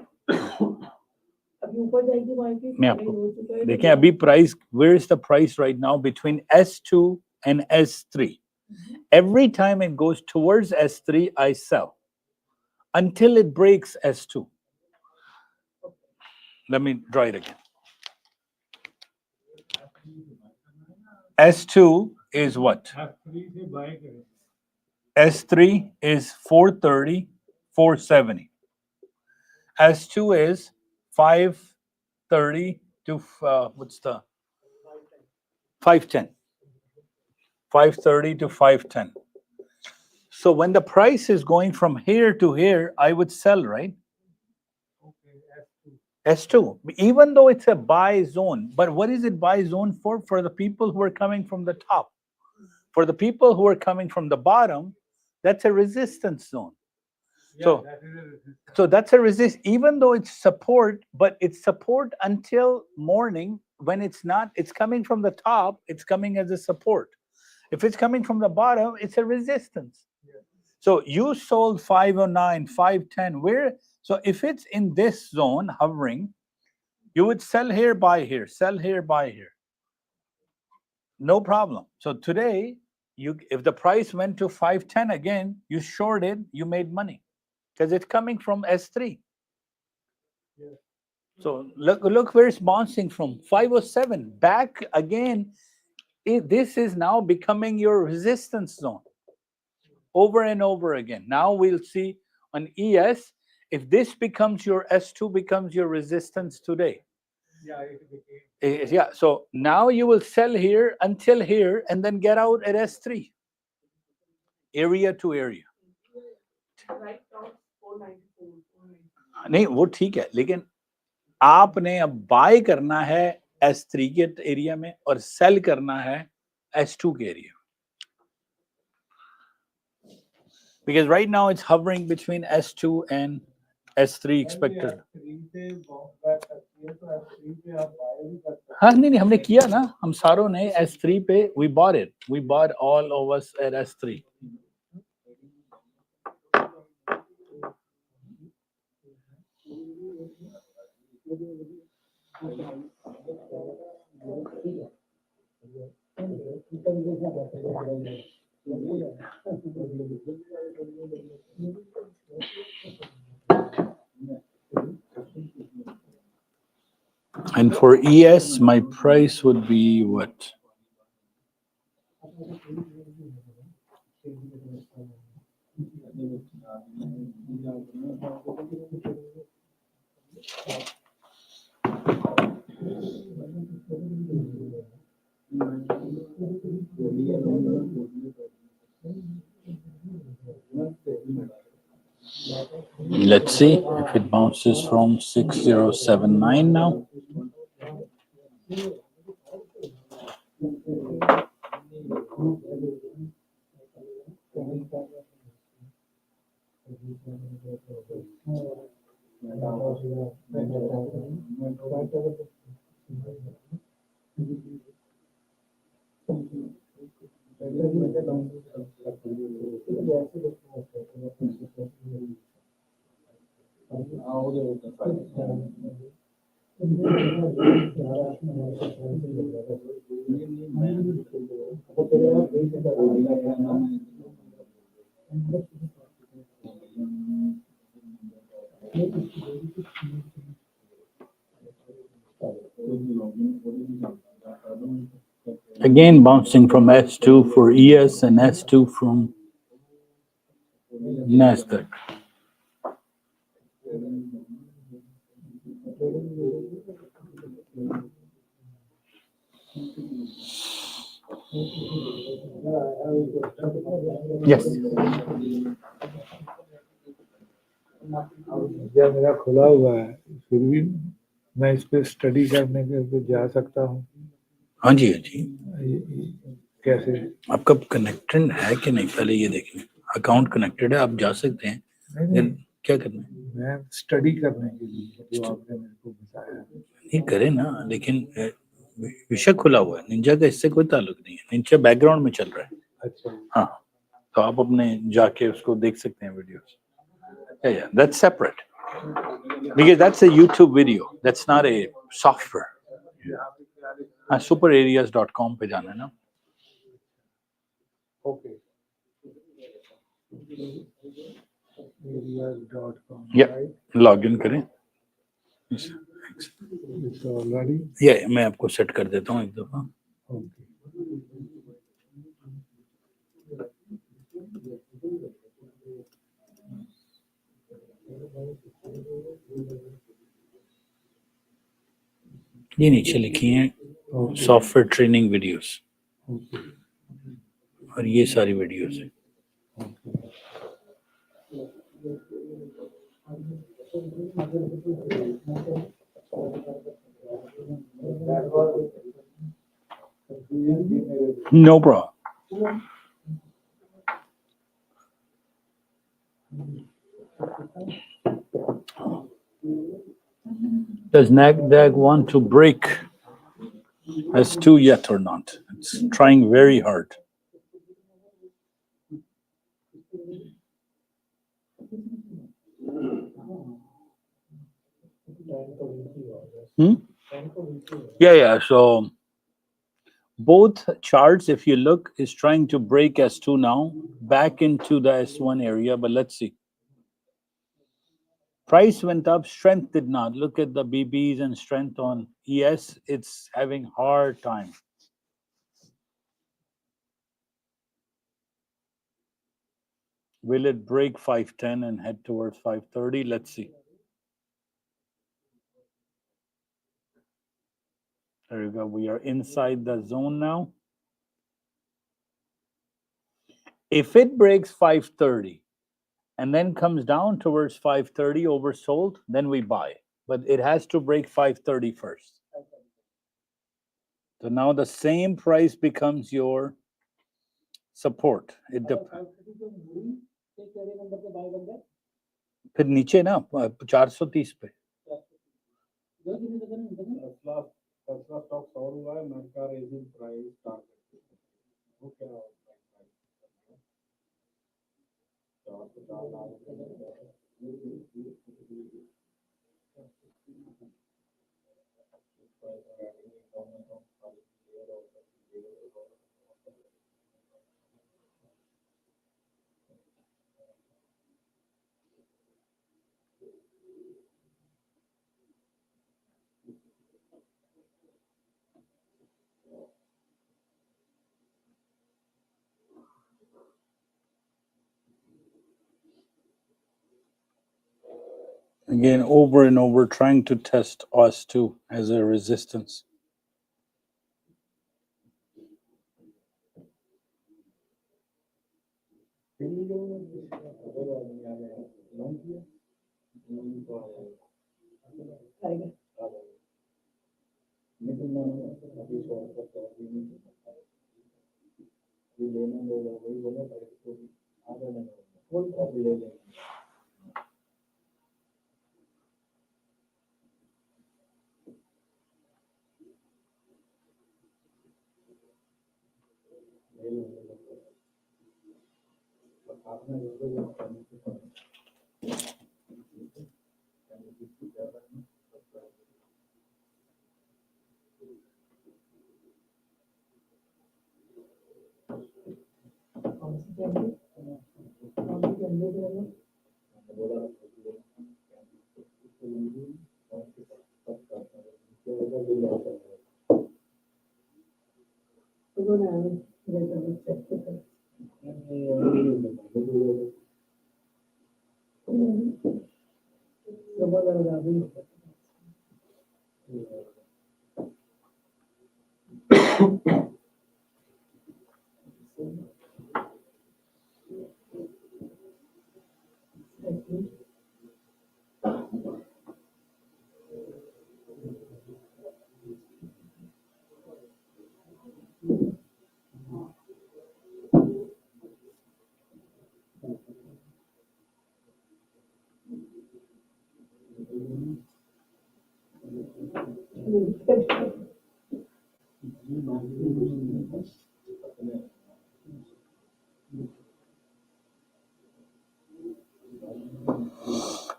अभी ऊपर जाएगी मार्केट। मैं आपको देखें अभी price, where is the price right now between S2 and S3? Every time it goes towards S3, I sell until it breaks S2. Let me draw it again. S2 is what? S3 is 430, 470. S2 is 530 to what's the 510. 530 to 510. So when the price is going from here to here, I would sell, right? S2, even though it's a buy zone, but what is it buy zone for? For the people who are coming from the top. For the people who are coming from the bottom, that's a resistance zone. So that's a resist, even though it's support, but it's support until morning. When it's not, it's coming from the top, it's coming as a support. If it's coming from the bottom, it's a resistance. So you sold 509, 510, where? So if it's in this zone hovering, you would sell here, buy here, sell here, buy here. No problem. So today, if the price went to 510 again, you shorted, you made money because it's coming from S3. So look where it's bouncing from, 507 back again. This is now becoming your resistance zone over and over again. Now we'll see on ES, if this becomes your S2 becomes your resistance today. Yeah, so now you will sell here until here and then get out at S3, area to area. नहीं वो ठीक है, लेकिन आपने अब bye करना है S3 के एरिया में और सेल करना है S2 के area. Because right now it's hovering between S2 and S3 expected. हाँ नहीं हमने किया ना, हम सारों ने S3 पे we bought it. We bought all of us at S3. And for ES, my price would be what? Let's see if it bounces from 6079 now. Again, bouncing from S2 for ES and S2 from Nasdaq. Yes. या मेरा खुला हुआ है फिर भी मैं इस पे स्टडी करने के लिए जा सकता हूँ हाँ जी, हाँ जी। कैसे आपका कनेक्टेड है कि नहीं, पहले ये देखें। अकाउंट कनेक्टेड है, आप जा सकते हैं। नहीं, क्या करना है? मैं स्टडी करने के लिए जो आपने मेरे को बताया नहीं करे ना, लेकिन विषय खुला हुआ है। निंजा का इससे कोई ताल्लुक नहीं है। निंजा बैकग्राउंड में चल रहा है। अच्छा हाँ, तो आप अपने जाके उसको देख सकते हैं videos. Yeah, that's separate because that's a YouTube video. That's not a software. हाँ, superareas.com पे जाना है ना। Okay areas.com Yeah, log in करें। ऑलरेडी ये मैं आपको सेट कर देता हूँ एक दफा। ओके ये नीचे लिखी हैं सॉफ्टवेयर ट्रेनिंग वीडियोस और ये सारी वीडियोस हैं। No problem. Does Nasdaq want to break S2 yet or not? It's trying very hard. Yeah. So both charts, if you look, is trying to break S2 now back into the S1 area, but let's see. Price went up, strength did not. Look at the BBs and strength on ES. It's having hard time. Will it break 510 and head towards 530? Let's see. There you go. We are inside the zone now. If it breaks 530 and then comes down towards 530 oversold, then we buy. But it has to break 530 first. So now the same price becomes your support. It depends. फिर नीचे ना 430 पे Again, over and over, trying to test us too as a resistance.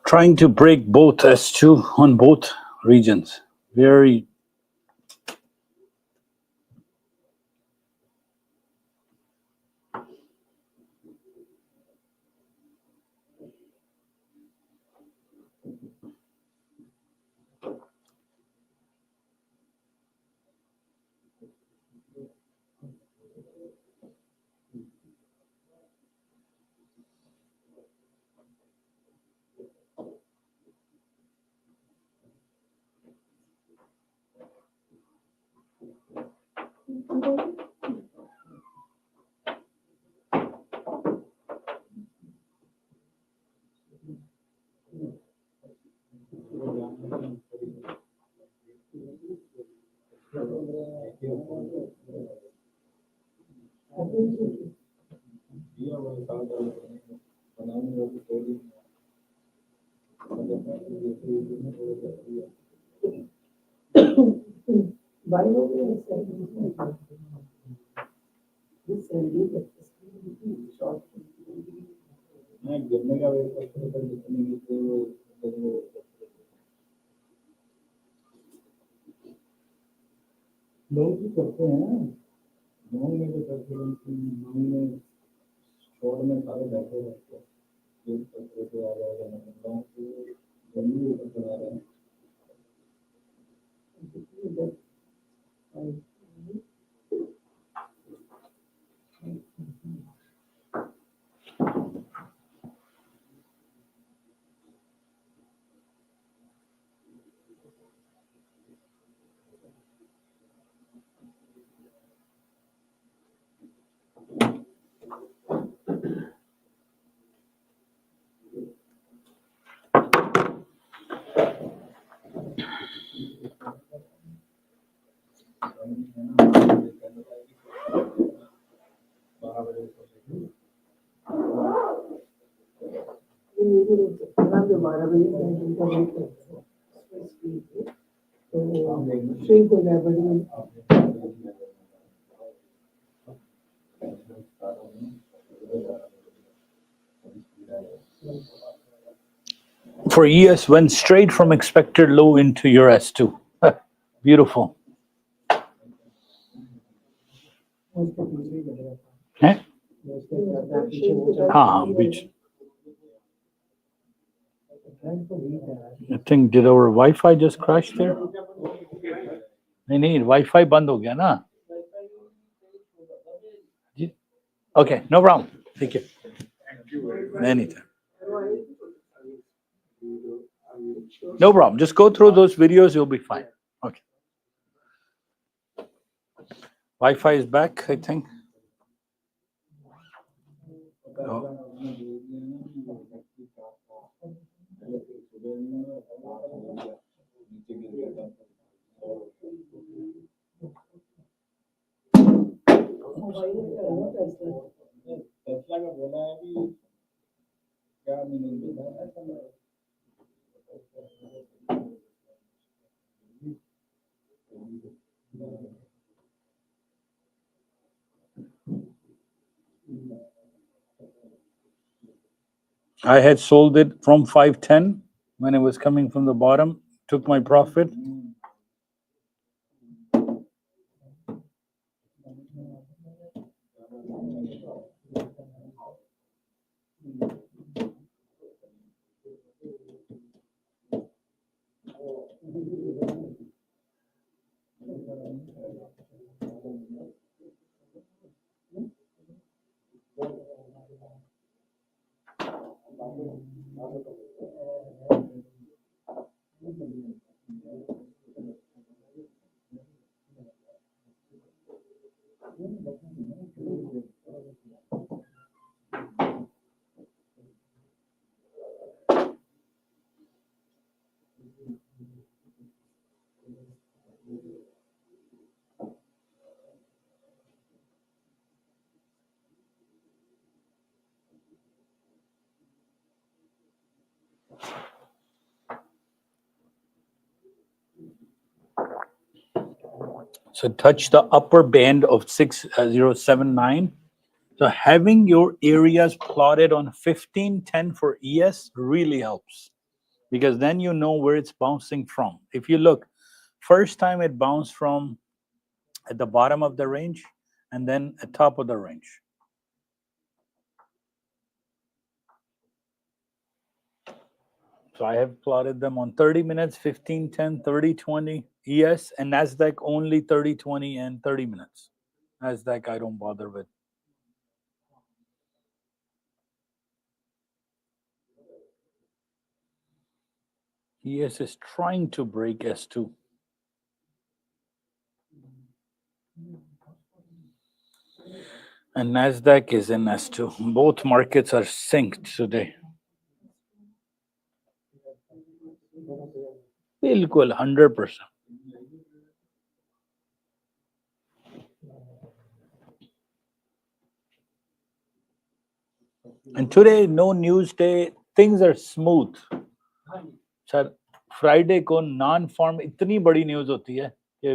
Trying to break both S2 on both regions. Very for ES went straight from expected low into your S2. Beautiful. Eh? Which I think did our Wi-Fi just crash there? नहीं Wi-Fi बंद हो गया ना? Okay, no problem. Thank you. Anytime. No problem. Just go through those videos. You'll be fine. Okay. Wi-Fi is back, I think. Oh. फैसला का बोला है कि क्या मीनिंग है ऐसा I had sold it from 510 when it was coming from the bottom, took my profit. So touch the upper band of 6079. So having your areas plotted on 1510 for ES really helps, because then you know where it's bouncing from. If you look, first time it bounced from at the bottom of the range and then at top of the range. So I have plotted them on 30 minutes, 15, 10, 30, 20, ES, and Nasdaq only 30, 20, and 30 minutes. Nasdaq I don't bother with. ES is trying to break S2. And Nasdaq is in S2. Both markets are synced today. Bilkul, 100%. And today, no news day, things are smooth. Sir, Friday को non farm इतनी बड़ी news होती है कि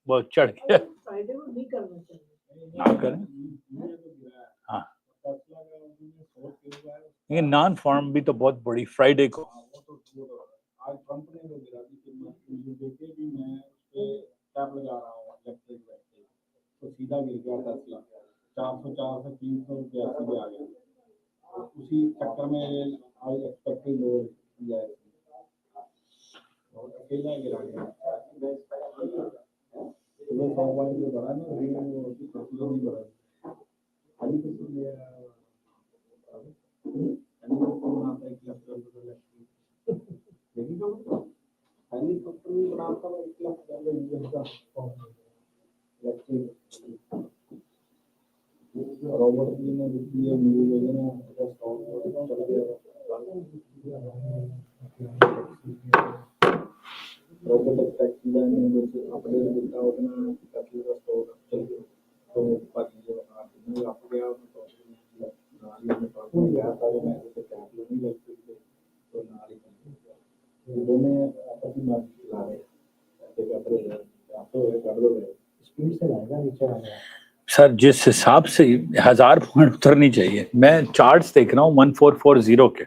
वो चढ़ के Friday को नहीं करना चाहिए ना करें. हाँ, ये नॉन फॉर्म भी तो बहुत बड़ी फ्राइडे को. आज कंपनी को गिरा दी कि मैं देखे भी मैं उस पे टैप लगा रहा हूँ इलेक्ट्रिक वैसे तो सीधा गिर गया 10 लाख 400 से 300 रुपये सीधे आ गया. उसी चक्कर में आई एक्सपेक्टेड लो किया है और अकेला गिरा गया. तो फॉर्म जो बढ़ा ना रील वो नहीं बढ़ा खाली कुछ नहीं बनाता है कि देखिए जो खाली कंपनी बनाता है 1 लाख डॉलर यूएस का इलेक्ट्रिक रॉबर्ट जी ने दिया न्यूज़ वगैरह का स्टॉक चल गया. रॉबर्ट टैक्सी ने जो अपने दिखा उतना काफी का स्टॉक चल गया. तो बाकी जो आपने आप गया तो नाली में पास में गया था मैं तो क्या नहीं लगती तो नाली दोनों आपस में बात चला रहे हैं आप तो कर दो स्पीड से लाएगा नीचे आ गया. सर जिस हिसाब से 1000 पॉइंट उतरनी चाहिए, मैं चार्ट्स देख रहा हूँ 1440 के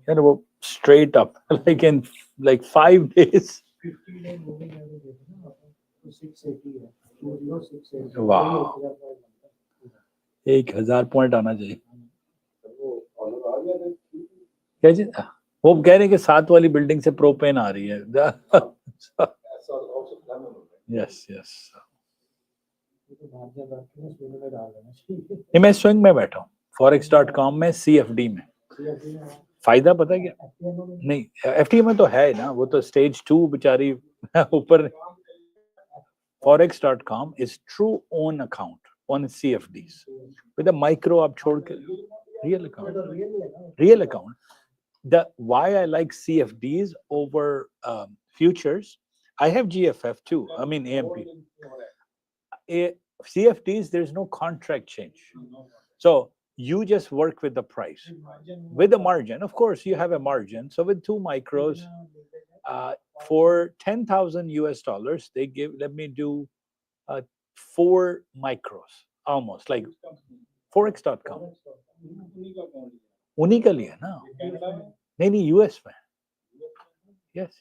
यार, वो straight up like in like 5 days. 15 moving average देखो ना तो 680 है 2068. वाह, 1000 पॉइंट आना चाहिए. क्या जी, वो कह रहे हैं कि 7 वाली बिल्डिंग से प्रोपेन आ रही है. Yes yes. मैं स्विंग में बैठा हूँ forex.com में CFD में. फायदा पता क्या नहीं, एफटी में तो है ना, वो तो स्टेज 2 बेचारी ऊपर. forex.com is true own account on CFDs with a micro आप छोड़ के real account. The why I like CFDs over futures, I have GFF too, I mean AMP. CFDs, there's no contract change, so you just work with the price with the margin. Of course you have a margin, so with 2 micros for $10,000 they give, let me do 4 micros almost, like forex.com. उन्हीं का लिया ना, नहीं US में. Yes.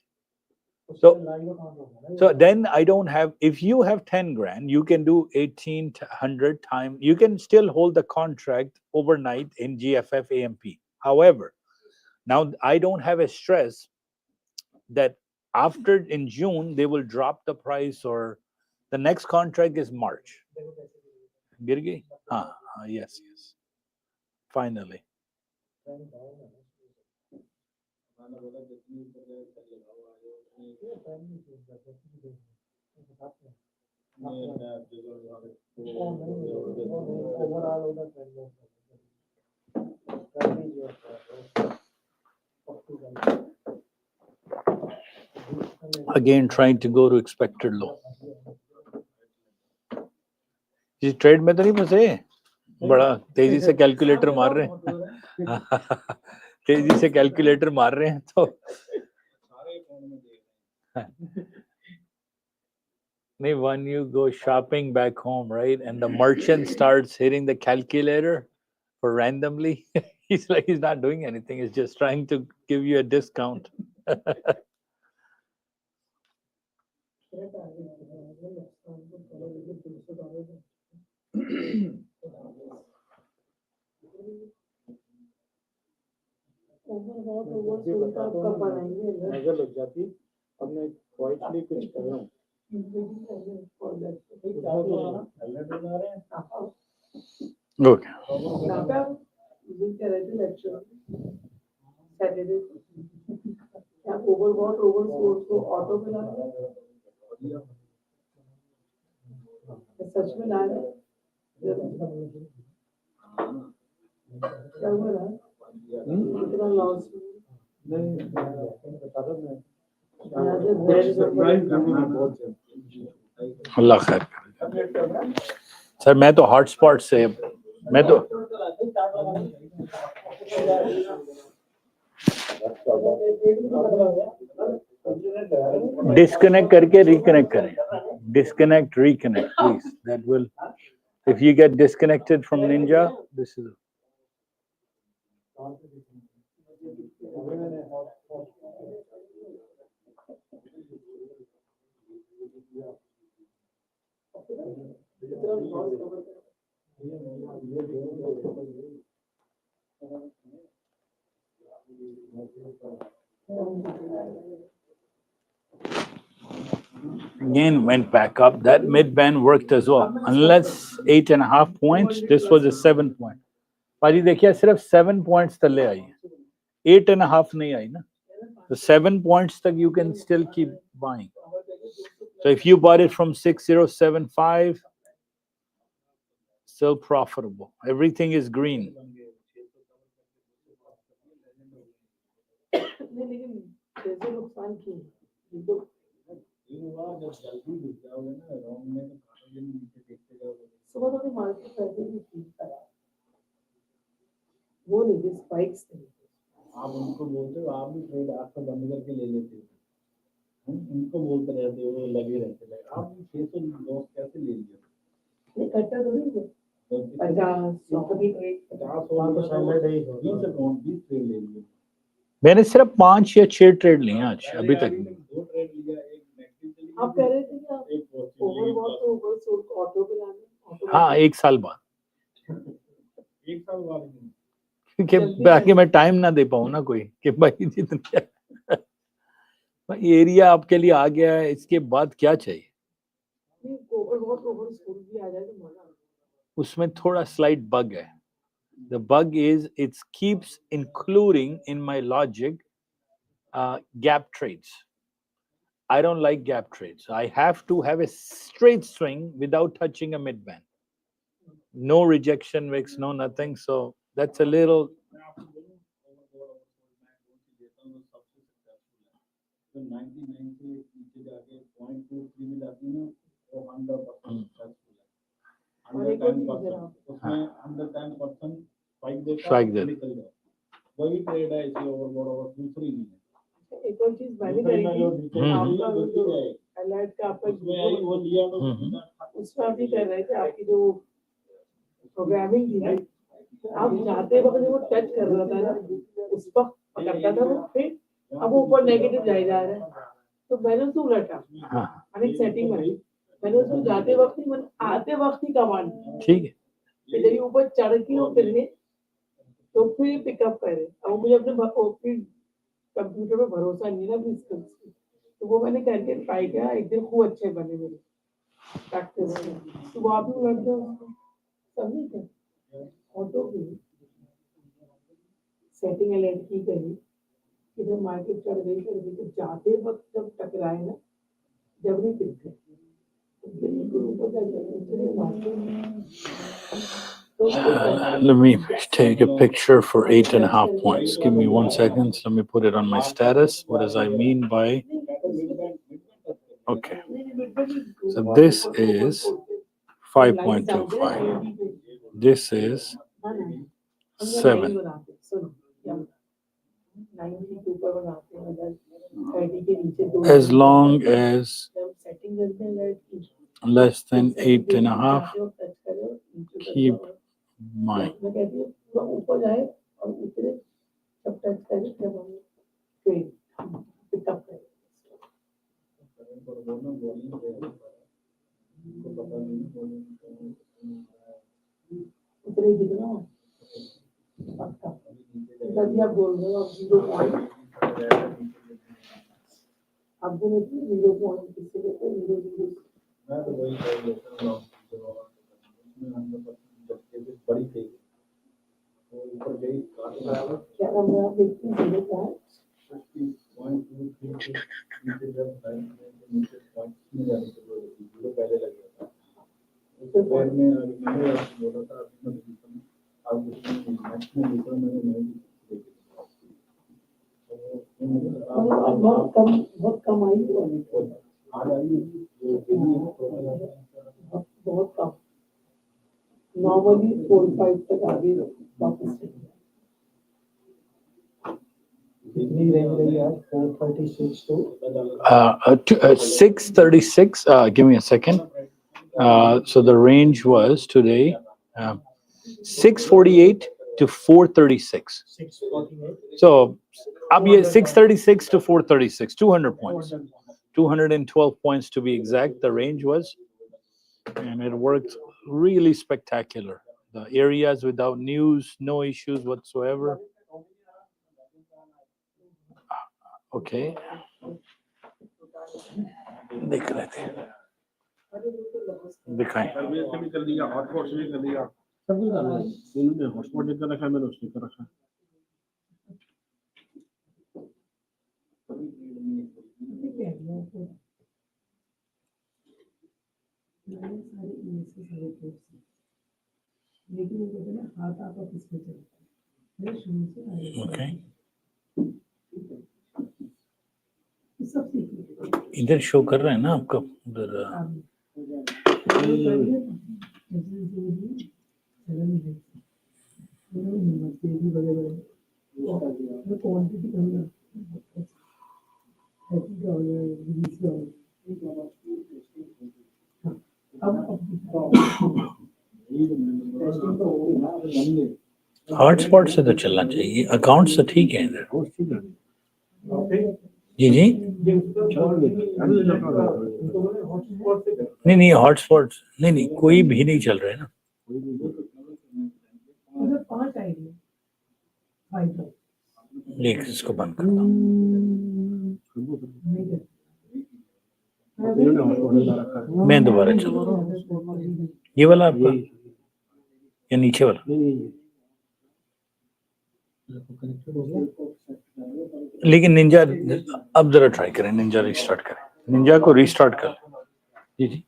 So then I don't have, if you have 10 grand, you can do 1800 times, you can still hold the contract overnight in GFF AMP. However, now I don't have a stress that after in June, they will drop the price or the next contract is March. गिर गई? हाँ, yes. Finally. Again, trying to go to expected low. इस trade में तो नहीं फंसे, बड़ा तेजी से कैलकुलेटर मार रहे हैं. तेजी से कैलकुलेटर मार रहे हैं तो नहीं, when you go shopping back home, right, and the merchant starts hitting the calculator for randomly, he's like, he's not doing anything, he's just trying to give you a discount. नजर लग जाती, अब मैं क्वाइटली कुछ कर रहा हूँ. Okay. सच में ला रहे हैं क्या हुआ ना इतना लॉस अल्लाह खैर. सर मैं तो हॉटस्पॉट से, मैं तो डिस्कनेक्ट करके रिकनेक्ट करें. Disconnect, reconnect, please. That will, if you get disconnected from Ninja, this is. Again went back up. That mid band worked as well. Unless 8.5 points, this was a 7 point. पाजी देखिए सिर्फ 7 points तले आई है, 8.5 नहीं आई ना. So 7 points तक you can still keep buying. So if you bought it from 6075, still profitable. Everything is green. वो नहीं स्पाइक्स थे. आप उनको बोलते हो, आप भी ट्रेड आपका बंद करके ले लेते हो, हम उनको बोलते रहते हो, लगे रहते हैं. आप 600 लॉस कैसे ले लिए? नहीं इकट्ठा तो नहीं है, 50 कभी 20 अकाउंट 20 ट्रेड ले लिए. मैंने सिर्फ 5 या 6 ट्रेड लिए आज अभी तक. 2 ट्रेड लिया, एक नेगेटिव आप कह रहे थे कि आप ओवरबॉट तो ओवरसोल्ड को ऑटो पे लाने. हाँ, 1 साल बाद. 1 साल बाद कि बाकी मैं टाइम ना दे पाऊँ ना कोई कि भाई जितने एरिया आपके लिए आ गया है, इसके बाद क्या चाहिए. ओवरबॉट ओवरसोल्ड भी आ जाए तो मजा. उसमें थोड़ा स्लाइट बग है. The bug is it keeps including in my logic gap trades. I don't like gap trades. I have to have a straight swing without touching a midband. No rejection wicks, no nothing. So that's a little. मैं आपको बोलूं overboard मैं कौन सी देता हूँ सबसे successful है तो 99 से नीचे जाके 0.23 में जाती है ना वो 100% सक्सेसफुल है 110% उसमें 110% स्पाइक देता है निकल जाए वही ट्रेड है इसी ओवरबोर्ड और दूसरी नहीं है एक और चीज मैंने करी थी आपका अलर्ट का आपका वो लिया तो उसमें आप भी कर रहे थे आपकी जो प्रोग्रामिंग थी ना आप जाते वक्त वो टच कर रहा था ना उस पर पकड़ता था वो फिर अब वो ऊपर नेगेटिव जाए जा रहा है तो मैंने उसको उलटा मैंने सेटिंग बनाई मैंने उसको जाते वक्त ही मैंने आते वक्त ही कमांड ठीक है फिर जब ऊपर चढ़ के वो फिरने तो फिर पिकअप करे अब मुझे अपने कंप्यूटर पे भरोसा नहीं ना अपनी स्किल्स पे तो वो मैंने करके ट्राई किया एक दिन खूब अच्छे बने मेरे प्रैक्टिस में तो वो आप भी उलट दो समझे क्या ऑटो की सेटिंग अलर्ट की करी कि जब मार्केट चढ़ गई तो जाते वक्त जब टकराए ना जब नहीं गिरते Let me take a picture for 8.5 points. Give me 1 second. Let me put it on my status. What does I mean by? Okay. So this is 5.25. This is 7. As long as less than 8.5, keep mine. आप बोल रहे हो आप 0 point आप बोले 0 point किससे लेते हैं 0 मैं तो वही कर लेता हूँ उसमें हम लोग बड़ी थी तो ऊपर गई क्या नंबर आप देखते हैं 0 पॉइंट 50.23 नीचे जब नीचे पॉइंट में जाने की जरूरत थी 0 पहले लग गया था उसके बाद में मैंने आपको बोला था आपने आप मैक्सिमम लीटर मैंने नहीं बहुत कम आई आज आई बहुत कम नॉर्मली 4-5 तक आ गई वापस कितनी रेंज रही आज 436 to 636. Give me a second. So the range was today 648 to 436. 648 So up here 636 to 436, 200 points. 212 points to be exact. The range was, and it worked really spectacular. The areas without news, no issues whatsoever. Okay. देख रहे थे दिखाएं भी कर दिया hotspot भी कर दिया सब कुछ कर लिया इन्होंने हॉटस्पॉट भी कर रखा है मैंने उसने कर रखा है Okay. इधर शो कर रहा है ना आपका उधर हॉटस्पॉट से तो चलना चाहिए अकाउंट से ठीक है इधर जी जी नहीं नहीं हॉटस्पॉट नहीं कोई भी नहीं चल रहा है ना देख इसको बंद करता हूँ मैं दोबारा चल ये वाला आपका या नीचे वाला लेकिन निंजा अब जरा ट्राई करें, निंजा रिस्टार्ट करें, निंजा को रिस्टार्ट कर। जी जी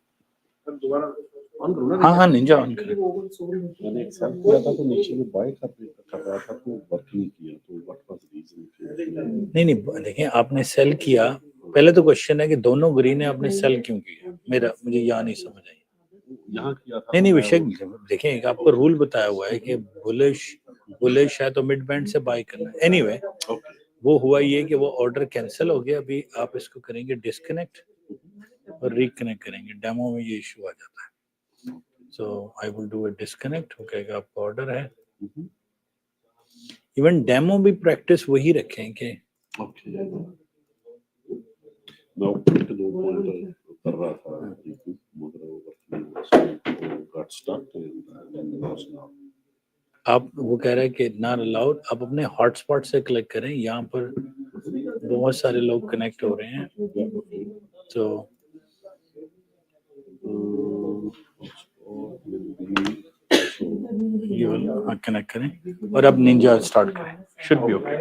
हाँ हाँ निंजा ऑन करें। मैंने एक सेल किया था तो नीचे में बाय कर रहा था तो वर्क नहीं किया, तो व्हाट वाज रीजन? नहीं देखिए, आपने सेल किया, पहले तो क्वेश्चन है कि दोनों ग्रीन है, आपने सेल क्यों किया? मुझे यहाँ नहीं समझ आई। यहाँ किया था नहीं विषय देखिए, आपको रूल बताया हुआ है कि बुलिश है तो मिड बैंड से बाय करना। एनीवे वो हुआ ये कि वो ऑर्डर कैंसिल हो गया। अभी आप इसको करेंगे डिस्कनेक्ट और रिकनेक्ट करेंगे। डेमो में ये इशू आ जाता है। So I will do a disconnect. हो कहेगा आपका ऑर्डर है। इवन डेमो भी प्रैक्टिस वही रखें कि मैं ऊपर के 2 पॉइंट कर रहा था, got stuck and lost now. आप वो कह रहे हैं कि नॉट अलाउड। आप अपने हॉटस्पॉट से क्लिक करें, यहाँ पर बहुत सारे लोग कनेक्ट हो रहे हैं, तो ये वाला कनेक्ट करें और अब निंजा स्टार्ट करें। Should be okay.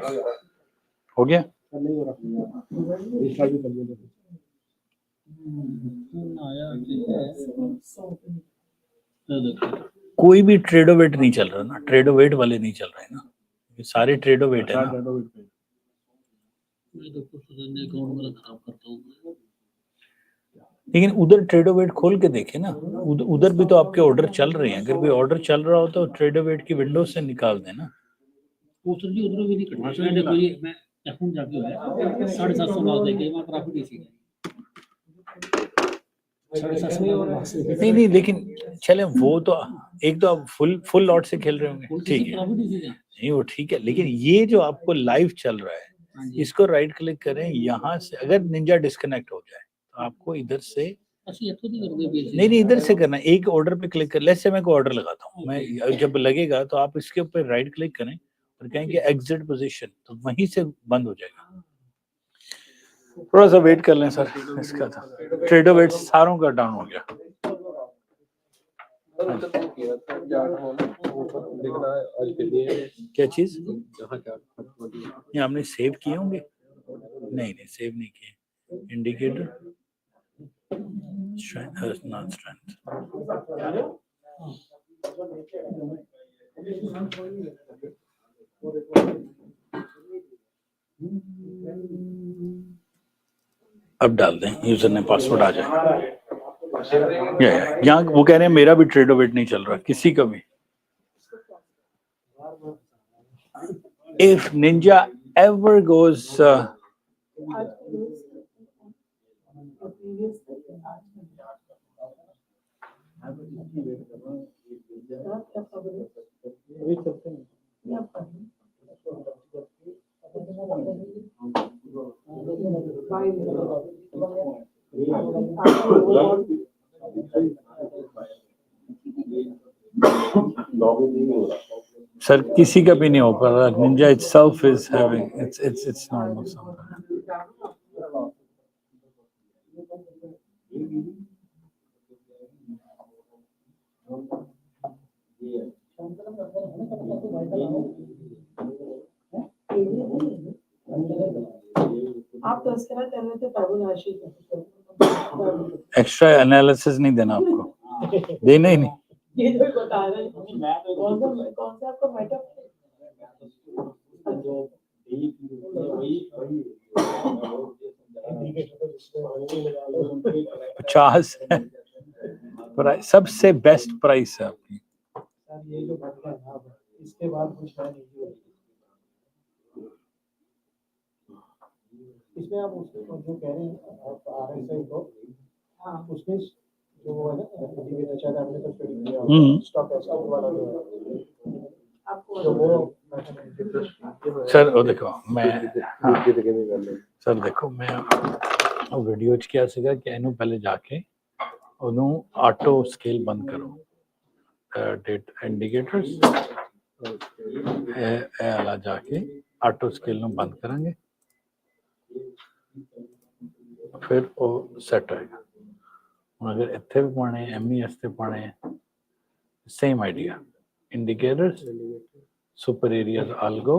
हो गया? कोई भी ट्रेडोवेट नहीं चल रहा ना, ट्रेडोवेट वाले नहीं चल रहे ना, ये सारे ट्रेडोवेट है ना। लेकिन उधर ट्रेडोवेट खोल के देखे ना, उधर भी तो आपके ऑर्डर चल रहे हैं। अगर कोई ऑर्डर चल रहा हो तो ट्रेडोवेट की विंडो से निकाल देना। उधर भी नहीं कटना। मैंने कोई मैं अकाउंट जाके है 750 बात है कि वहां प्रॉफिट इसी का 750 नहीं लेकिन चले वो तो एक तो आप फुल लॉट से खेल रहे होंगे, ठीक है, नहीं वो ठीक है। लेकिन ये जो आपको लाइव चल रहा है, इसको राइट क्लिक करें यहाँ से। अगर निंजा डिस्कनेक्ट हो जाए तो आपको इधर से नहीं इधर से करना। एक ऑर्डर पे क्लिक कर, लेट्स से मैं कोई ऑर्डर लगाता हूँ, मैं जब लगेगा तो आप इसके ऊपर राइट क्लिक करें और कहेंगे एग्जिट पोजीशन, तो वहीं से बंद हो जाएगा। थोड़ा सा वेट कर लें सर, इसका था ट्रेडो वेट सारों का डाउन हो गया। क्या चीज? ये आपने सेव किए होंगे? नहीं सेव नहीं किए। Indicator strength, not strength. अब डाल दें, यूजर ने पासवर्ड आ जाएगा। यहाँ वो कह रहे हैं मेरा भी ट्रेडोवेट नहीं चल रहा, किसी का भी। If Ninja ever goes sir किसी का भी नहीं हो पा रहा। Ninja itself is having it's normal sometimes. आप तो इसके बाद कर रहे थे बाबू राशि एक्स्ट्रा एनालिसिस नहीं देना आपको, देना ही नहीं। ये तो बता रहे हैं कौन सा आपका मैटर 50 प्राइस सबसे बेस्ट प्राइस है आपकी। ये जो घटना है ना, इसके बाद कुछ है नहीं। इसमें आप उसको जो कह रहे हैं आप RSI को, उसमें जो वो है ना इंडिकेटर शायद आपने तो स्टडी किया स्टॉक एक्सचेंज वाला जो वो सर वो देखो मैं सर देखो मैं वीडियो च क्या ਸੀਗਾ ਕਿ ਇਹਨੂੰ ਪਹਿਲੇ ਜਾ ਕੇ ਉਹਨੂੰ ਆਟੋ ਸਕੇਲ ਬੰਦ ਕਰੋ। डेट इंडिकेटर्स ਇਹ ਵਾਲਾ ਜਾ ਕੇ ਆਟੋ ਸਕੇਲ ਨੂੰ ਬੰਦ ਕਰਾਂਗੇ, ਫਿਰ ਉਹ ਸੈੱਟ ਹੋਏਗਾ। ਹੁਣ ਅਗਰ ਇੱਥੇ ਵੀ ਪਾਣੇ MES ਤੇ ਪਾਣੇ same idea, indicators super areas algo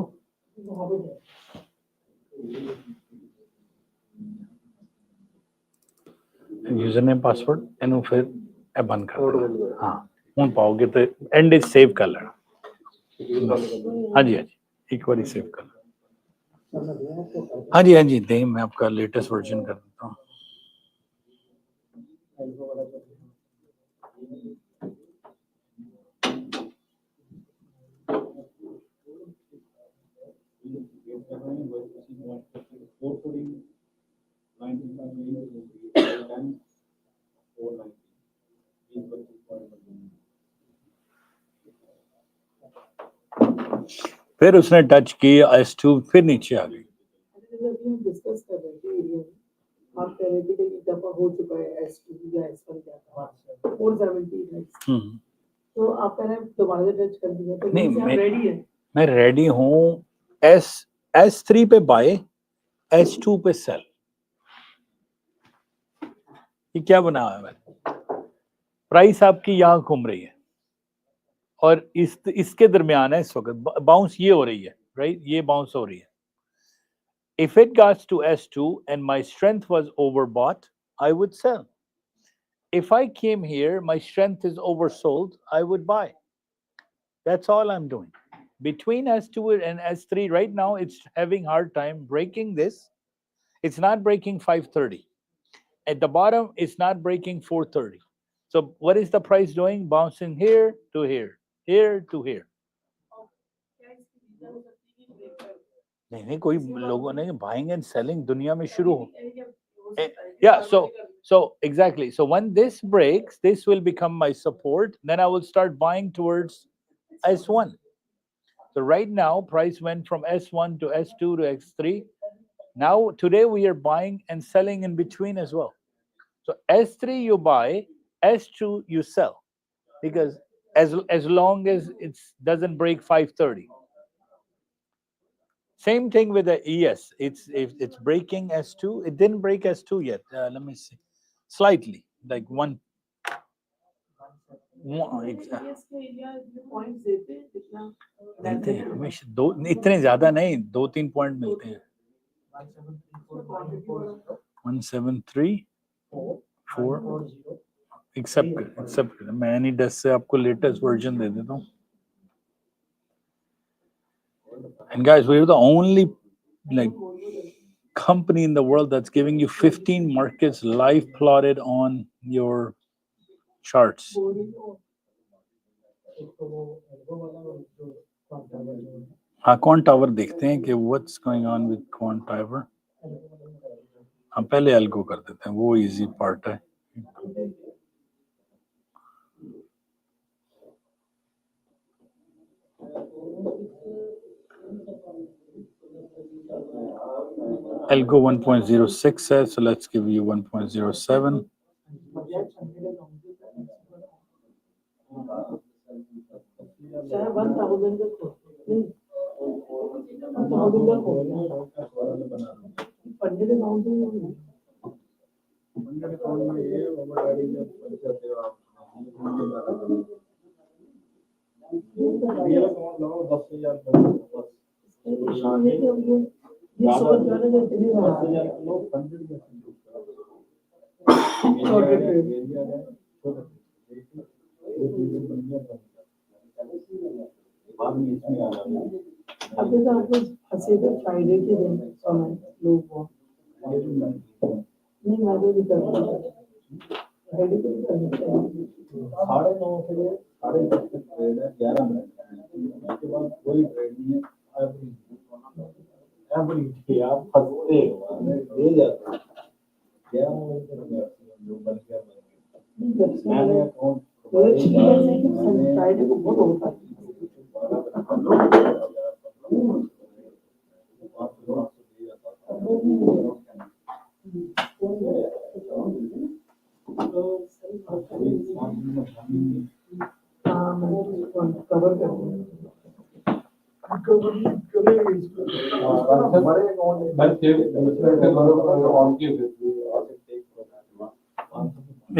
user name password एनू फिर ए बंद कर देना हाँ हूँ पाओगे तो एंड इज सेव कर लेना हाँ जी एक बार सेव कर हाँ जी नहीं मैं आपका लेटेस्ट वर्जन कर देता हूँ फिर उसने टच की S2 फिर नीचे आ गई डिस्कस कर रहे थे एरिया में आप कह रहे थे कि एक दफा हो चुका है S2 या S1 क्या था 470 तो आप कह रहे हैं दोबारा से टच कर दिया तो नहीं आप रेडी है मैं रेडी हूँ S3 पे बाय S2 पे सेल ये क्या बना हुआ है मैंने प्राइस आपकी यहाँ घूम रही है और इसके दरमियान है इस वक्त बाउंस ये हो रही है राइट ये बाउंस हो रही है if it got to S2 and my strength was overbought I would sell if I came here my strength is oversold I would buy that's all I'm doing between S2 and S3 right now it's having hard time breaking this it's not breaking 530 at the bottom it's not breaking 430 so what is the price doing bouncing here to here to here नहीं कोई लोगों ने buying and selling दुनिया में शुरू हो yeah so exactly so when this breaks this will become my support then I will start buying towards S1 so right now price went from S1 to S2 to S3 now today we are buying and selling in between as well so S3 you buy S2 you sell because as long as it doesn't break 530 Same thing with the ES. It's breaking S2. It didn't break S2 yet. Let me see. Slightly, like one. देते हैं हमेशा दो इतने ज्यादा नहीं 2-3 point मिलते हैं 173.4 accept मैं नहीं 10 से आपको लेटेस्ट वर्जन दे देता हूँ And guys, we're the only like company in the world that's giving you 15 markets live plotted on your charts. हाँ quant tower देखते हैं कि what's going on with quant tower. हम पहले algo कर देते हैं वो easy part है. Algo 1.06 है, so let's give you 1.07. अभी तो आपको हंसी तो फ्राइडे के दिन लोग नहीं मालूम नहीं करता फ्राइडे को करते हैं 9:30 से 11:30 ट्रेड है 11 मिनट उसके बाद कोई ट्रेड नहीं है एवरी डे आप फंसते हो ले जाते हो 11 बजे जो बन गया मैंने अकाउंट फ्राइडे को बहुत होता है कवर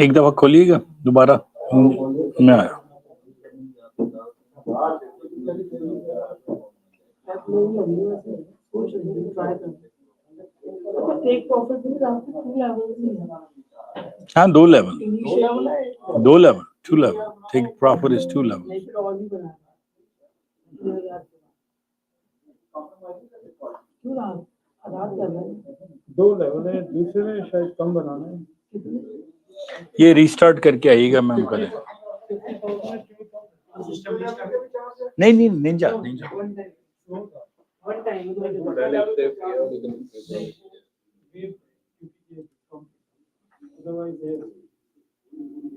एक दफा खोलिएगा दोबारा मैं आया टेक प्रॉफिट भी आपको 2 लेवल्स ही है। हाँ 2 level, initial 2 level, 2 level, take profit is 2 level. नहीं फिर और भी बनाना क्यों रात कर रहे हैं 2 लेवल है, दूसरे में शायद कम बनाना है। ये रीस्टार्ट करके आइएगा मैम कल। नहीं नहीं Ninja Ninja one time otherwise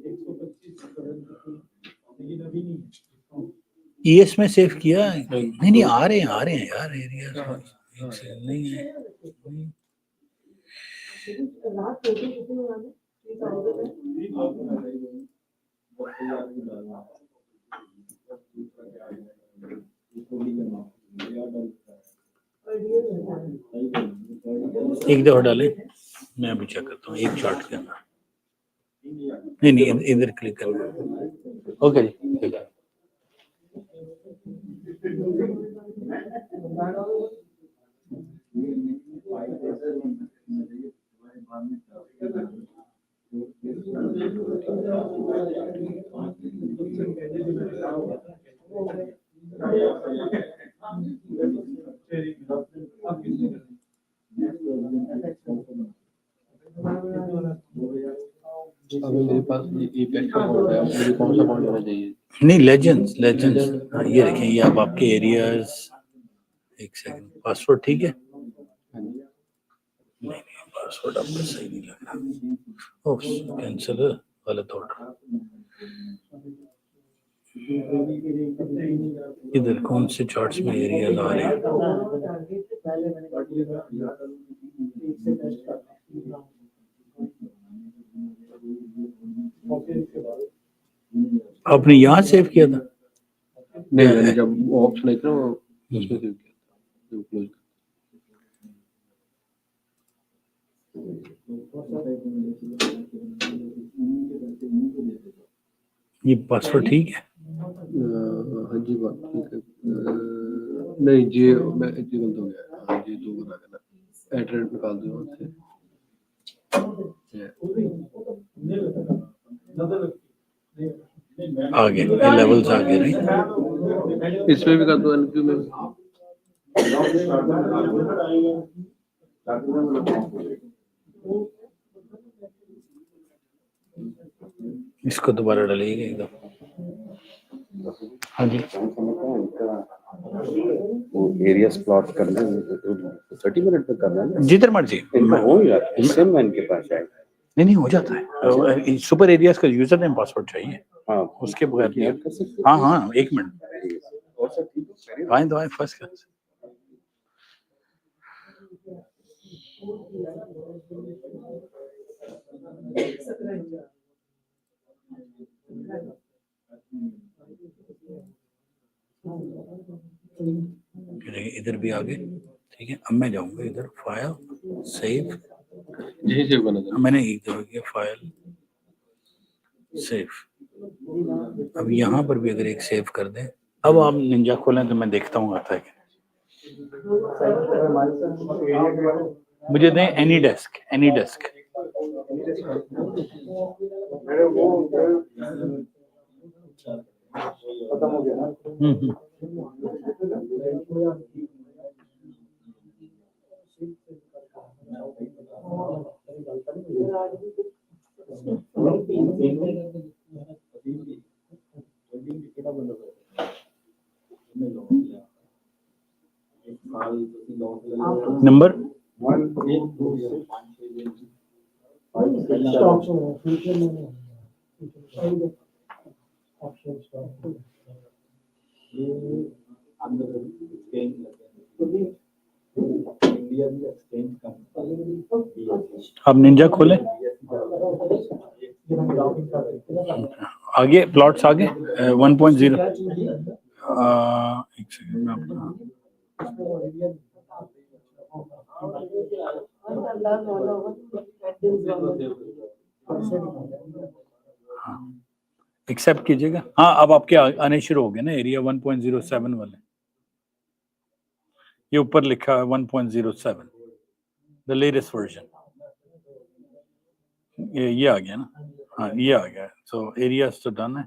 125 लेकिन अभी नहीं। ईएस में सेव किया? नहीं नहीं आ रहे हैं यार एरिया नहीं है। रात कितने बनाने 3000 एक दफा डाले, मैं अभी चेक करता हूँ एक चार्ट के अंदर। नहीं इधर क्लिक कर। ओके जी ठीक है। अभी मेरे पास ये पैसा बॉन्ड है, मुझे कौन सा बॉन्ड लेना चाहिए? नहीं लेजेंड्स ये देखें, ये अब आपके एरियाज। एक सेकंड, पासवर्ड ठीक है? नहीं पासवर्ड आपका सही नहीं लग रहा। ओह कैंसिल, गलत ऑर्डर। इधर कौन से चार्ट्स में एरिया ला रहे हैं? आपने यहाँ सेव किया था? नहीं मैंने जब ऑप्शन आई था उसमें सेव किया था, जो क्लोज। ये पासवर्ड ठीक है? हाँ जी बात ठीक है। नहीं जी मैं जी गलत हो गया। हाँ जी दो बना देना, एड्रेस निकाल दो वहाँ से। आगे लेवल्स आगे नहीं? इसमें भी कर दो, एनक्यू में भी। इसको दोबारा डालिएगा एकदम। हाँ जी वो एरियास प्लॉट करना है 30 मिनट में करना है। जिधर मर्जी इनका हो जाता है, सेम मैन के पास है। नहीं हो जाता है। सुपर एरियाज का यूजर नेम पासवर्ड चाहिए। हाँ उसके बगैर नहीं। कर सकते। हाँ 1 मिनट और सब ठीक है। आए तो आए फर्स्ट क्लास। इधर भी आगे ठीक है। अब मैं जाऊंगा इधर फाइल सेव, यही सेव करना था मैंने इधर किया फाइल सेव। अब यहाँ पर भी अगर एक सेव कर दें। अब आप निंजा खोलें तो मैं देखता हूँ आता है कि मुझे दें एनी डेस्क खत्म हो गया ना। नंबर आप निंजा खोलें। आगे प्लॉट्स आगे 1.0 एक सेकंड में आपका एक्सेप्ट कीजिएगा। हाँ अब आपके आने शुरू हो गए ना एरिया 1.07 वाले। ये ऊपर लिखा है 1.07, द लेटेस्ट वर्जन। ये आ गया ना, हाँ ये आ गया। सो एरियाज तो डन है।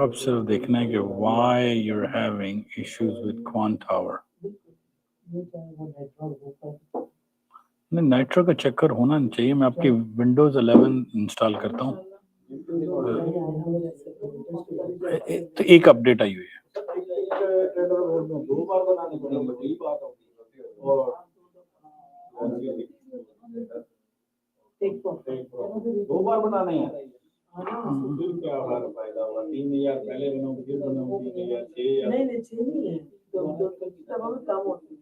अब सिर्फ देखना है कि why you are having issues with Quant Tower. नहीं, नाइट्रो का चक्कर होना नहीं चाहिए। मैं आपकी विंडोज 11 इंस्टॉल करता हूँ। तो एक अपडेट आई हुई है। दो बार बनाने पड़ेंगे, यही बात होती है। और दो बार बनाने हैं, फिर क्या फायदा होगा? 3,000 पहले बनाओ, फिर बनाओ 3,000, 6,000। नहीं 6 नहीं है, कम होती है।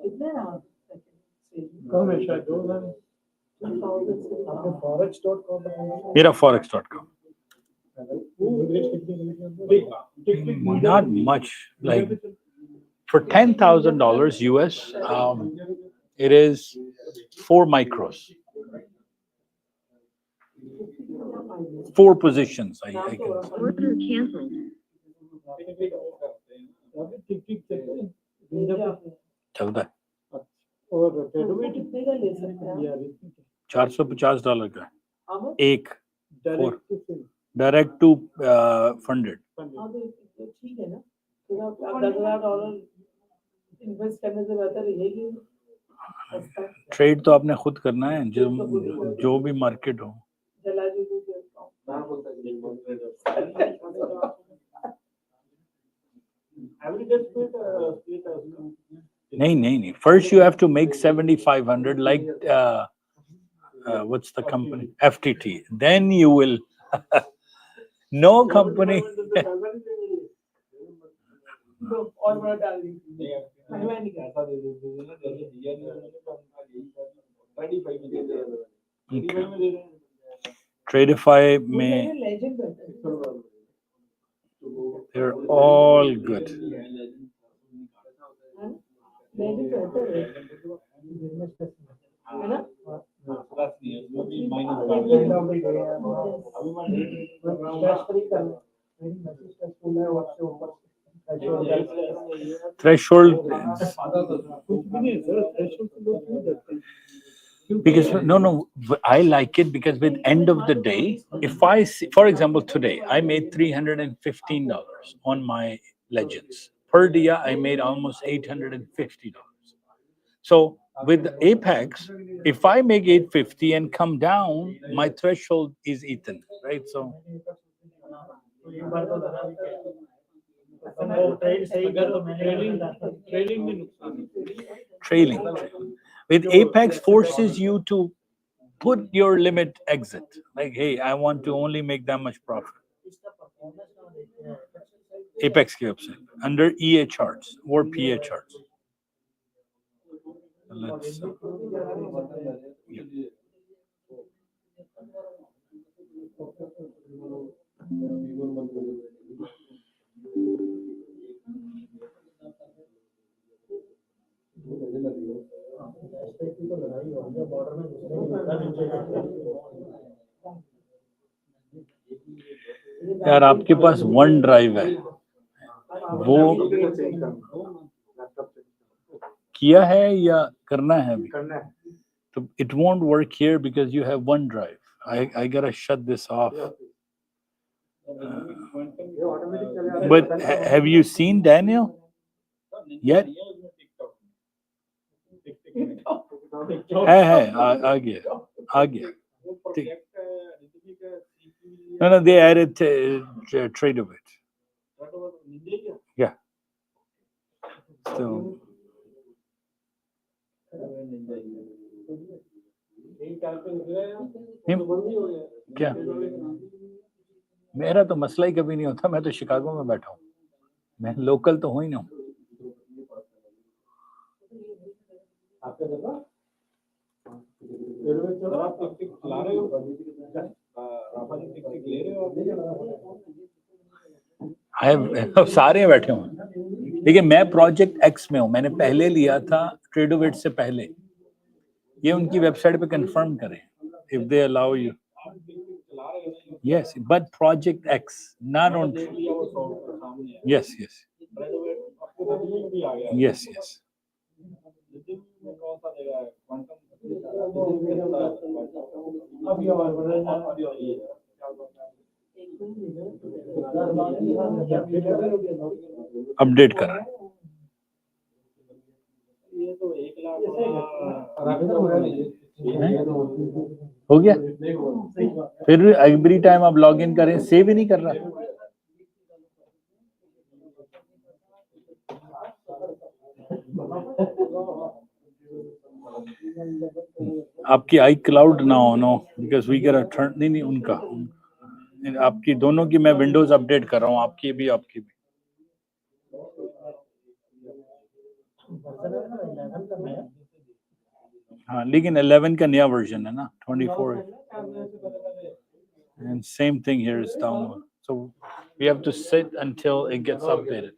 कितने रहा कम है शायद 2,000। मेरा forex.com, not much, like for $10,000 US, it is 4 micros, 4 positions. I can Order canceled. चलता है। और कितने का ले सकते हैं? $450 का है एक डायरेक्ट डायरेक्ट टू फंडेड। हाँ तो ठीक है ना, फिर आप $10,000 इन्वेस्ट करने से बेहतर यही है। ट्रेड तो आपने खुद करना है, जो भी मार्केट हो। जला जो नहीं, first you have to make 7,500 like what's the company, FTT, then you will no company और बड़ा डाल दीजिए, मैं नहीं करता। Tradeify में they're all good. Threshold, because no, I like it because with end of the day, if I see, for example, today I made $315 on my legends. Per dia I made almost $850. So with Apex, if I make 850 and come down, my threshold is eaten, right? So trailing with Apex forces you to put your limit exit. Like, hey, I want to only make that much profit. Apex के website under EA charts or PA charts. Let's yeah. यार आपके पास one drive है, वो किया है या करना है अभी? So it won't work here because you have OneDrive. I gotta shut this off. But have you seen Daniel yet? है आ गया. No, they added trade of it. Yeah. So. क्या मेरा तो मसला ही कभी नहीं होता, मैं तो शिकागो में बैठा हूँ, मैं लोकल तो हूँ ही ना। सारे बैठे हुए, लेकिन मैं प्रोजेक्ट एक्स में हूँ, मैंने पहले लिया था ट्रेडोवेट से पहले। ये उनकी वेबसाइट पे कंफर्म करें if they allow you. Yes, but Project X, not on. देख लिया वो 100 का सामने है Yes, yes, by the way आपको रिव्यू भी आ गया yes, yes. रिव्यू में कौन सा देगा क्वांटम अभी और बढ़ेगा अभी और ये अपडेट करा है। ये तो 1 लाख हो गया। फिर एवरी टाइम आप लॉग इन करें, सेव ही नहीं कर रहा। आपकी आई क्लाउड ना हो, no, because we get a turn. नहीं उनका, आपकी दोनों की मैं विंडोज अपडेट कर रहा हूँ, आपकी भी आपकी भी। हाँ, लेकिन 11 का नया वर्जन है ना, 24 and same thing here is download, so we have to sit until it gets updated.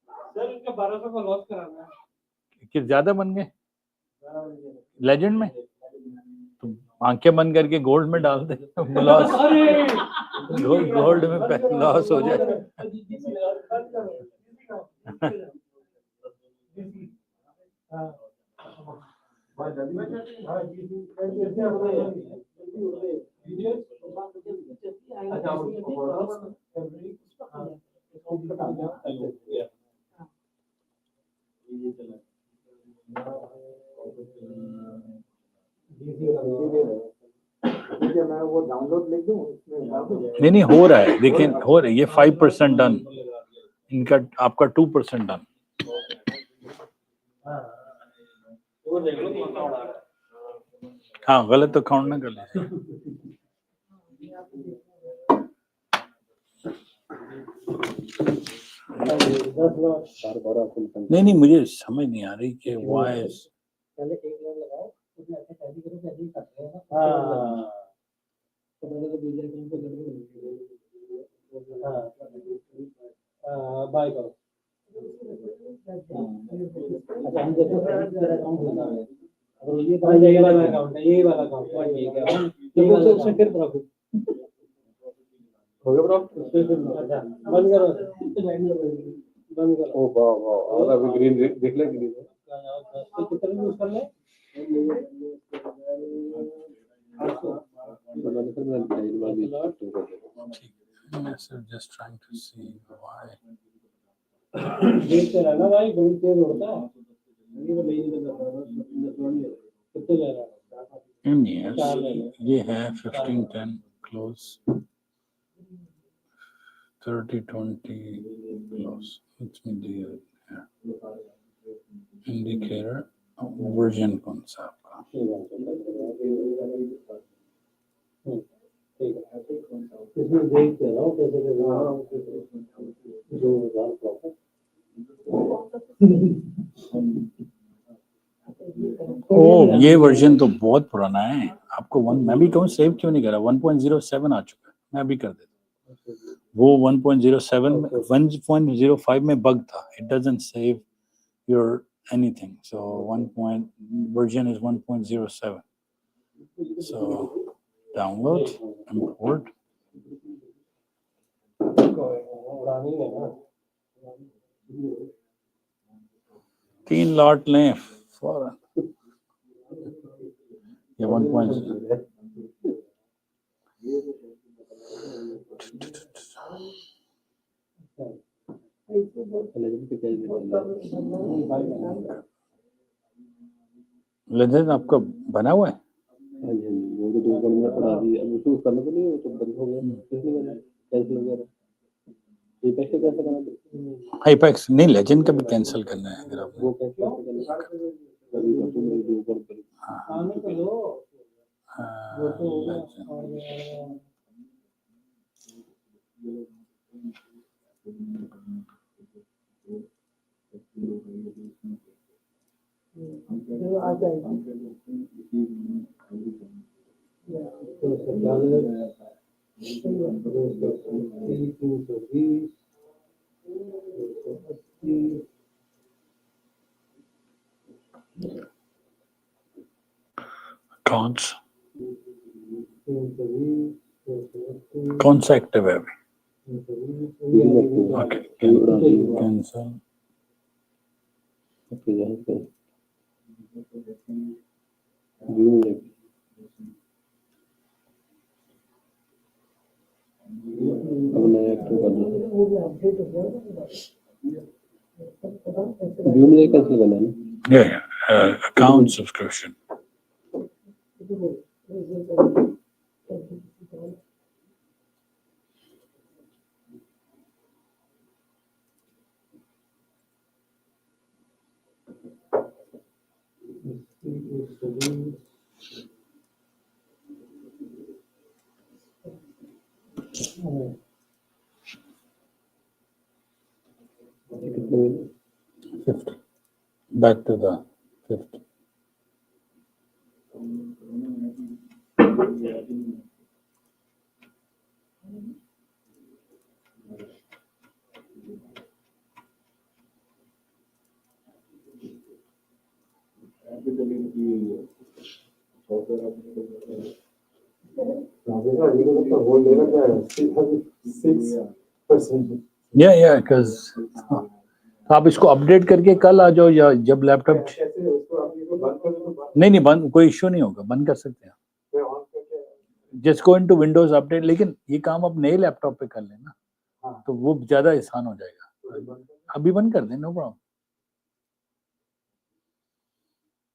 Sir इनका 1200 का लॉस कराना है कि ज्यादा बन गए लेजेंड में, तो आंखें बंद करके गोल्ड में डाल दे, लॉस गोल्ड में लॉस हो जाए। नहीं हो रहा है, लेकिन हो रहा है, ये 5% डन, इनका आपका 2% डन। वो देख लो कौन सा उड़ा रहा है हाँ, गलत तो काउंट ना कर ले। नहीं मुझे समझ नहीं आ रही कि व्हाई पहले 1 लाख लगाओ, उसमें ऐसे टैली करो कि ऐसे ही कट रहे हैं ना। हाँ, तो मैंने तो बीजे अकाउंट को जरूर बाय करो। अच्छा, हम देखो अकाउंट होना है, और ये वाला अकाउंट है, यही वाला अकाउंट है, ठीक है। तो उसमें फिर प्रॉफिट हो गया, प्रॉफिट अच्छा बंद करो, बंद करो। ओ वाह वाह, और अभी ग्रीन देख ले, ग्रीन तो कितना यूज कर ले। just trying to see why देखते रहना भाई, बहुत तेज होता है। कितने ले रहा है? yes, ये है 15-10 close, 30-20 close. Let me do it here. Indicator version कौन सा आपका? इसमें देखते रहो कैसे कैसे 2000 प्रॉफिट। ओ, ये वर्जन तो बहुत पुराना है। आपको मैं भी कहूँ सेव क्यों नहीं करा? 1.07 आ चुका है, मैं भी कर देता। वो 1.07 1.05 में बग था, it doesn't save your anything, so version is 1.07, so download, import, तीन लॉट लें फौरन। ये 1.0 लेजेंड आपका बना हुआ है। वो तो 2 मिनट पड़ा दी, अब उसको करना तो नहीं, वो तो बंद हो गया, कैंसिल हो गया। ये पैसे कैसे करना? हाइपैक्स नहीं, लेजेंड का भी कैंसिल करना है अगर आप। वो कैसे करना? कभी तो मेरे जो ऊपर पर आने तो लो, वो तो आ जाएगा। तो 320 accounts, 320 कौन सा एक्टिव है अभी? Okay, cancel. Account subscription. Fifth. Back to the fifth. Yeah, because आप इसको अपडेट करके कल आ जाओ, या जब लैपटॉप नहीं बंद, कोई इश्यू नहीं होगा, बंद कर सकते हैं। Just go into Windows update, लेकिन ये काम आप नए लैपटॉप पे कर लेना, तो वो ज्यादा आसान हो जाएगा। अभी बंद कर दें, no problem.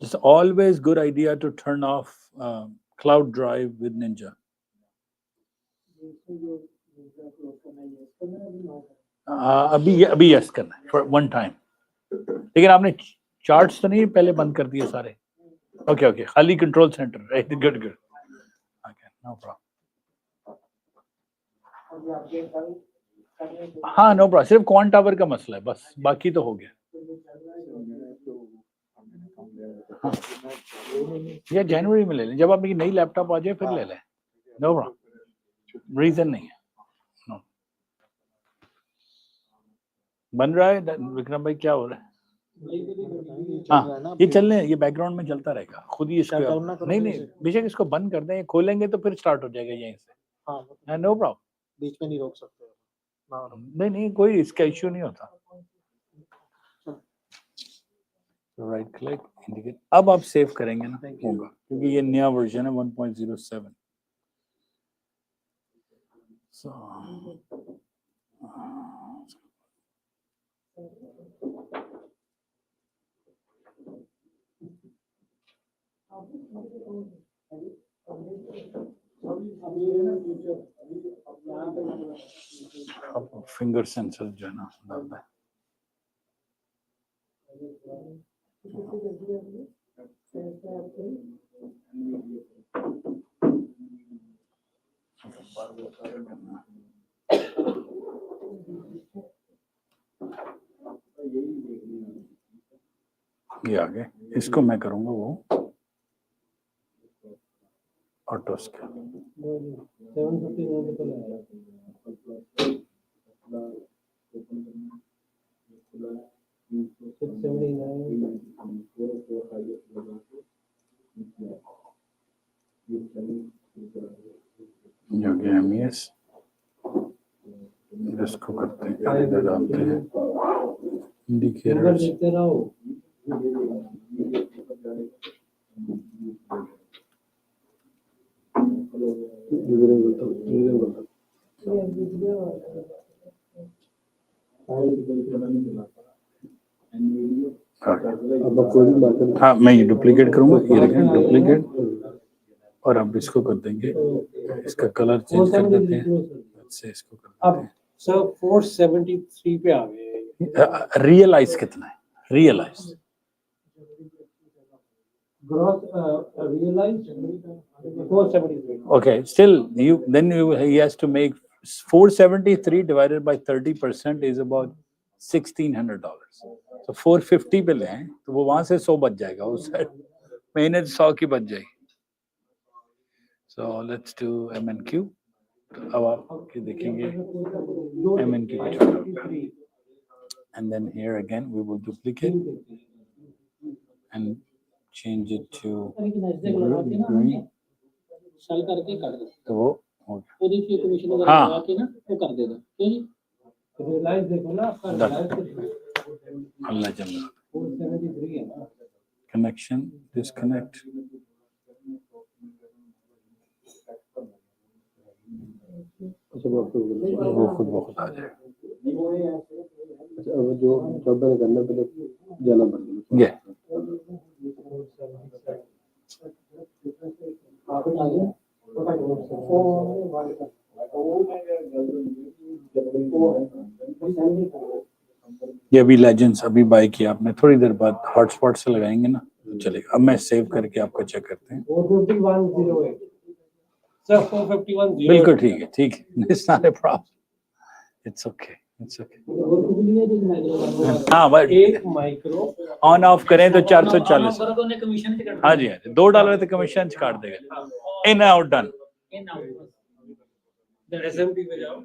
It's always good idea to turn off cloud drive with Ninja. अभी यस करना है for one time, लेकिन आपने चार्ट्स तो नहीं पहले बंद कर दिए सारे? ओके, खाली control centre, right, good, okay, no problem. हाँ, नो प्रॉब्लम, सिर्फ क्वांट टावर का मसला है बस, बाकी तो हो गया। हाँ, या जनवरी में ले लें, जब आप नई लैपटॉप आ जाए फिर ले लें, नो प्रॉब्लम, रीजन नहीं है। नो, बन रहा है विक्रम भाई, क्या हो रहा है? हाँ, ये चलने, ये बैकग्राउंड में चलता रहेगा, खुद ही इसको नहीं, बेशक इसको बंद कर दें, खोलेंगे तो फिर स्टार्ट हो जाएगा यहीं से। हाँ, नो प्रॉब्लम, बीच में नहीं रोक सकते। नहीं, कोई इसका इश्यू नहीं होता। Right click, indicate. अब आप सेव करेंगे ना, होगा, क्योंकि ये नया वर्जन है 1.07। अब फिंगर सेंसर जो है ना डालना है। ये आगे, इसको मैं करूंगा वो ऑटो स्केल। इसको करते हैं, इधर डालते हैं इंडिकेटर्स। हाँ, मैं ये डुप्लीकेट करूंगा, ये देखें डुप्लीकेट, और अब इसको कर देंगे, इसका कलर चेंज कर देते हैं, इससे इसको कर देते हैं। सर 473 पे आ गए। रियलाइज कितना है? Realise gross realise 473। Okay, still he has to make 473 divided by 30% is about $1,600. So 450 पे ले हैं, तो वो वहां से 100 बच जाएगा, उस महीने 100 की बच जाएगी। So let's do MNQ. अब आप देखेंगे MNQ का छोटा, and then here again we will duplicate and change it to green. तो वो वो देखिए कमीशन वगैरह हाँ। लगा के ना वो कर देगा, क्यों जी? रिलायंस देखो ना आपका, रिलायंस अल्लाह जल्ला 473 है ना। Connection disconnect. अच्छा वो आपको वो खुद बहुत आ जाएगा। अच्छा अब जो जब मैंने करना पहले जाना पड़ेगा। ये ये अभी लेजेंड्स अभी बाय किया आपने, थोड़ी देर बाद हॉटस्पॉट से लगाएंगे ना तो चलेगा। अब मैं सेव करके आपको चेक करते हैं। 45108 सर, 45108 बिल्कुल ठीक है, ठीक है, it's not a problem, it's okay, it's okay. हाँ बस एक माइक्रो ऑन ऑफ करें तो 440। करो तो उन्हें कमीशन से हाँ जी, हाँ जी, $2 तो कमीशन काट देगा। In out done. In out SMP पे जाओ।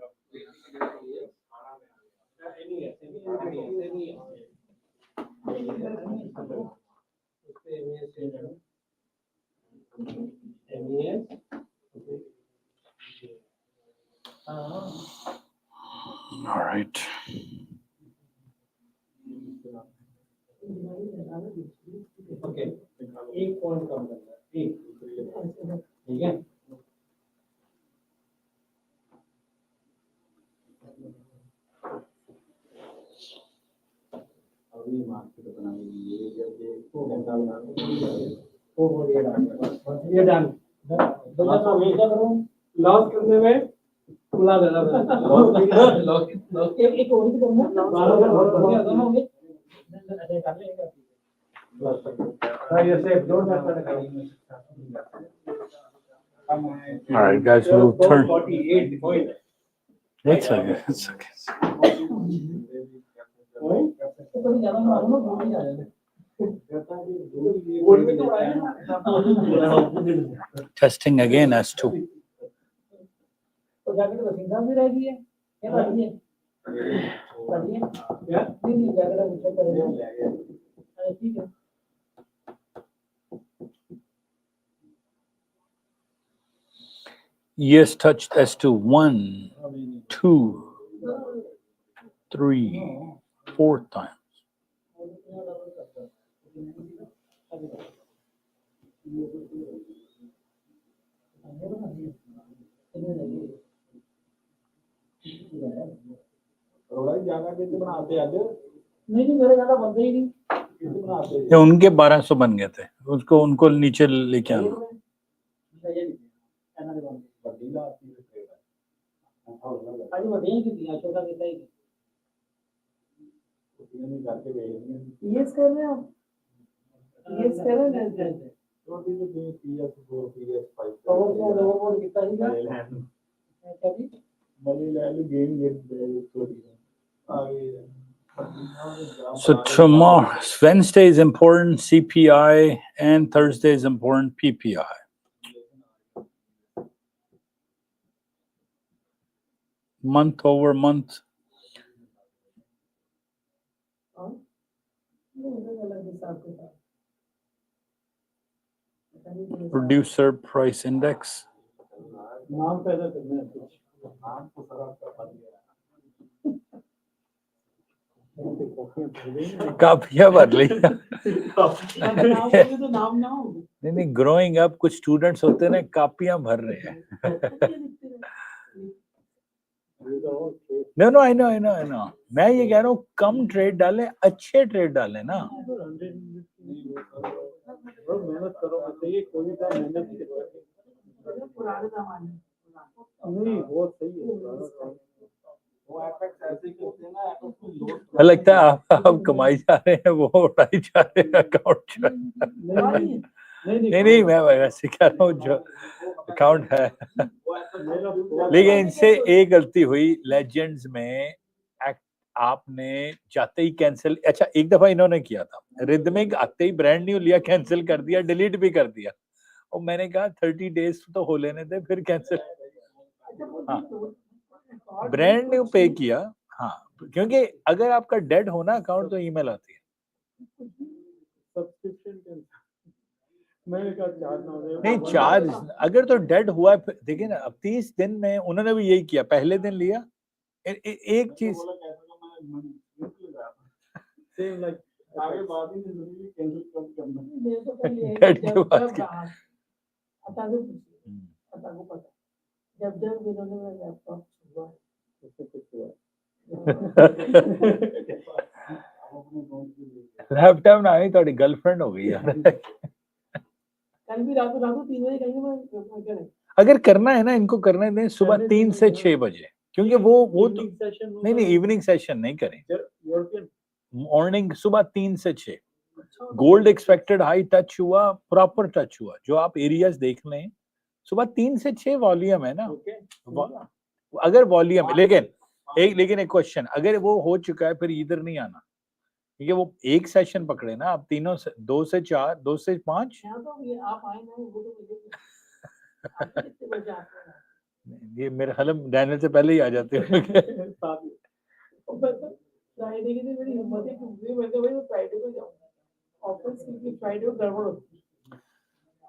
All right. ओके, एक पॉइंट कम करना है, एक, ठीक है। अभी मार्केट बनाएगी ये जब देखो घंटा बना वो हो गया ये डन। तो मैं क्या करूं, लॉस करने में खुला देना लॉस एक और भी करना 12 बहुत बढ़िया दोनों होंगे। अरे कर लेगा ये safe don't have to. All right, guys, we'll turn. 48 point It's okay, it's okay. Testing again as to. Yes, touched as to 1, 2, 3, 4 times. ये उनके 1200 बन गए थे, उसको उनको नीचे लेके आना। यस कर रहे हैं आप, यस कर रहे हैं। So tomorrow, Wednesday is important CPI and Thursday is important PPI. Month over month. Producer price index. नाम पैदा करना है कुछ, नाम को खराब कर दिया। काफिया भर ली। तो नाम ना हो। नहीं, ग्रोइंग अप कुछ स्टूडेंट्स होते हैं ना, कापियां भर रहे हैं। No, I know. मैं ये कह रहा हूँ कम ट्रेड डालें, अच्छे ट्रेड डालें ना। मेहनत करो, चाहिए कोई का मेहनत पुराने जमाने नहीं, वो सही है। वो एफेक्ट ऐसे करते हैं ना, लगता है आप कमाई जा रहे हैं, वो उड़ाई जा रहे हैं अकाउंट। नहीं, मैं वैसे कह रहा हूँ जो अकाउंट है। लेकिन इनसे एक गलती हुई लेजेंड्स में, आपने जाते ही कैंसिल। अच्छा, एक दफा इन्होंने किया था, रिदमिक आते ही ब्रांड न्यू लिया, कैंसिल कर दिया, डिलीट भी कर दिया। और मैंने कहा 30 डेज तो हो लेने दे, फिर कैंसिल। हाँ, ब्रांड न्यू पे किया। हाँ, क्योंकि अगर आपका डेड होना अकाउंट तो ईमेल आती है। मैंने कहा 4 ना हो जाए। नहीं 4 अगर तो डेड हुआ है, देखिए ना अब 30 दिन में उन्होंने भी यही किया, पहले दिन लिया एक चीज Same like आगे बात ही नहीं हुई, कैंसिल कब करना। मेरे को कल ये Dead जब के बाद जब क्या? रहा अता को पूछिए, अता को पता जब जब इन्होंने मेरा लैपटॉप छुआ उससे कुछ हुआ। लैपटॉप ना आई थोड़ी गर्लफ्रेंड हो गई यार। कल भी रात को 3 बजे कहीं मैं क्या नहीं अगर करना है ना, इनको करने दें सुबह 3 से 6 बजे, क्योंकि वो तो सेशन नहीं इवनिंग सेशन नहीं करें, यूरोपियन मॉर्निंग सुबह 3 से 6। गोल्ड एक्सपेक्टेड हाई टच हुआ, प्रॉपर टच हुआ, जो आप एरियाज देख लें सुबह 3 से 6 वॉल्यूम है ना। अगर वॉल्यूम लेकिन एक क्वेश्चन, अगर वो हो चुका है फिर इधर नहीं आना, क्योंकि वो एक सेशन पकड़े ना आप तीनों से, 2 से 4, 2 से 5। यहाँ तो ये आप आए ना वो तो मिलेगी आप कितने बजे आते हैं ये मेरे ख्याल में डैनियल से पहले ही आ जाते हैं। फ्राइडे के दिन मेरी हिम्मत ही टूट गई, मैं तो भाई फ्राइडे को जाऊंगा ऑफिस, क्योंकि फ्राइडे को गड़बड़ होती है।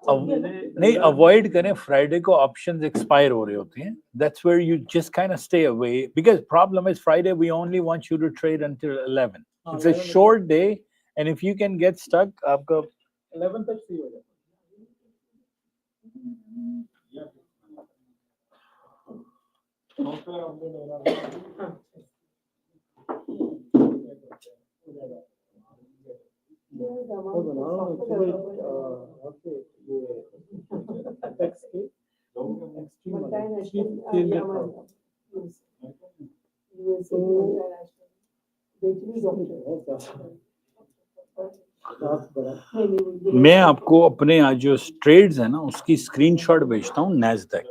नहीं अवॉइड करें, फ्राइडे को ऑप्शंस एक्सपायर हो रहे होते हैं, that's where you just kind of stay away, because problem is Friday we only want you to trade until 11, it's a short day and if you can get stuck आपका 11 तक free हो जाए। वो बना रहा हूँ एक्चुअली आपके ये एपेक्स के मैं आपको अपने आज जो ट्रेड्स है ना उसकी स्क्रीनशॉट भेजता हूँ नैस्डैक,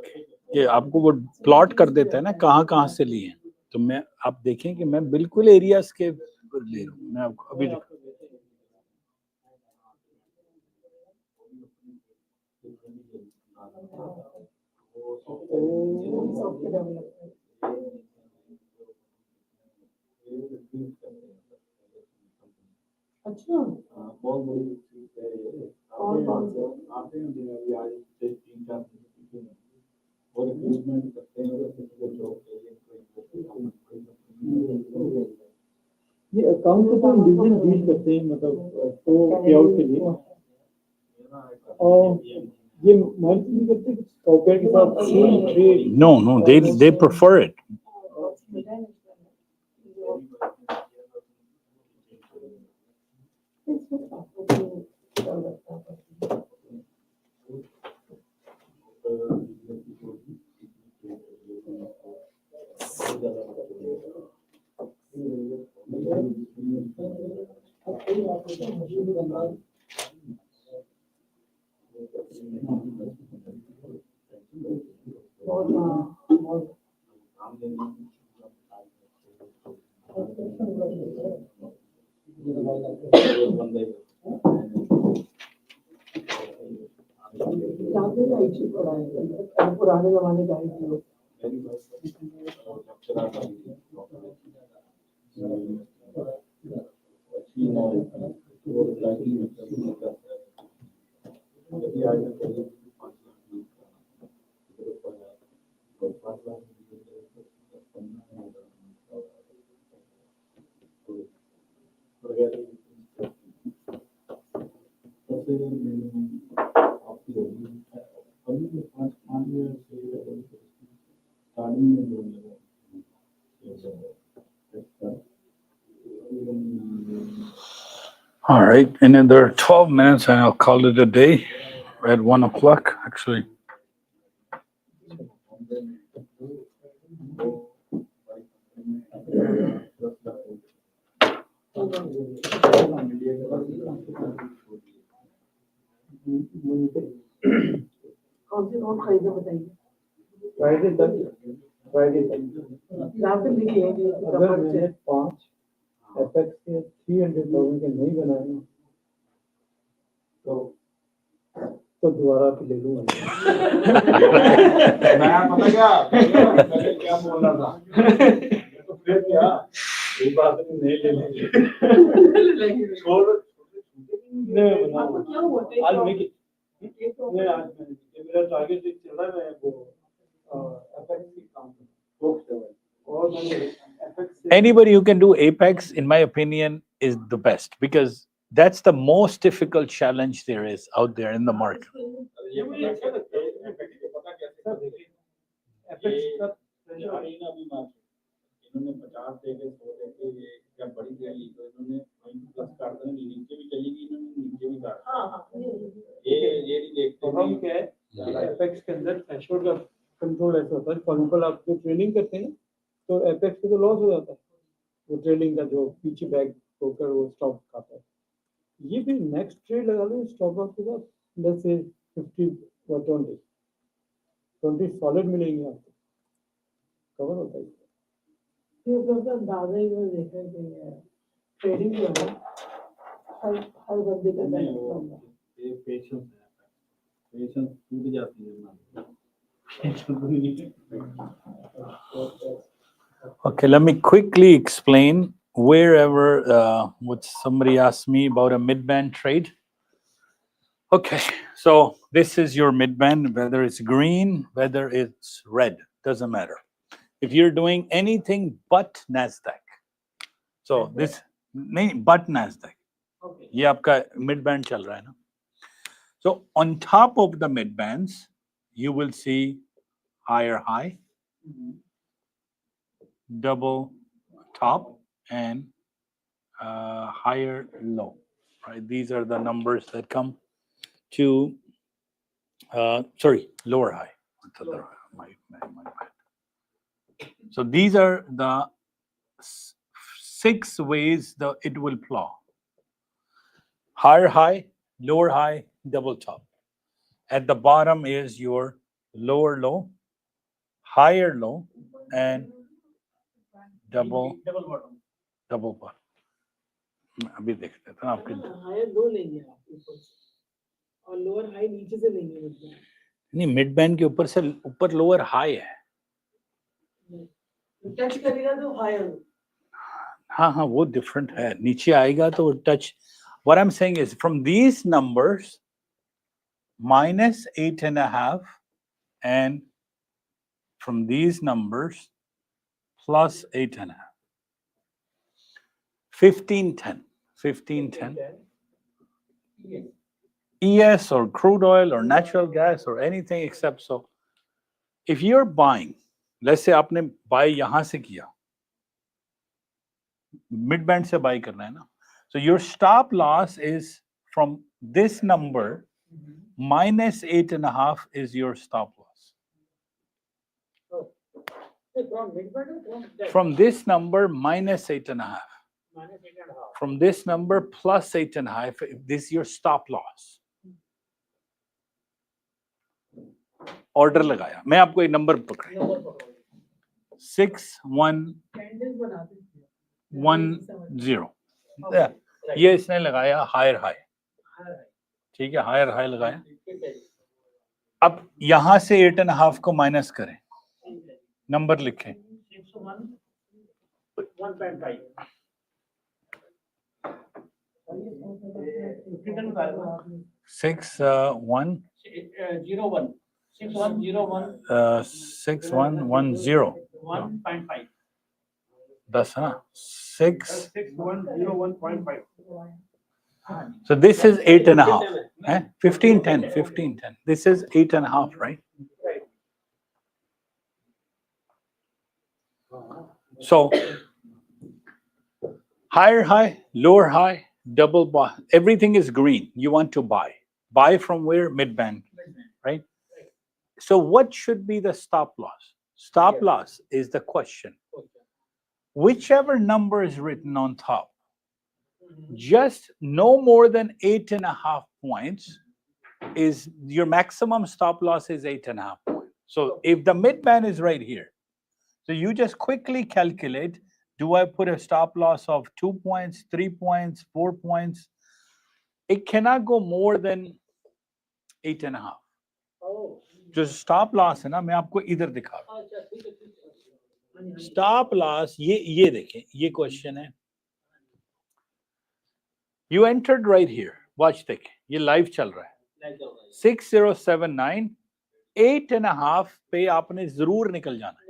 ये आपको वो प्लॉट कर देता है ना कहाँ से लिए हैं, तो मैं आप देखें कि मैं बिल्कुल एरियाज के ले रहा हूँ। मैं आपको अभी अच्छा बहुत बड़ी चीज है, कौन से आते हैं दिन अभी आज से 3-4 दिन और रिक्रूटमेंट करते हैं, तो जॉब ये अकाउंट तो इंडिविजुअल डील करते हैं, मतलब तो पे आउट के लिए, और ये मंथली करते हैं कॉर्पोरेट के साथ same trade. no they prefer it. पुराने जमाने का ही थी। All right, another 12 minutes and I'll call it a day. We're at 1 o'clock, actually. कौन से नोट खरीदे बताइए। फ्राइडे तक यहाँ पे लिखिए अगर मैंने 5 एपेक्स के 300,000 के नहीं बनाए तो दोबारा ले लूंगा। मैं पता क्या बोल रहा था, तो फिर क्या ये बात नहीं ले लेंगे, छोड़ आपको क्या हुआ? I'll make it. ये आज मेरा टारगेट चल रहा है मैं वो एफएक्स की काम और मैंने FX Anybody who can do Apex, in my opinion, is the best because that's the most difficult challenge there is out there in the market. ये मुझे अच्छा लगता है एफएक्स को पता कैसे करेंगे एफएक्स का ये आ रही है ना अभी मार्केट इन्होंने 50 दे के 100 दे के ये जब बड़ी रैली तो इन्होंने वहीं प्लस कर देना नीचे भी चलेगी इन्होंने नीचे भी कर ये नहीं देखते हम क्या है एफएक्स के अंदर थ्रेशोल्ड का कंट्रोल ऐसा होता है। फॉर एग्जांपल आप जो ट्रेडिंग करते हैं तो एफएक्स पे तो लॉस हो जाता है, वो ट्रेडिंग का जो पीछे बैग होकर वो स्टॉप खाता है। ये भी नेक्स्ट ट्रेड लगा लो स्टॉप लॉस के साथ, लेट्स से 50 और 20 सॉलिड मिलेंगे आपको, कवर होता है। ये मतलब अंदाजा ही मैंने देखा है कि ट्रेडिंग जो है हर बंदे का नहीं टाइम वो ये पेशेंस है पेशेंस टूट जाती है ना Okay, let me quickly explain wherever what somebody asked me about a mid-band trade. Okay, so this is your mid-band, whether it's green, whether it's red, doesn't matter. If you're doing anything but Nasdaq, so this but Nasdaq, okay ये आपका mid-band चल रहा है ना? So on top of the mid-bands, you will see higher high, double top, and higher low. Right? These are the numbers that come to lower high. My bad. So these are the 6 ways that it will plow: higher high, lower high, double top. At the bottom is your lower low, higher low, and double bottom. अभी देखते हैं आपके higher low लेंगे आप ऊपर से और lower high नीचे से लेंगे मतलब नहीं मिड बैंड के ऊपर से ऊपर लोअर हाई है टच करेगा तो हायर हाँ हाँ वो डिफरेंट है नीचे आएगा तो touch what I'm saying is from these numbers minus 8.5 and from these numbers plus 8.5 1510 ES or crude oil or natural gas or anything except so if you're buying let's say आपने buy यहाँ से किया mid band से buy करना है ना so your stop loss is from this number minus 8.5 is your stop loss from this number minus 8.5 from this number plus 8.5 this is your stop loss order लगाया मैं आपको एक नंबर पकड़ा 6110 ये इसने लगाया हायर हाई ठीक है हायर हाई लगाया अब यहां से 8.5 को माइनस करें नंबर लिखें 6110 10 है ना 6101.5 so this is 8.5 1510 this is 8.5 right so higher high lower high double buy everything is green you want to buy from where mid band right so what should be the stop loss is the question whichever number is written on top just no more than 8.5 points is your maximum stop loss is 8.5 points so if the mid band is right here so you just quickly calculate do I put a stop loss of 2 points 3 points 4 points it cannot go more than 8.5 जो stop loss है ना मैं आपको इधर दिखा रहा हूं stop loss ये देखें ये क्वेश्चन है you entered right here watch देखें ये लाइव चल रहा है 6079 8.5 पे आपने जरूर निकल जाना है।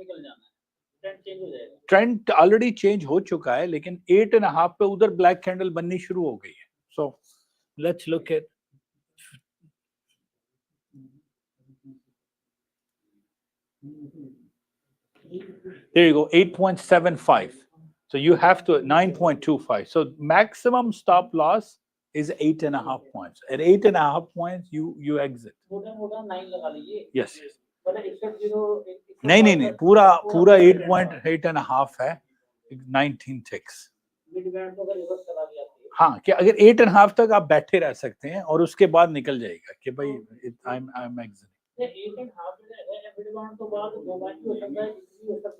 ट्रेंड ऑलरेडी चेंज हो चुका है, लेकिन 8.5 पे उधर ब्लैक कैंडल बननी शुरू हो गई है। So let's look at, there you go, 8.75. So you have to 9.25. So maximum stop loss is 8.5 points. At 8.5 points, you exit. Yes. नहीं, पूरा 8.5 है, 19 ticks. हाँ, कि अगर 8.5 तक आप बैठे रह सकते हैं और उसके बाद निकल जाएगा कि भाई I'm exiting.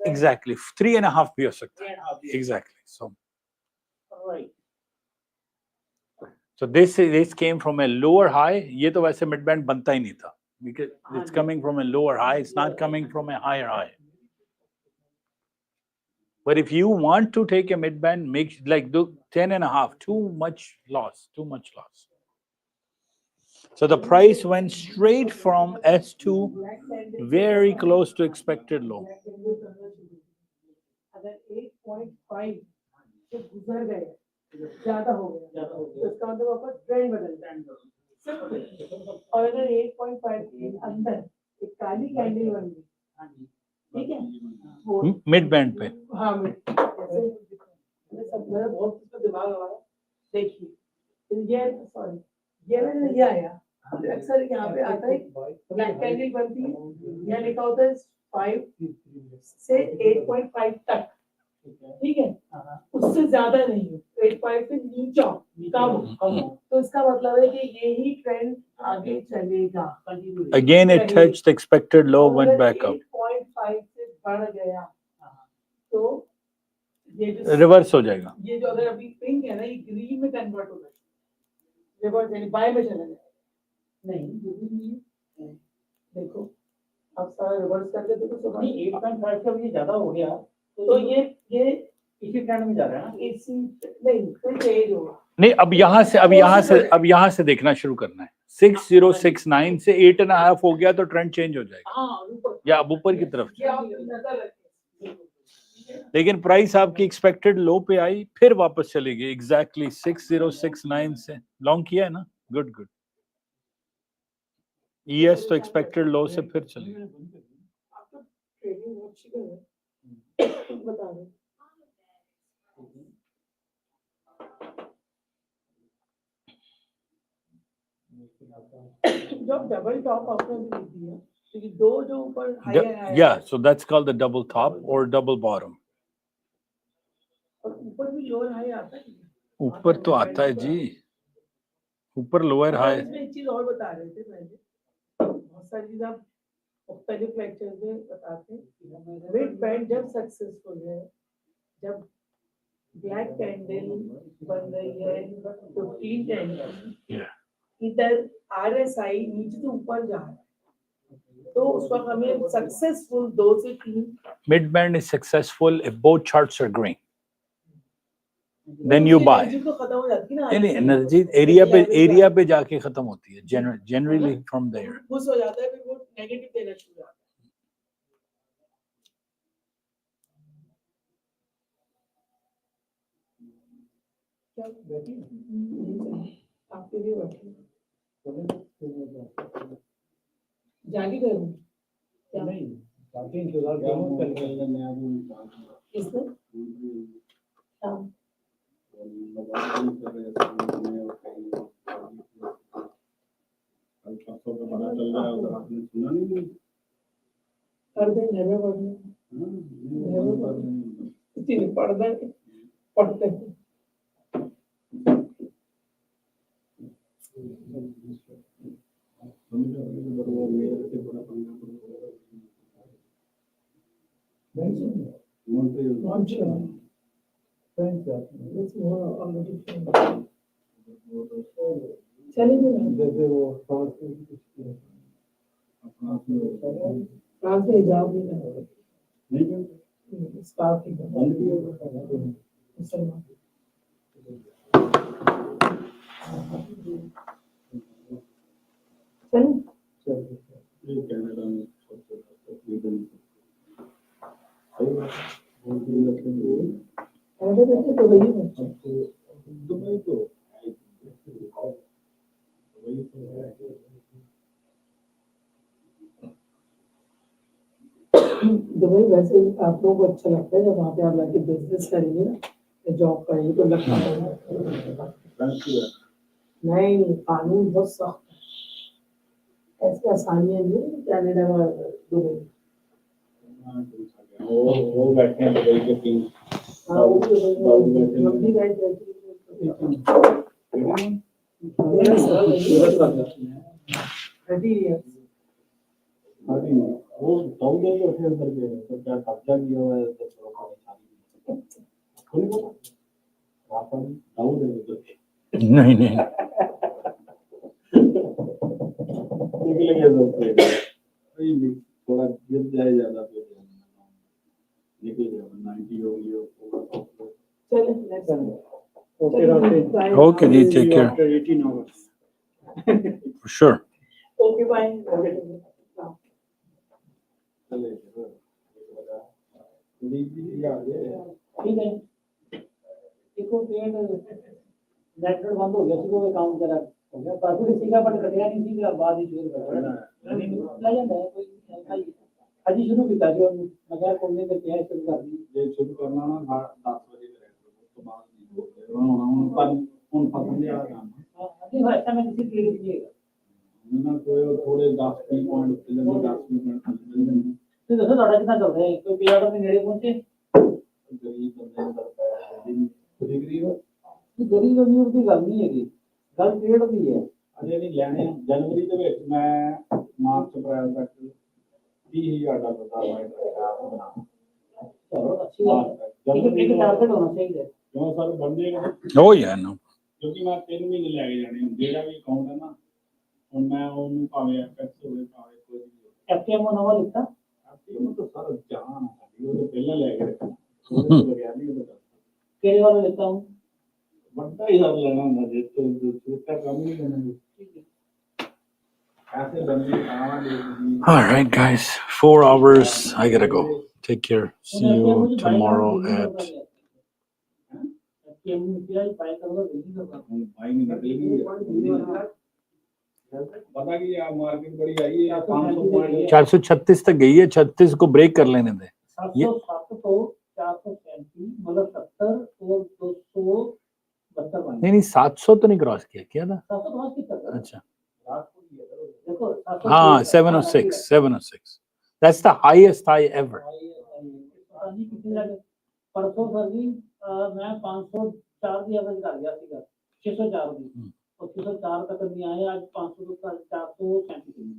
Exactly, 3.5 भी हो सकता है. Exactly. So this came from a lower high. ये तो वैसे mid band बनता ही नहीं था, because it's coming from a lower high. It's not coming from a higher high. But if you want to take a mid band, make like do 10.5. Too much loss. So the price went straight from S2 very close to expected low. अगर 8.5 से गुजर गए, ज्यादा हो गया, तो इसका मतलब आपका ट्रेंड बदल जाएगा। और अगर 8.5 के अंदर एक काली कैंडल बन गई, ठीक है, वो मिड बैंड पे, हाँ सब मेरा बहुत इसका दिमाग लगा है। देखिए ये मैंने ये आया, अक्सर यहाँ पे आता है ब्लैक कैंडल बनती है, यहाँ लिखा होता है 5 से 8.5 तक, ठीक है, उससे ज्यादा नहीं, 8.5 से नीचे कम, तो इसका मतलब है कि यही ट्रेंड आगे चलेगा। Again it touched the expected low, went back up. 8.5 से बढ़ गया तो ये जो रिवर्स हो जाएगा। ये जो अगर अभी पिंक है ना, ये ग्रीन में कन्वर्ट हो जाएगा, रिवर्स यानी बाय में चला जाएगा। नहीं देखो, अब सारा रिवर्स करके देखो, तो नहीं 8.5 का भी ज्यादा हो गया, तो ये इसी ट्रेंड में जा रहा है ना, इसी नहीं फिर चेंज होगा। नहीं, अब यहाँ से देखना शुरू करना है। 6069 से 8.5 हो गया तो ट्रेंड चेंज हो जाएगा, या अब ऊपर की तरफ, लेकिन प्राइस आपकी एक्सपेक्टेड लो पे आई, फिर वापस चलेगी। एग्जैक्टली 6069 से लॉन्ग किया है ना, गुड। ES तो एक्सपेक्टेड लो से फिर चलेगी। जो डबल टॉप आपने भी लिख दिया, तो ये दो जो ऊपर हाई है, Yeah, so that's called the double top or double bottom. और ऊपर भी लोअर हाई आता है, ऊपर तो आता है जी, ऊपर लोअर हाई। इसमें एक चीज और बता रहे थे पहले, बहुत सारी चीज आप मुख्तलिफ लेक्चर में बताते हैं। मिड बैंड जब सक्सेसफुल है, जब ब्लैक कैंडल बन रही है 15 कैंडल, इधर RSI नीचे से ऊपर जा रहा है, तो उस वक्त हमें सक्सेसफुल 2 से 3 mid band is successful if both charts are green, then you buy. तो खत्म हो जाती है ना, नहीं, एनर्जी एरिया पे जाके खत्म होती है, generally from there. खुश हो जाता है, फिर वो नेगेटिव देना शुरू हो जाता है। आपके लिए बैठी जागी गए क्या नहीं, बाकी इंतजार करो, इसमें कर देंगे पढ़ते हैं। जैसे वो फ्रांस में हिजाब नहीं, स्कार्फ की मुसलमान चल ये कनाडा में सबसे तकरीबन सही बात है बहुत ही लगते हैं ऐसे कैसे तो वही है अब तो दुबई तो है दुबई तो है दुबई वैसे आप लोगों को अच्छा लगता है जब वहाँ पे आप जाके बिजनेस करेंगे ना जॉब करेंगे तो लगता है नहीं कानून बहुत सख्त है ऐसी आसानियां नहीं है कनाडा में दुबई वो बैठे हैं दुबई के तीन हाँ वो भी लंबी राइड रहती है वो साउथ में उठे अंदर के तो क्या कब्जा किया हुआ है तो थोड़ी पता रापन साउथ है तो नहीं नहीं निकल गया दोस्त भाई थोड़ा गिर जाए ज्यादा तो निकल गया 90 हो गया चलो नेक्स्ट Okay, Rafi. Okay, जी, take See you care. after 18 hours. For sure. Okay bye चले लीजिए आ गए ठीक है देखो पेड़ नेटवर्क बंद हो गया सुबह में काम करा हो गया परसों किसी का बट कटिया नहीं थी बाद ही शुरू कर ला जाता है कोई अजी शुरू भी था जो मगर कोने में क्या शुरू कर दी ये शुरू करना ना 10 बजे करेंगे तो बाद नहीं पर उन पसंद वाला काम अभी ऐसा में किसी ट्रेड कीजिएगा ना कोई थोड़े 10 पॉइंट चले 10 मिनट तो देखो थोड़ा कितना चल रहा है कोई पीरियड में नेड़े पहुंचे गरीब बंदे कर पाया डिग्री हो गरीब अमीर की गल नहीं है गल ट्रेड की है ਅਜੇ ਨਹੀਂ ਲੈਣੇ ਜਨਵਰੀ ਦੇ ਵਿੱਚ ਮੈਂ ਮਾਰਚ ਅਪ੍ਰੈਲ ਤੱਕ 30,000 ਡਾਲਰ ਦਾ ਵਾਈਟ ਰੱਖਿਆ ਬਣਾ चलो अच्छी बात है एक टारगेट होना चाहिए ਕਿਉਂ ਸਰ ਬੰਦੇ Oh yeah, no. ਕਿਉਂਕਿ ਮੈਂ 3 ਮਹੀਨੇ ਲੈ ਕੇ ਜਾਣੇ ਜਿਹੜਾ ਵੀ ਅਕਾਊਂਟ ਹੈ ਨਾ ਹੁਣ ਮੈਂ ਉਹਨੂੰ ਭਾਵੇਂ ਐਫਐਕਸ ਹੋਵੇ ਭਾਵੇਂ ਕੋਈ ਵੀ एफटीएम नवा लिखा ਉਹਨੂੰ ਤਾਂ ਸਰ ਜਾਨ ਸਾਡੀ ਉਹ ਪਹਿਲਾਂ ਲੈ ਕੇ ਰੱਖਣਾ ਉਹਦੇ ਤੋਂ ਬਗੈਰ ਨਹੀਂ ਹੁੰਦਾ केड़े वाला लिखता हूँ ਵੱਡਾ ਹੀ ਸਰ ਲੈਣਾ ਹੁੰਦਾ ਜੇ ਤੋਂ ਛੋਟਾ ਕੰਮ ਨਹੀਂ ਕਰਨਾ ऐसे बंदे कहाँ ले All right, guys. 4 hours. I gotta go. Take care. See you tomorrow at. FTM में क्या फाइल करूँगा नहीं करना भाई नहीं निकलेगी पता कि यार मार्केट बड़ी आई है 500 पॉइंट 436 तक गई है, 36 को ब्रेक कर लेने दें. 707 तो 437 मतलब 70 और 272 पॉइंट नहीं 700 तो नहीं क्रॉस किया था. 700 की तक अच्छा. रात को दिया करो देखो हाँ 706. That's the highest high ever. परसों सर जी मैं 504 ਦੀ ਐਵਰੇਜ ਕਰ ਗਿਆ ਸੀਗਾ 604 ਦੀ और 604 तक नहीं आए आज 500 437